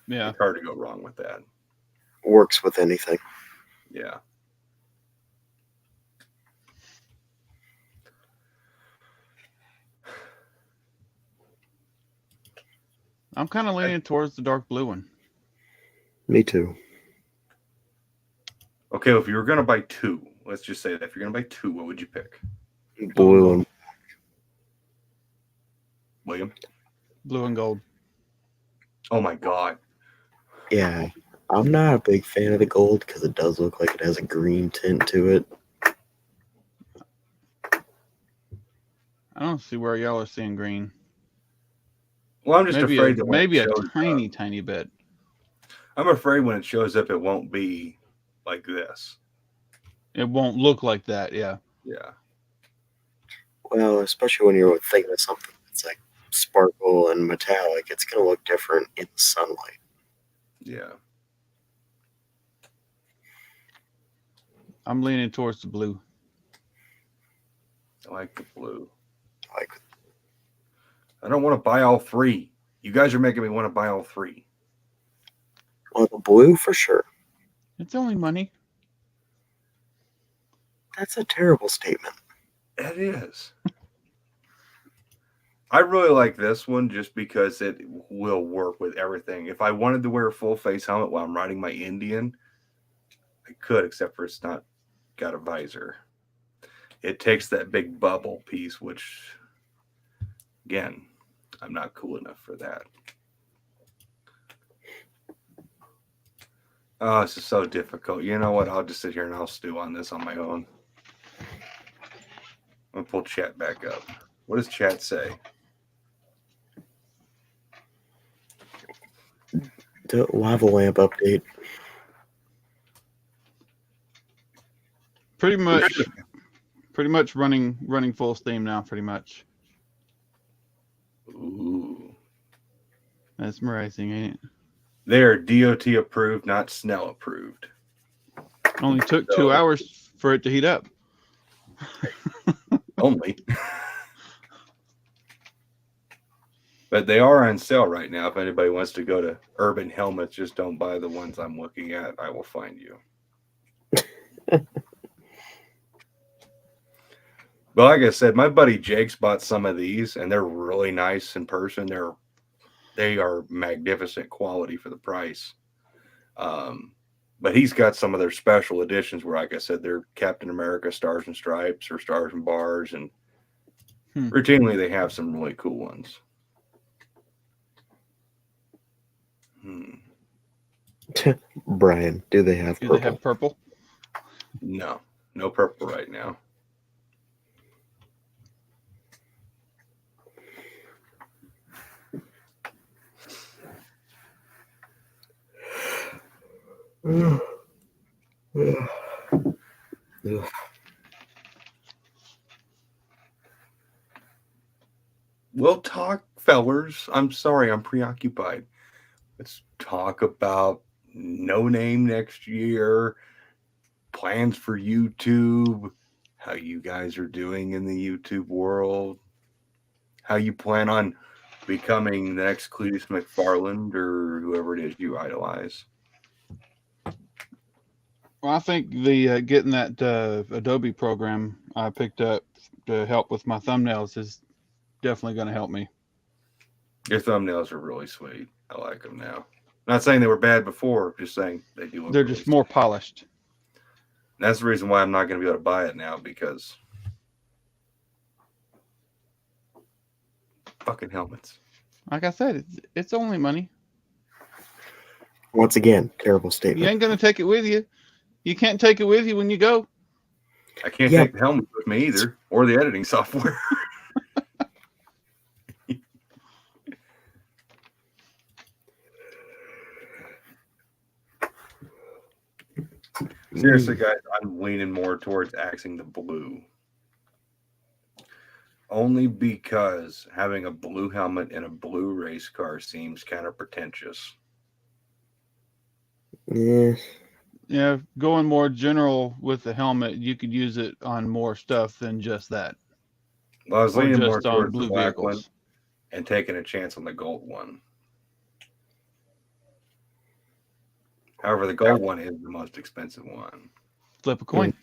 Yeah. it's hard to go wrong with that. Works with anything. Yeah. I'm kind of leaning towards the dark blue one. Me too. Okay, well, if you were going to buy two, let's just say that if you're going to buy two, what would you pick? Blue and William? Blue and gold. Oh my God. yeah. I'm not a big fan of the gold because it does look like it has a green tint to it. I don't see where y'all are seeing green. Well, I'm just Maybe afraid that when maybe it a shows tiny, up, tiny bit. I'm afraid when it shows up, it won't be like this. It won't look like that. Yeah. Yeah. Well, especially when you're thinking of something that's like sparkle and metallic, it's going to look different in the sunlight. Yeah. I'm leaning towards the blue. I like the blue. Like, I don't want to buy all three. You guys are making me want to buy all three. well, the blue for sure. It's only money. That's a terrible statement. It is. I really like this one just because it will work with everything. If I wanted to wear a full face helmet while I'm riding my Indian, I could, except for it's not got a visor. It takes that big bubble piece, which, again, I'm not cool enough for that. Oh, this is so difficult. You know what? I'll just sit here and I'll stew on this on my own. I'm going to pull chat back up. What does chat say? The lava lamp update. Pretty much running full steam now. Pretty much. Ooh. That's mesmerizing, ain't it? They're DOT approved, not Snell approved. Only took 2 hours for it to heat up. Only. But they are on sale right now. If anybody wants to go to Urban Helmets, just don't buy the ones I'm looking at. I will find you. But like I said, my buddy Jake's bought some of these, and they're really nice in person. They are magnificent quality for the price. But he's got some of their special editions where, like I said, they're Captain America Stars and Stripes or Stars and Bars, and routinely they have some really cool ones. Brian, do they have Do purple? they have purple? No purple right now. We'll talk, fellers. I'm sorry, I'm preoccupied. Let's talk about No Name next year, plans for YouTube, how you guys are doing in the YouTube world. how you plan on becoming the next Cletus McFarland or whoever it is you idolize. Well, I think the getting that Adobe program I picked up to help with my thumbnails is definitely going to help me. Your thumbnails are really sweet. I like them now. Not saying they were bad before, just saying they do look They're really just more sweet. polished. And that's the reason why I'm not going to be able to buy it now, because fucking helmets. Like I said, it's only money. Once again, terrible You statement. ain't going to take it with you. You can't take it with you when you go. I can't Yeah. take the helmet with me either, or the editing software. Seriously, guys, I'm leaning more towards axing the blue. Only because having a blue helmet in a blue race car seems kind of pretentious. Yeah. Yeah, going more general with the helmet, you could use it on more stuff than just that. Well, I was Or leaning more just on towards the blue black one vehicles. and taking a chance on the gold one. However, the gold one is the most expensive one. Flip a coin.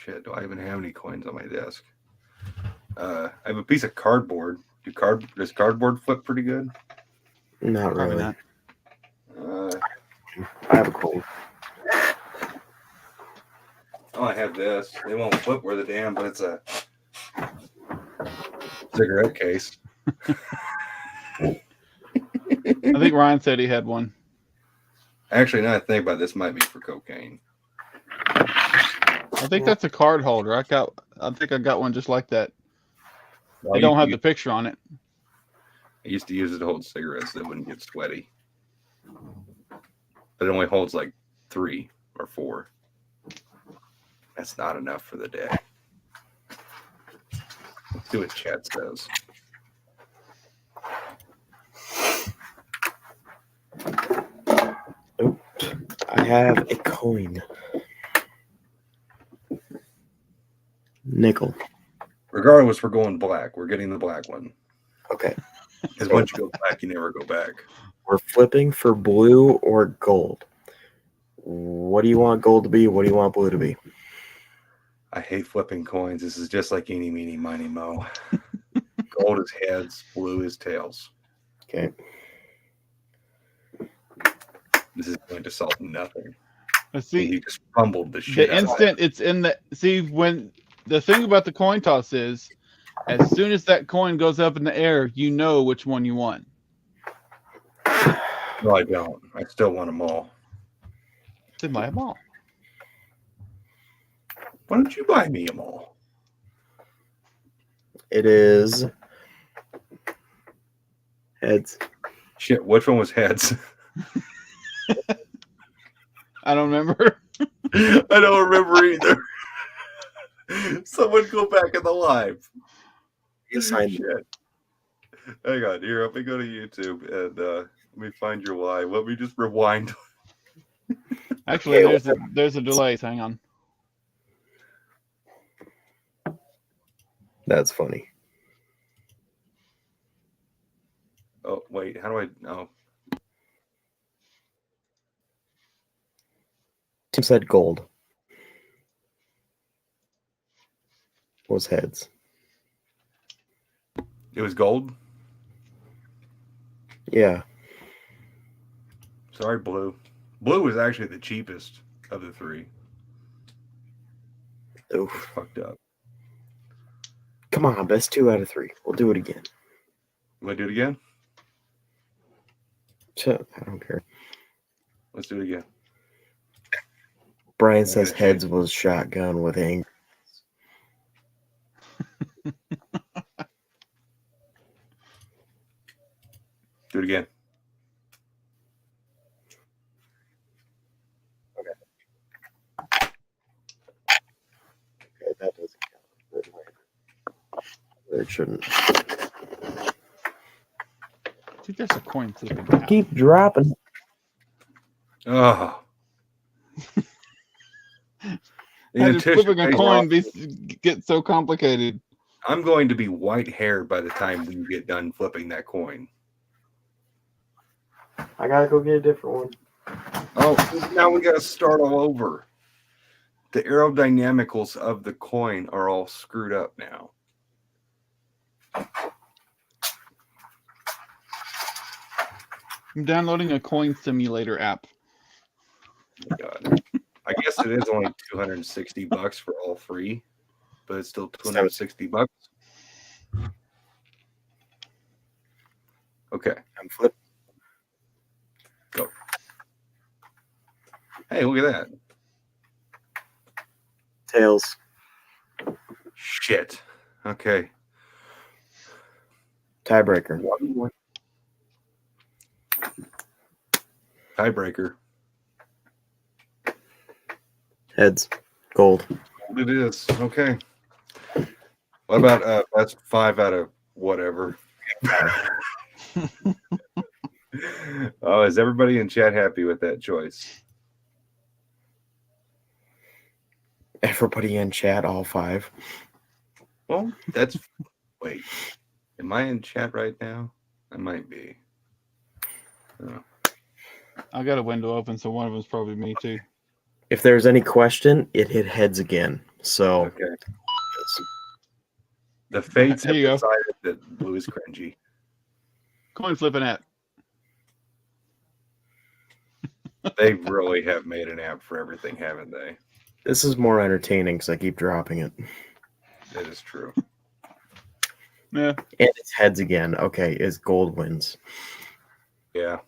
Shit, do I even have any coins on my desk? I have a piece of cardboard. Does cardboard flip pretty good? Not Probably really. not. I have a cold. Oh, I have this. They won't flip worth a damn, but it's a cigarette case. I think Ryan said he had one. Actually, now I think about it, this might be for cocaine. I think that's a card holder. I think I got one just like that. Well, They don't have the picture on it. I used to use it to hold cigarettes that wouldn't get sweaty. But it only holds like 3 or 4. That's not enough for the day. Let's see what chat says. I have a coin. Nickel. Regardless, we're going black. We're getting the black one. Okay. Because once you go black, you never go back. We're flipping for blue or gold. What do you want gold to be? What do you want blue to be? I hate flipping coins. This is just like eeny, meeny, miny, mo. Gold is heads, blue is tails. Okay. This is going to solve nothing. Let's And see. you just fumbled the shit The out of instant it's in the when the thing about the coin toss is, as soon as that coin goes up in the air, you know which one you won. No, I don't. I still want them all. Then buy them all. Why don't you buy me them all? It is heads. Shit, which one was heads? I don't remember. I don't remember either. Someone go back in the live. Yes, I Shit. Hang on, here. Let me go to YouTube and let me find your live. Let me just rewind. Actually, there's a delay. Hang on. That's funny. Oh, wait. How do I? Oh, Tim said gold. Was heads. it was gold. Yeah. Sorry, blue. Blue was actually the cheapest of the 3. Oof. It's fucked up. Come on, best 2 out of 3. We'll do it again. You want to do it again? I don't care. Let's do it again. Brian says heads was shotgun with anger. Do it again. Okay, that doesn't count. It shouldn't. See, there's a coin flipping now. Keep dropping. Oh. How did flipping a coin get so complicated? I'm going to be white haired by the time we get done flipping that coin. I gotta go get a different one. Oh, now we got to start all over. The aerodynamicals of the coin are all screwed up now. I'm downloading a coin simulator app. Oh, God. I guess it is only $260 for all three, but it's still $260. Okay, I'm flip. go. Hey, look at that. Tails. Shit. Okay. Tiebreaker. Tiebreaker. Heads. Gold. It is. Okay. What about that's 5 out of whatever? Oh, is everybody in chat happy with that choice? Everybody in chat, all 5. Well, that's wait. Am I in chat right now? I might be. Oh. I got a window open, so one of them's probably me too. If there's any question, it hit heads again. So Okay. The fates have Here you go. decided that blue is cringy. Coin flipping app. They really have made an app for everything, haven't they? this is more entertaining because I keep dropping it. That is true. Yeah. And it's heads again. Okay, it's gold wins. Yeah.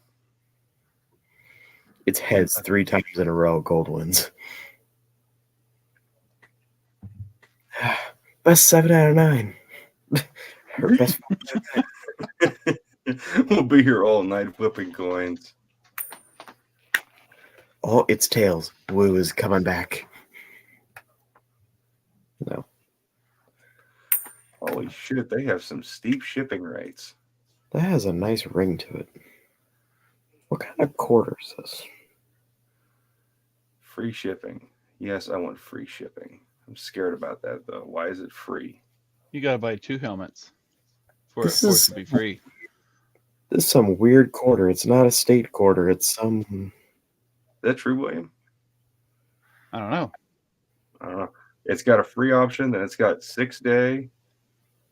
It's heads 3 times in a row. Gold wins. Best 7 out of 9. Or best We'll be here all night flipping coins. Oh, it's tails. Woo is coming back. No. Holy shit, they have some steep shipping rates. That has a nice ring to it. What kind of quarter is this? Free shipping. Yes, I want free shipping. I'm scared about that though. Why is it free? You gotta buy 2 helmets for This it is- to be free. This is some weird quarter. It's not a state quarter. It's some. Is that true, William? I don't know. I don't know. It's got a free option, then it's got 6-day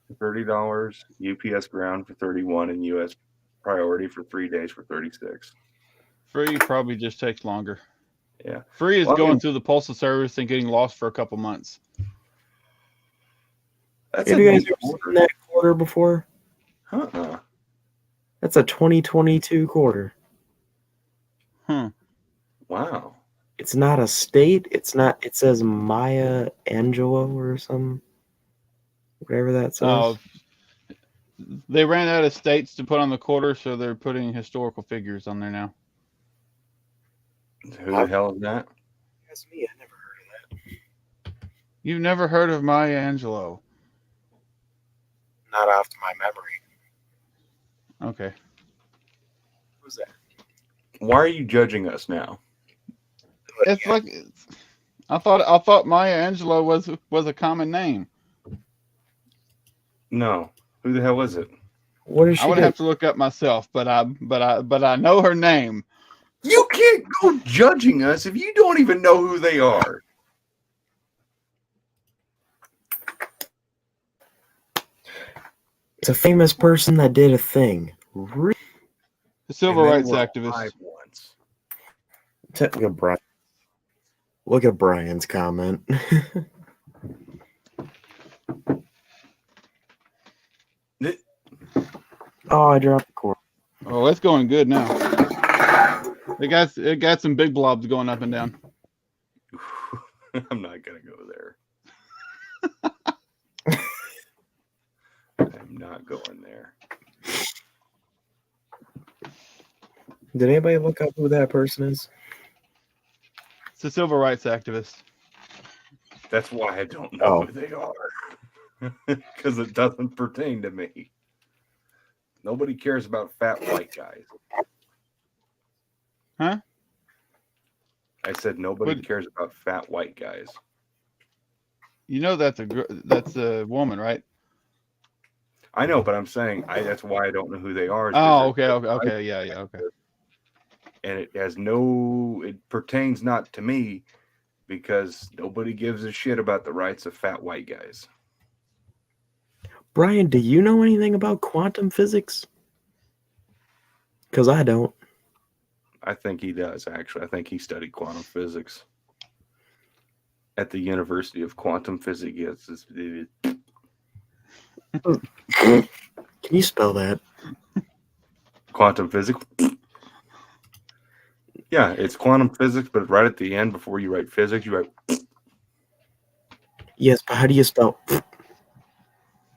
for $30, UPS ground for $31, and US priority for 3 days for $36. Free probably just takes longer. Yeah. Free is Well, I going mean- through the postal service and getting lost for a couple months. That's Have a you guys neat ever seen order. that quarter before? Uh-uh. That's a 2022 quarter. Wow. It's not a state. It's not. It says Maya Angelou or some. Whatever that says. Oh, they ran out of states to put on the quarter, so they're putting historical figures on there now. Who the hell is that? That's me. I never heard of that. You've never heard of Maya Angelou? Not off to my memory. Okay. Who's that? Why are you judging us now? It's like I thought Maya Angelou was a common name. No. Who the hell is it? What is she? I would doing? have to look up myself, but I know her name. You can't go judging us if you don't even know who they are. It's a famous person that did a thing. A civil And they rights were activist. alive once. Look at Brian. Look at Brian's comment. Oh, I dropped the cord. Oh, it's going good now. It got some big blobs going up and down. I'm not gonna go there. I'm not going there. Did anybody look up who that person is? It's a civil rights activist. That's why I don't know Oh. who they are. Because it doesn't pertain to me. Nobody cares about fat white guys. Huh? I said nobody What- cares about fat white guys. You know that's a woman, right? I know, but I'm saying that's why I don't know who they are. is 'cause Oh, they're- okay. Yeah. Okay. And it pertains not to me because nobody gives a shit about the rights of fat white guys. Brian, do you know anything about quantum physics? Because I don't. I think he does, actually. I think he studied quantum physics at the University of Quantum Physics. Can you spell that? Quantum physics. Yeah, it's quantum physics, but right at the end, before you write physics, you write. Yes, but how do you spell?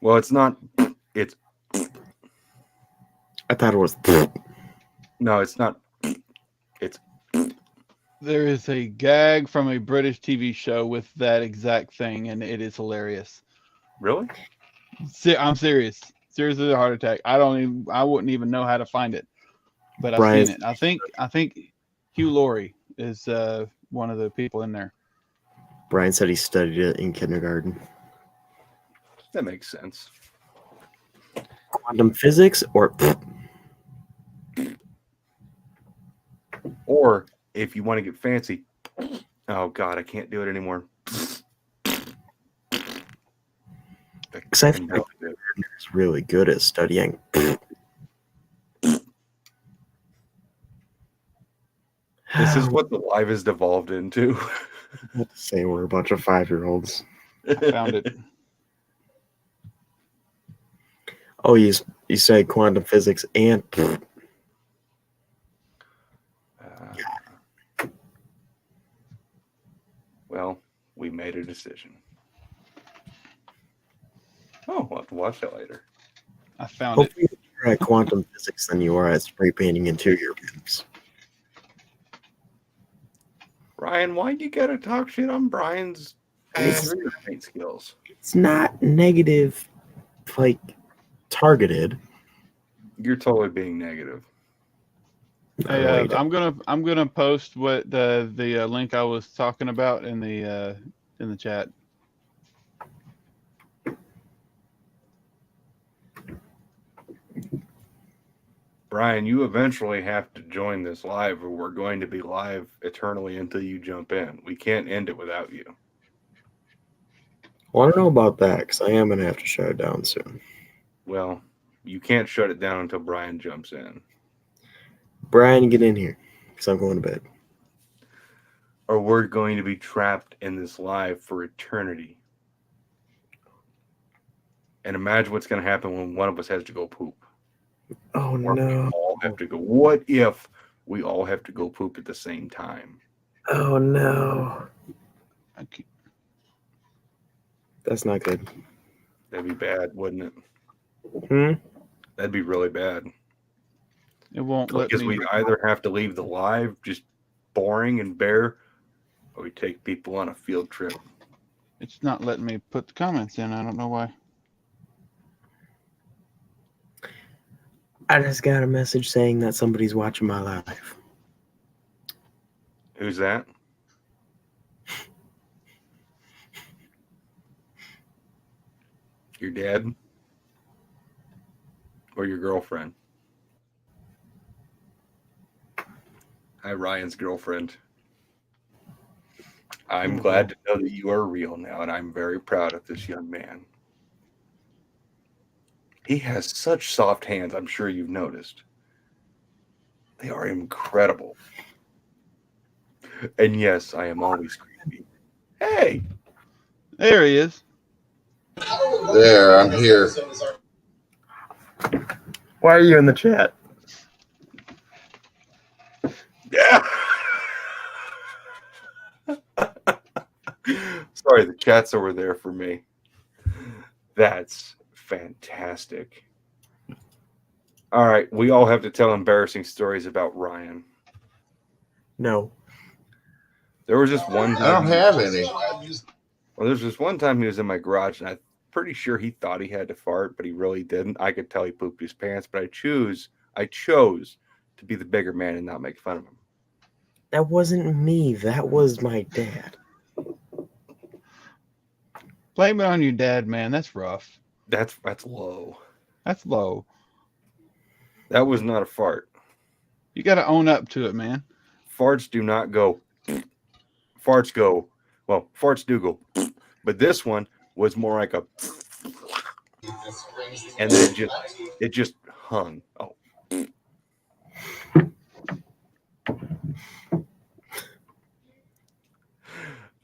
Well, it's not. It's I thought it was. no, it's not. It's There is a gag from a British TV show with that exact thing, and it is hilarious. really. I'm serious. Seriously, a heart attack. I wouldn't even know how to find it, but I've Brian, seen it. I think Hugh Laurie is one of the people in there. Brian said he studied it in kindergarten. That makes sense. Quantum physics or Or if you want to get fancy, oh god, I can't do it anymore. because I think is really good at studying. This is what the live has devolved into. Let's say we're a bunch of 5-year-olds. I found it. Oh, you say quantum physics and Well, we made a decision. Oh, we'll have to watch that later. I found it. hopefully you're at quantum physics than you are at spray painting interior rooms. Ryan, why you gotta talk shit on Brian's paint skills? It's not negative, like targeted. You're totally being negative. Hey, Alright. I'm gonna post what the link I was talking about in the chat. Brian, you eventually have to join this live, or we're going to be live eternally until you jump in. We can't end it without you. Well, I don't know about that because I am gonna have to shut it down soon. Well, you can't shut it down until Brian jumps in. Brian, get in here because I'm going to bed. Or we're going to be trapped in this live for eternity. And imagine what's going to happen when one of us has to go poop. Oh Or we no! all have to go. What if we all have to go poop at the same time? Oh no! Okay. That's not good. That'd be bad, wouldn't it? Hmm. That'd be really bad. It won't let Because me. we either have to leave the live just boring and bare, or we take people on a field trip. It's not letting me put the comments in. I don't know why. I just got a message saying that somebody's watching my live. Who's that? Your dad? Or your girlfriend? Hi, Ryan's girlfriend. I'm glad to know that you are real now, and I'm very proud of this young man. He has such soft hands, I'm sure you've noticed. They are incredible. And yes, I am always creepy. Hey! There he is. There, I'm here. Why are you in the chat? Yeah! Sorry, the chat's over there for me. That's fantastic. All right, we all have to tell embarrassing stories about Ryan. No. There was just one I don't time. have any. Well, there's this one time he was in my garage, and I'm pretty sure he thought he had to fart, but he really didn't. I could tell he pooped his pants, but I chose to be the bigger man and not make fun of him. That wasn't me. That was my dad. Blame it on your dad, man. That's rough. That's low. That's low. That was not a fart. You got to own up to it, man. Farts do not go. Farts go. Well, farts do go. But this one was more like a. And then it just hung. Oh.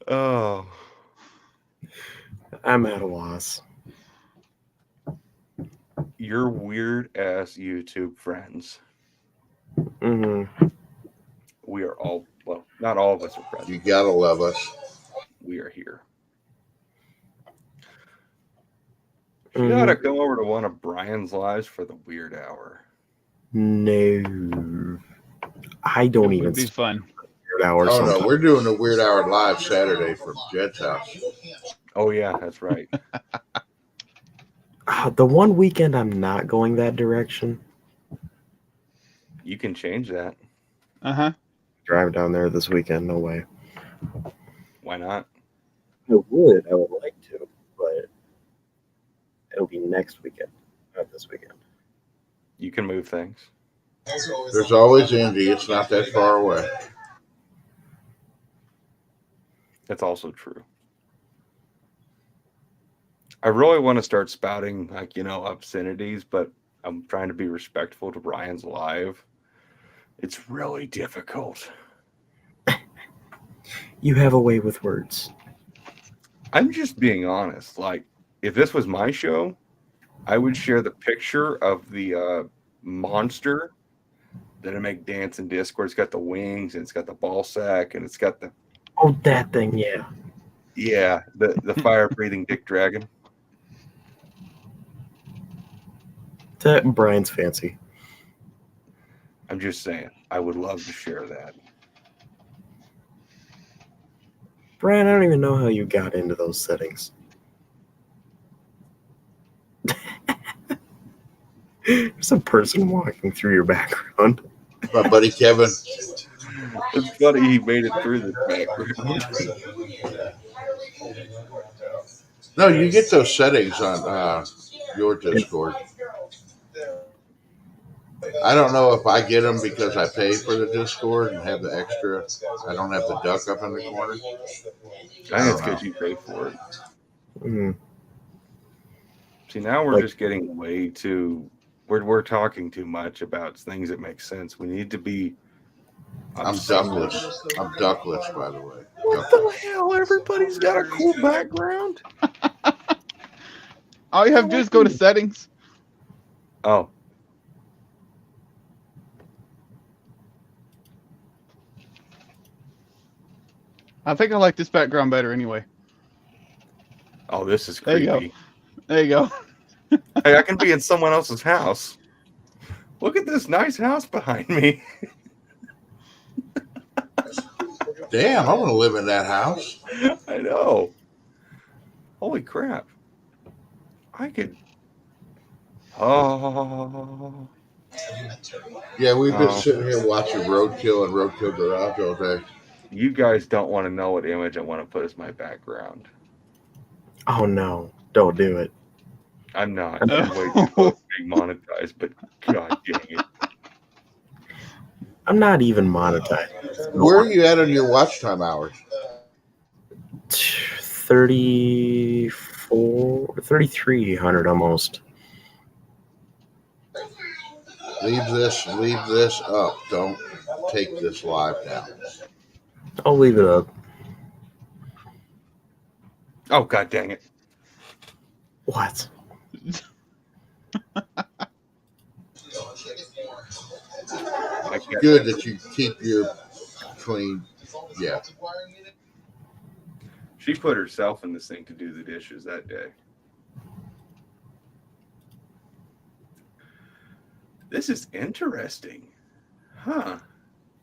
Oh. I'm at a loss. Your weird ass YouTube friends. Hmm. We are all, well, not all of us are present. You gotta love us. We are here. You ought to come over to one of Brian's lives for the weird hour. No. I don't It even would be start fun. weird hours. Oh sometimes. no, we're doing the Weird Hour live Saturday from Jed's house. Oh, yeah, that's right. The one weekend I'm not going that direction. You can change that. Uh-huh. Drive down there this weekend, no way. Why not? I would like to, but it'll be next weekend, not this weekend. You can move things. There's always Indy. It's not that far away. That's also true. I really want to start spouting, like, obscenities, but I'm trying to be respectful to Brian's live. It's really difficult. You have a way with words. I'm just being honest. Like, if this was my show, I would share the picture of the monster that I make dance in Discord. It's got the wings, and it's got the ball sack, and it's got the... Oh, that thing, yeah. Yeah, the fire-breathing dick dragon. That Brian's fancy. I'm just saying, I would love to share that. Brian, I don't even know how you got into those settings. There's a person walking through your background. My buddy Kevin. It's funny he made it through the background. No, you get those settings on your Discord. I don't know if I get them because I pay for the Discord and have the extra. I don't have the duck up in the corner. I think it's because you pay for it. Mm. See, now we're Like- just getting way too... We're talking too much about things that make sense. We need to be... I'm duckless. I'm duckless, by the way. What the hell? Everybody's got a cool background. All you have to do is go to settings. Oh. I think I like this background better anyway. Oh, this is There you go. creepy. There you go. Hey, I can be in someone else's house. Look at this nice house behind me. Damn, I want to live in that house. I know. Holy crap. I could... Oh. Yeah, we've been Oh. sitting here watching Roadkill and Roadkill Garage all day. You guys don't want to know what image I want to put as my background. Oh, no. Don't do it. I'm not. I'm way too close to being monetized, but god dang it. I'm not even monetized. Where are you at on your watch time hours? 3,300 almost. Leave this up. Don't take this live down. I'll leave it up. Oh god dang it. What? I can't- Good that you keep your clean. Yeah. She put herself in this thing to do the dishes that day. This is interesting. Huh.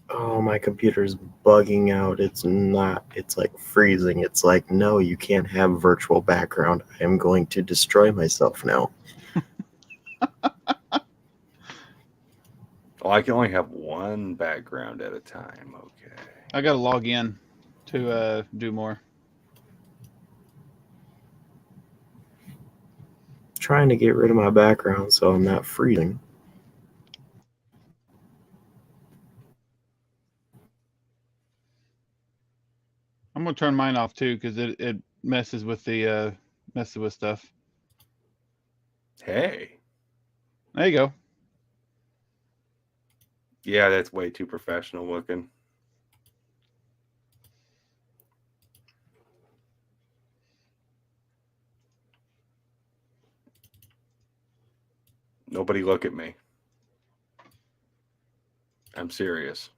Oh, my computer's bugging out. It's not. It's like freezing. It's like, no, you can't have virtual background. I am going to destroy myself now. Oh, I can only have one background at a time. Okay. I gotta log in to do more. trying to get rid of my background so I'm not freezing. I'm gonna turn mine off too because it messes with the messes with stuff. Hey. There you go. Yeah, that's way too professional looking. Nobody look at me. I'm serious.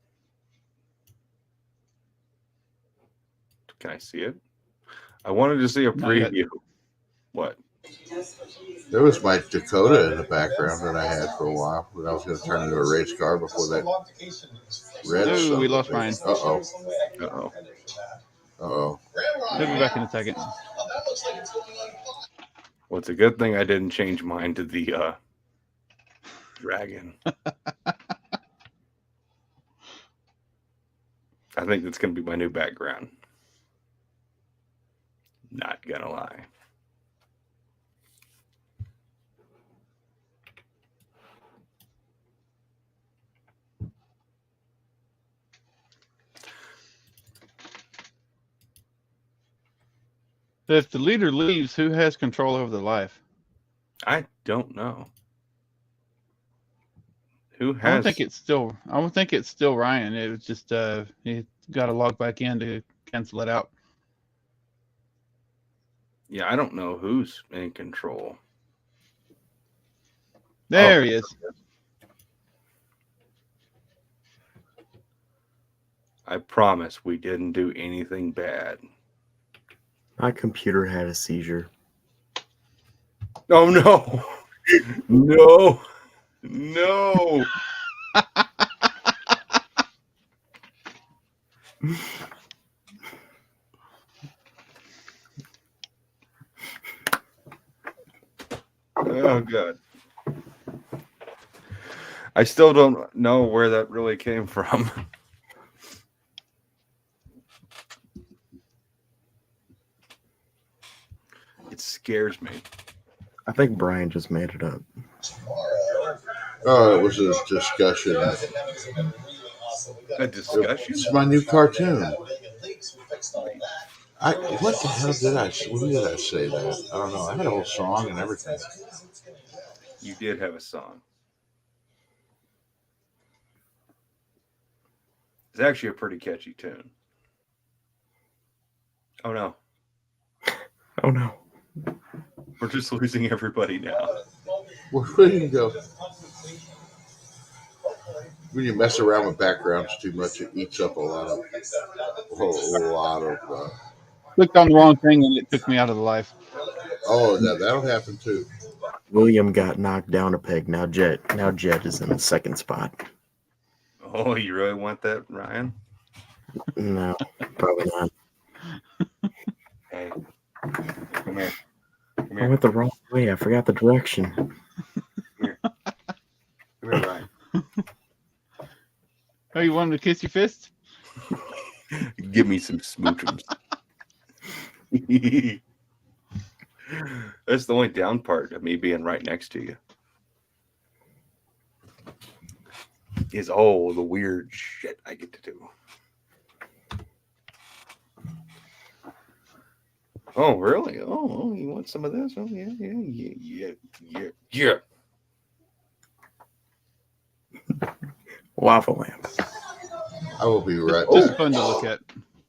Can I see it? I wanted to see a Not yet. preview. What? There was my Dakota in the background that I had for a while, but I was going to turn into a race car before that red Ooh, son we of a lost bitch. Ryan. Uh-oh. Uh-oh. Uh-oh. He'll be back in a second. Well, it's a good thing I didn't change mine to the dragon. I think that's going to be my new background. Not going to lie. If the leader leaves, who has control over the life? I don't know. Who I don't has? think it's still. I don't think it's still Ryan. It was just he got to log back in to cancel it out. Yeah, I don't know who's in control. There Oh. he is. I promise we didn't do anything bad. My computer had a seizure. Oh no. No. No. Oh god. I still don't know where that really came from. It scares me. I think Brian just made it up. Oh, it was a discussion. A discussion? It's my new cartoon. What the hell did I? When did I say that? I don't know. I had a whole song and everything. You did have a song. It's actually a pretty catchy tune. Oh no. Oh no. We're just losing everybody now. Where do you go? When you mess around with backgrounds too much, it eats up a lot of. Clicked on the wrong thing and it took me out of the life. Oh, that'll happen too. William got knocked down a peg. Now Jet is in the second spot. Oh, you really want that, Ryan? No, probably not. Hey, come here. Come I here. went the wrong way. I forgot the direction. Come here, Ryan. Oh, you wanted to kiss your fist? Give me some smoochums. That's the only down part of me being right next to you. Is all the weird shit I get to do. Oh, really? Oh, you want some of this? Oh, yeah. Lava lamp. I will be right Just back. fun to look at.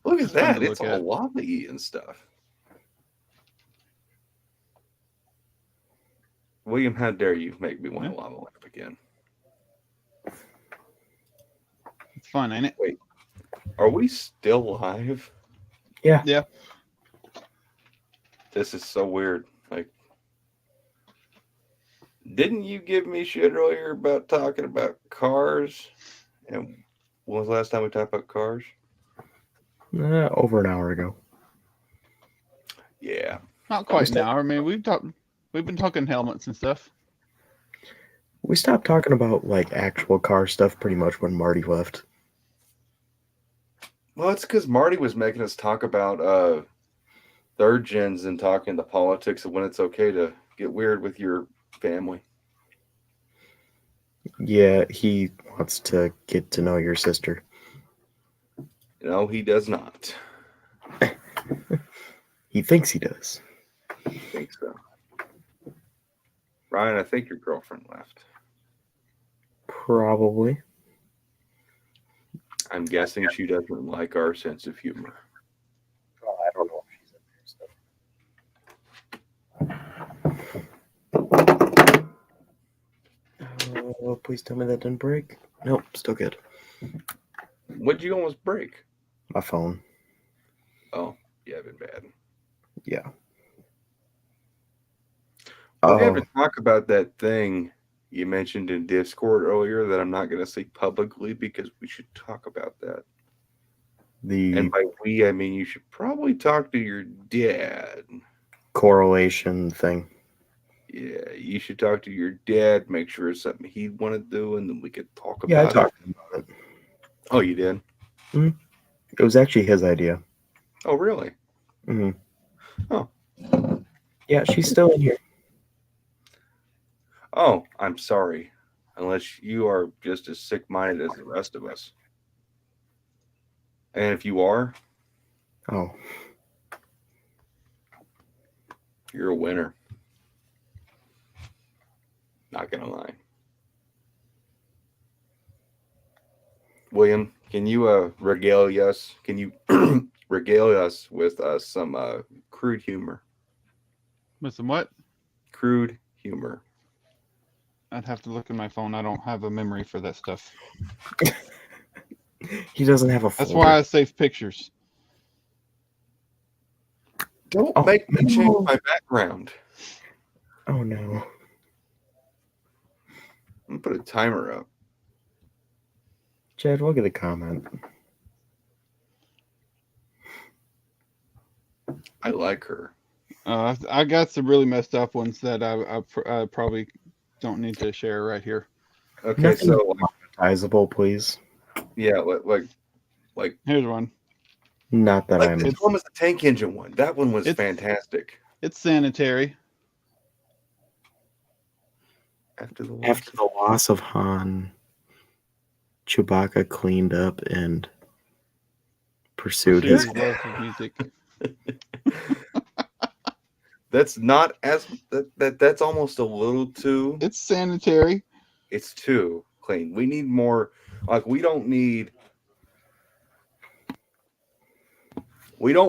Look at Fun that. to It's look all at. lava-y and stuff. William, how dare you make me want a lava lamp again? It's fun, ain't it? Are we still live? Yeah. Yeah. This is so weird. Like, didn't you give me shit earlier about talking about cars? And when was the last time we talked about cars? Over an hour ago. Yeah. Not quite an hour. I mean, we've been talking helmets and stuff. We stopped talking about like actual car stuff pretty much when Marty left. Well, it's because Marty was making us talk about third gens and talking the politics of when it's okay to get weird with your family. Yeah, he wants to get to know your sister. No, he does not. He thinks he does. I think so. Ryan, I think your girlfriend left. Probably. I'm guessing she doesn't like our sense of humor. Oh, I don't know if she's in there. Oh, please tell me that didn't break. Nope, still good. What'd you almost break? My phone. Oh, yeah, been bad. Yeah. We have Oh, to talk about that thing you mentioned in Discord earlier that I'm not going to say publicly because we should talk about that. the And by we, I mean you should probably talk to your dad. correlation thing. Yeah, you should talk to your dad, make sure it's something he'd want to do, and then we could talk Yeah, I about talked it. about it. Oh, you did? It was actually his idea. Oh, really? Hmm. Oh. Yeah, she's still in here. Oh, I'm sorry. Unless you are just as sick-minded as the rest of us. And if you are, Oh, you're a winner. Not gonna lie. William, can you regale us? Can you regale us with some crude humor? With some what? Crude humor. I'd have to look at my phone. I don't have a memory for that stuff. he doesn't have a That's folder. why I save pictures. Don't Oh, make me no. change my background. Oh no. I'm gonna put a timer up. Chad, look at the comment. I like her. I got some really messed up ones that I probably don't need to share right here. Okay, Nothing so monetizable, please. yeah, like Here's one. Not that like I'm. the Thomas the Tank Engine one. That one was It's- fantastic. It's sanitary. After the After the loss of Han, Chewbacca cleaned up and pursued Pursued his. his love of music. That's not as that's almost a little too. It's sanitary. It's too clean. We need more. Like we don't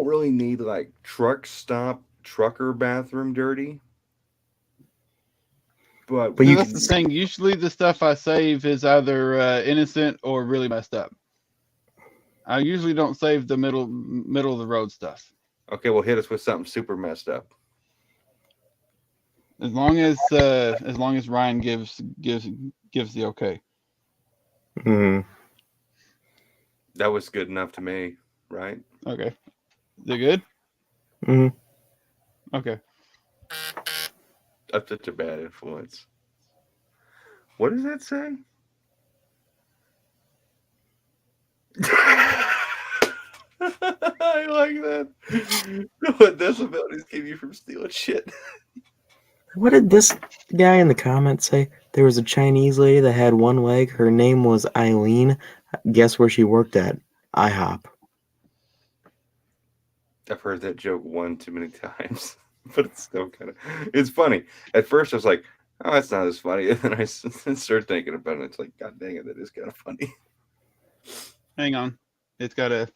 really need like truck stop trucker bathroom dirty. But But See, you that's can the see- thing. Usually, the stuff I save is either innocent or really messed up. I usually don't save the middle of the road stuff. okay, well hit us with something super messed up. As long as Ryan gives the okay. Mhm. That was good enough to me, right? Okay. Is it good? Mhm. Okay. That's such a bad influence. What does that say? I like that. What disabilities keep you from stealing shit? What did this guy in the comments say? There was a Chinese lady that had one leg. Her name was Eileen. Guess where she worked at? IHOP. I've heard that joke one too many times, but it's still it's funny. At first I was like, oh, that's not as funny. And then I started thinking about it. It's like, God dang it, that is kind of funny. Hang on. It's got to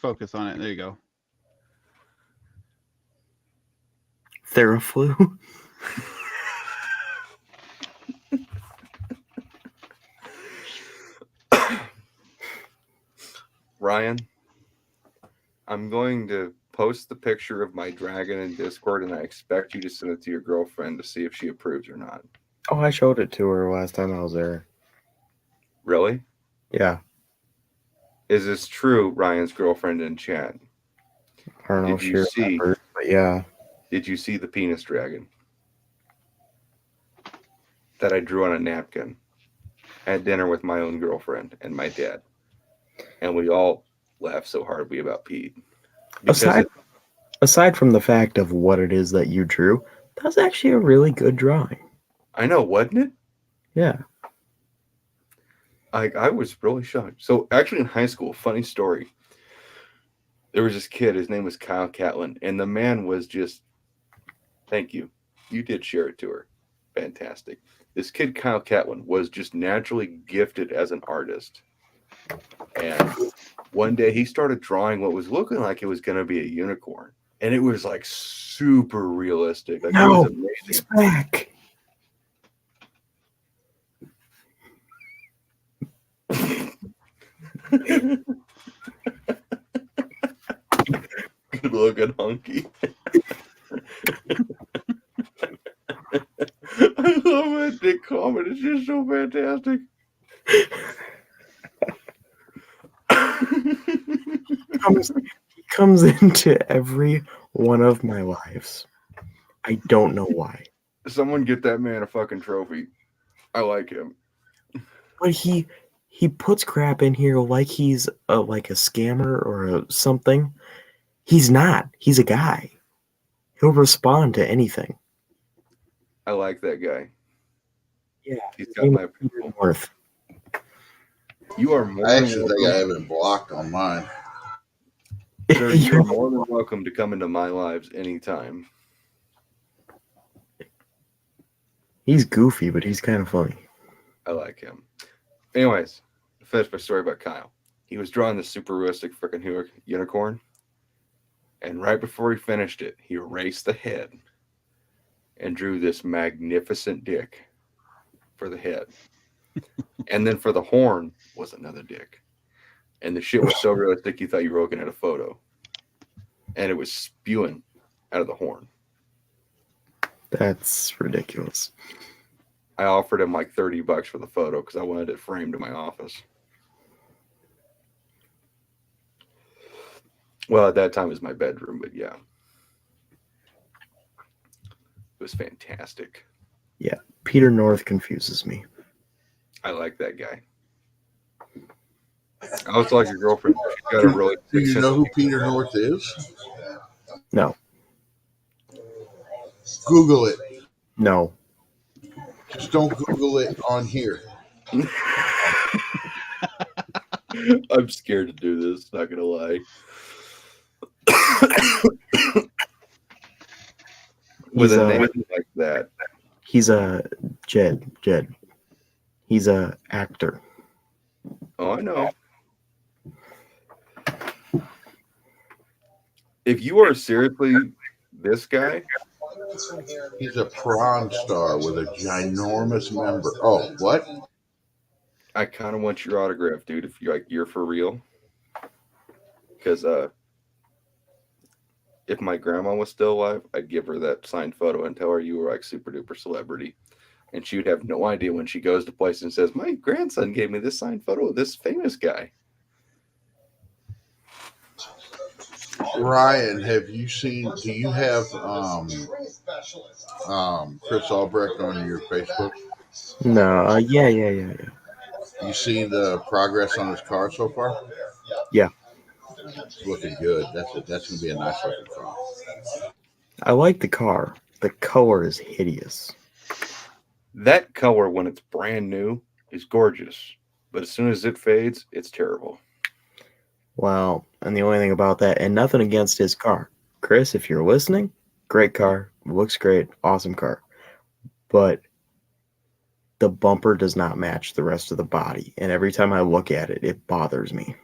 focus on it. There you go. Theraflu. Ryan, I'm going to post the picture of my dragon in Discord, and I expect you to send it to your girlfriend to see if she approves or not. Oh, I showed it to her last time I was there. Really? Yeah. Is this true, Ryan's girlfriend in chat? I don't know if Did she you see- remembers, but yeah. Did you see the penis dragon that I drew on a napkin at dinner with my own girlfriend and my dad? And we all laughed so hard we about peed. Because Aside, aside from the fact of what it is that you drew, that's actually a really good drawing. I know, wasn't it? Yeah. I was really shocked. So actually in high school, funny story. There was this kid, his name was Kyle Catlin, and the man was just, thank you. You did share it to her. Fantastic. This kid, Kyle Catlin, was just naturally gifted as an artist. And one day he started drawing what was looking like it was going to be a unicorn. And it was like super realistic. Like, No, it was he's amazing. back. Good looking hunky. I love that Dick comment. It's just so fantastic. He comes into every one of my lives. I don't know why. Someone get that man a fucking trophy. I like him. But he puts crap in here like he's like a scammer or something. He's not. He's a guy. He'll respond to anything. I like that guy. Yeah. He's got my approval. North. You are more I than actually think I welcome. have it blocked on mine. Sir, you're more than welcome to come into my lives anytime. He's goofy, but he's kind of funny. I like him. Anyways, finish my story about Kyle. He was drawing this super realistic freaking unicorn. And right before he finished it, he erased the head and drew this magnificent dick for the head. And then for the horn was another dick. And the shit was so realistic you thought you were looking at a photo. And it was spewing out of the horn. That's ridiculous. I offered him like $30 for the photo because I wanted it framed in my office. Well, at that time it was my bedroom, but yeah. It was fantastic. Yeah, Peter North confuses me. I like that guy. I also like your girlfriend. She's got a really Do big you sense know of who humor. Peter North is? No, Google it. no. Just don't Google it on here. I'm scared to do this, not gonna lie. With He's a a name like that, he's a Jed. He's a actor. oh, I know. If you are seriously this guy, He's a prawn star with a ginormous member. Oh, what? I kind of want your autograph, dude. If you're for real, because if my grandma was still alive, I'd give her that signed photo and tell her you were like super duper celebrity, and she would have no idea when she goes to places and says, "My grandson gave me this signed photo of this famous guy." Ryan, have you seen? Do you have Chris Albrecht on your Facebook? No, yeah. You seen the progress on his car so far? Yeah. It's looking good. That's gonna be a nice looking car. I like the car. The color is hideous. That color, when it's brand new, is gorgeous, but as soon as it fades, it's terrible. Well, and the only thing about that, and nothing against his car. Chris, if you're listening, great car, looks great, awesome car. But the bumper does not match the rest of the body. And every time I look at it, it bothers me.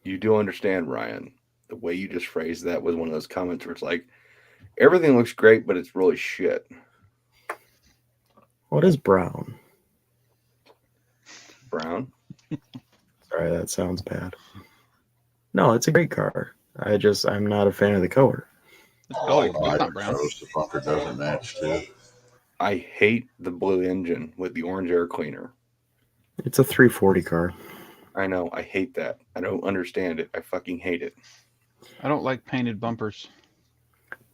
You do understand, Ryan, the way you just phrased that was one of those comments where it's like, everything looks great, but it's really shit. What is brown? Brown? Sorry, that sounds bad. No, it's a great car. I'm not a fan of the color. It's Oh, gold. I It's not brown. suppose the bumper doesn't match too. I hate the blue engine with the orange air cleaner. It's a 340 car. I know. I hate that. I don't understand it. I fucking hate it. I don't like painted bumpers.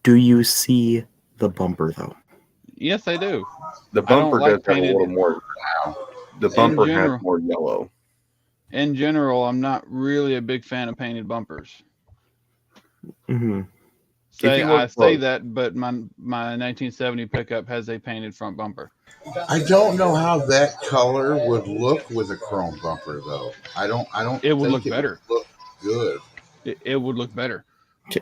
Do you see the bumper though? Yes, I do. The I don't bumper like does have a painted- little more. The bumper general. has more yellow. In general, I'm not really a big fan of painted bumpers. Mm-hmm. Say you I look say close- that, but my 1970 pickup has a painted front bumper. I don't know how that color would look with a chrome bumper, though. I don't. It would think look better. Would look good. It would look better.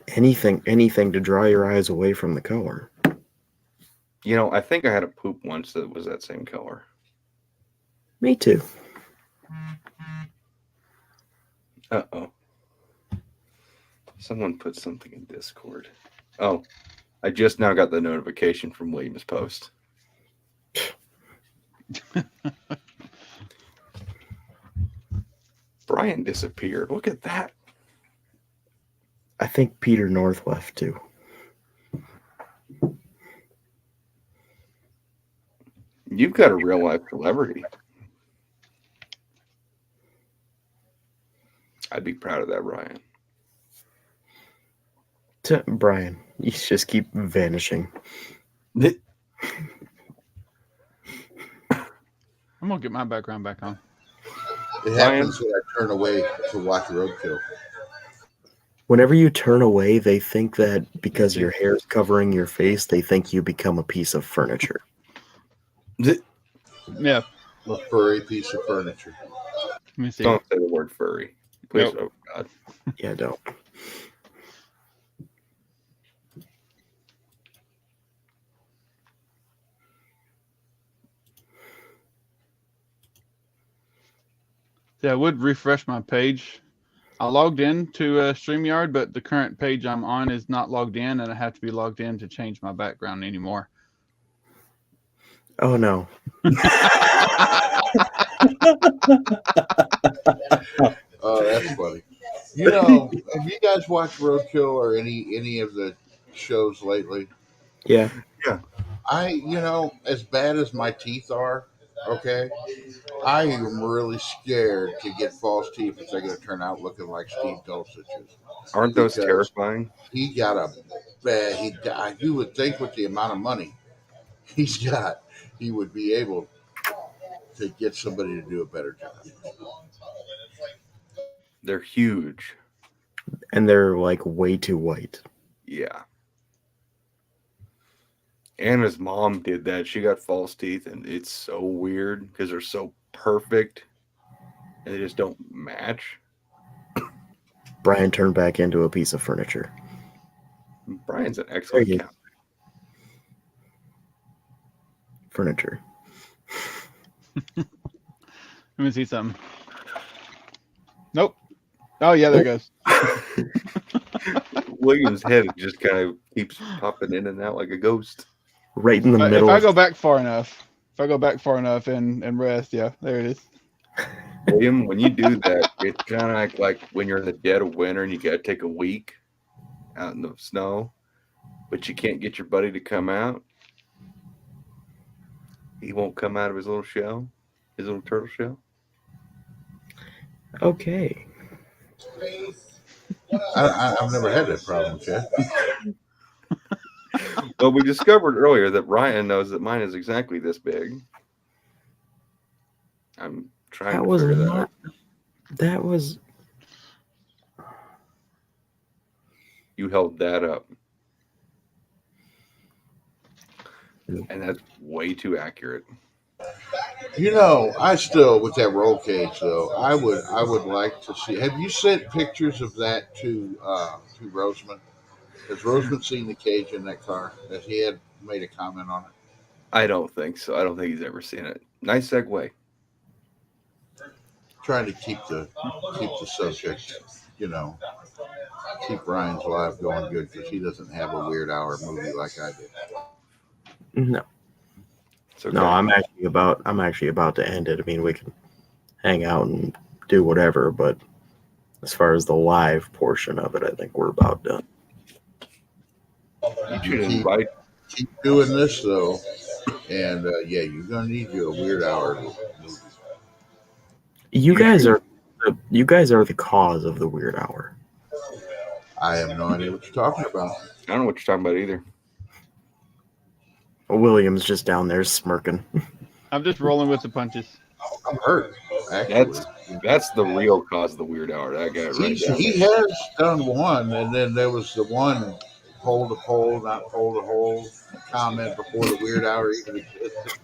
Anything to draw your eyes away from the color. You know, I think I had a poop once that was that same color. Me too. Uh-oh. Someone put something in Discord. Oh, I just now got the notification from William's post. Brian disappeared. Look at that. I think Peter North left too. You've got a real life celebrity. I'd be proud of that, Brian. Brian, you just keep vanishing. I'm gonna get my background back on. It happens when I turn away to watch Roadkill. Whenever you turn away, they think that because your hair is covering your face, they think you become a piece of furniture. Yeah. A furry piece of furniture. Let me see. Don't say the word furry. Please, Nope. oh God. Yeah, don't. Yeah, I would refresh my page. I logged in to StreamYard, but the current page I'm on is not logged in, and I have to be logged in to change my background anymore. Oh no. Oh, that's funny. You know, have you guys watched Roadkill or any of the shows lately? Yeah. As bad as my teeth are, okay, I am really scared to get false teeth if they're going to turn out looking like Steve Dulcich's. Aren't those Because terrifying? He got a bad. You would think with the amount of money he's got, he would be able to get somebody to do a better job. They're huge. And they're like way too white. Yeah. Anna's mom did that. She got false teeth, and it's so weird because they're so perfect and they just don't match. Brian turned back into a piece of furniture. Brian's an excellent There you count. Furniture. Let me see something. Nope. Oh, yeah, there it goes. William's head just kind of keeps popping in and out like a ghost. Right in the If middle. I go back far enough, and rest, yeah, there it is. William, when you do that, it's kind of like when you're in the dead of winter and you got to take a week out in the snow, but you can't get your buddy to come out. He won't come out of his little shell, his little turtle shell. Okay. I've never had that problem, Chad. Well, we discovered earlier that Ryan knows that mine is exactly this big. I'm trying That to was figure that not. out. That was. You held that up. And that's way too accurate. I still with that roll cage though. I would like to see. Have you sent pictures of that to Roseman? Has Roseman seen the cage in that car? That he had made a comment on it. I don't think so. I don't think he's ever seen it. Nice segue. Trying to keep the subject, keep Ryan's life going good because he doesn't have a weird hour movie like I did. No. It's okay. No, I'm actually about to end it. I mean, we can hang out and do whatever, but as far as the live portion of it, I think we're about done. You should invite. Keep doing this though, and you're gonna need you a weird hour movie. You guys are the cause of the weird hour. I have no idea what you're talking about. I don't know what you're talking about either. William's just down there smirking. I'm just rolling with the punches. I'm hurt. actually. That's the real cause of the weird hour. I got it right down. He has done one, and then there was the one pole to pole, not pole to hole comment before the weird hour even existed.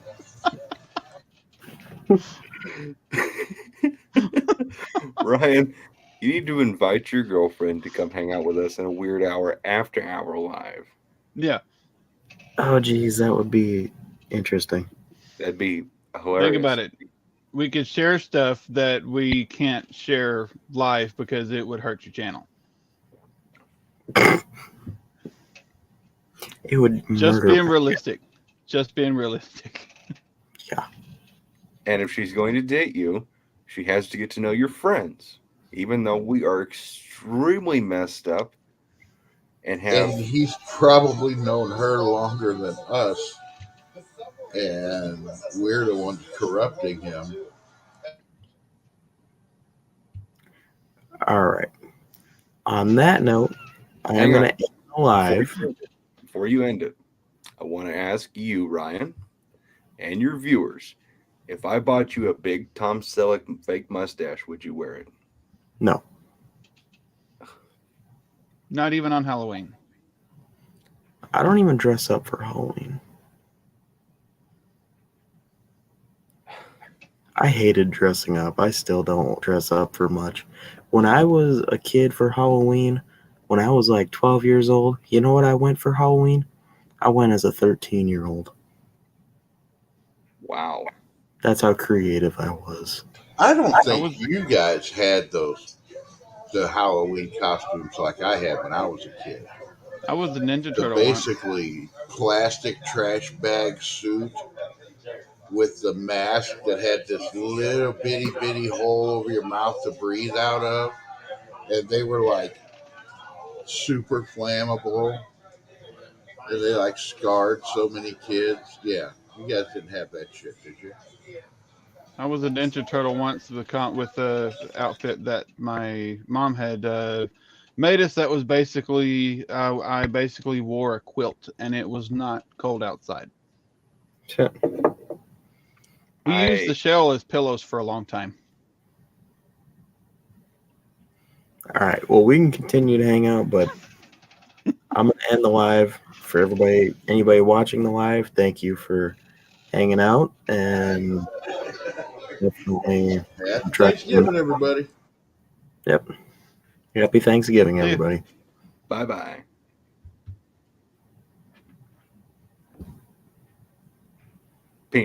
Ryan, you need to invite your girlfriend to come hang out with us in a weird hour after hour live. Yeah. Oh, geez, that would be interesting. That'd be hilarious. Think about it. We could share stuff that we can't share live because it would hurt your channel. It would Just murder being my- realistic. Just being realistic. Yeah. And if she's going to date you, she has to get to know your friends, even though we are extremely messed up and have. And he's probably known her longer than us, and we're the ones corrupting him. All right. On that note, I'm Hang going on. to end the live. Before you end it, I want to ask you, Ryan, and your viewers, if I bought you a big Tom Selleck fake mustache, would you wear it? No. Not even on Halloween. I don't even dress up for Halloween. I hated dressing up. I still don't dress up for much. When I was a kid for Halloween, when I was like 12 years old, you know what I went for Halloween? I went as a 13-year-old. Wow. That's how creative I was. I don't think you guys had the Halloween costumes like I had when I was a kid. I was the Ninja The Turtle once. basically plastic trash bag suit with the mask that had this little bitty hole over your mouth to breathe out of, and they were like super flammable, and they like scarred so many kids. Yeah, you guys didn't have that shit, did you? I was a Ninja Turtle once with the outfit that my mom had made us. That was basically I basically wore a quilt, and it was not cold outside. We used the shell as pillows for a long time. All right. Well, we can continue to hang out, but I'm going to end the live. For anybody watching the live, thank you for hanging out, and definitely Happy Thanksgiving, everybody. Yep. Happy Thanksgiving, everybody. Bye-bye.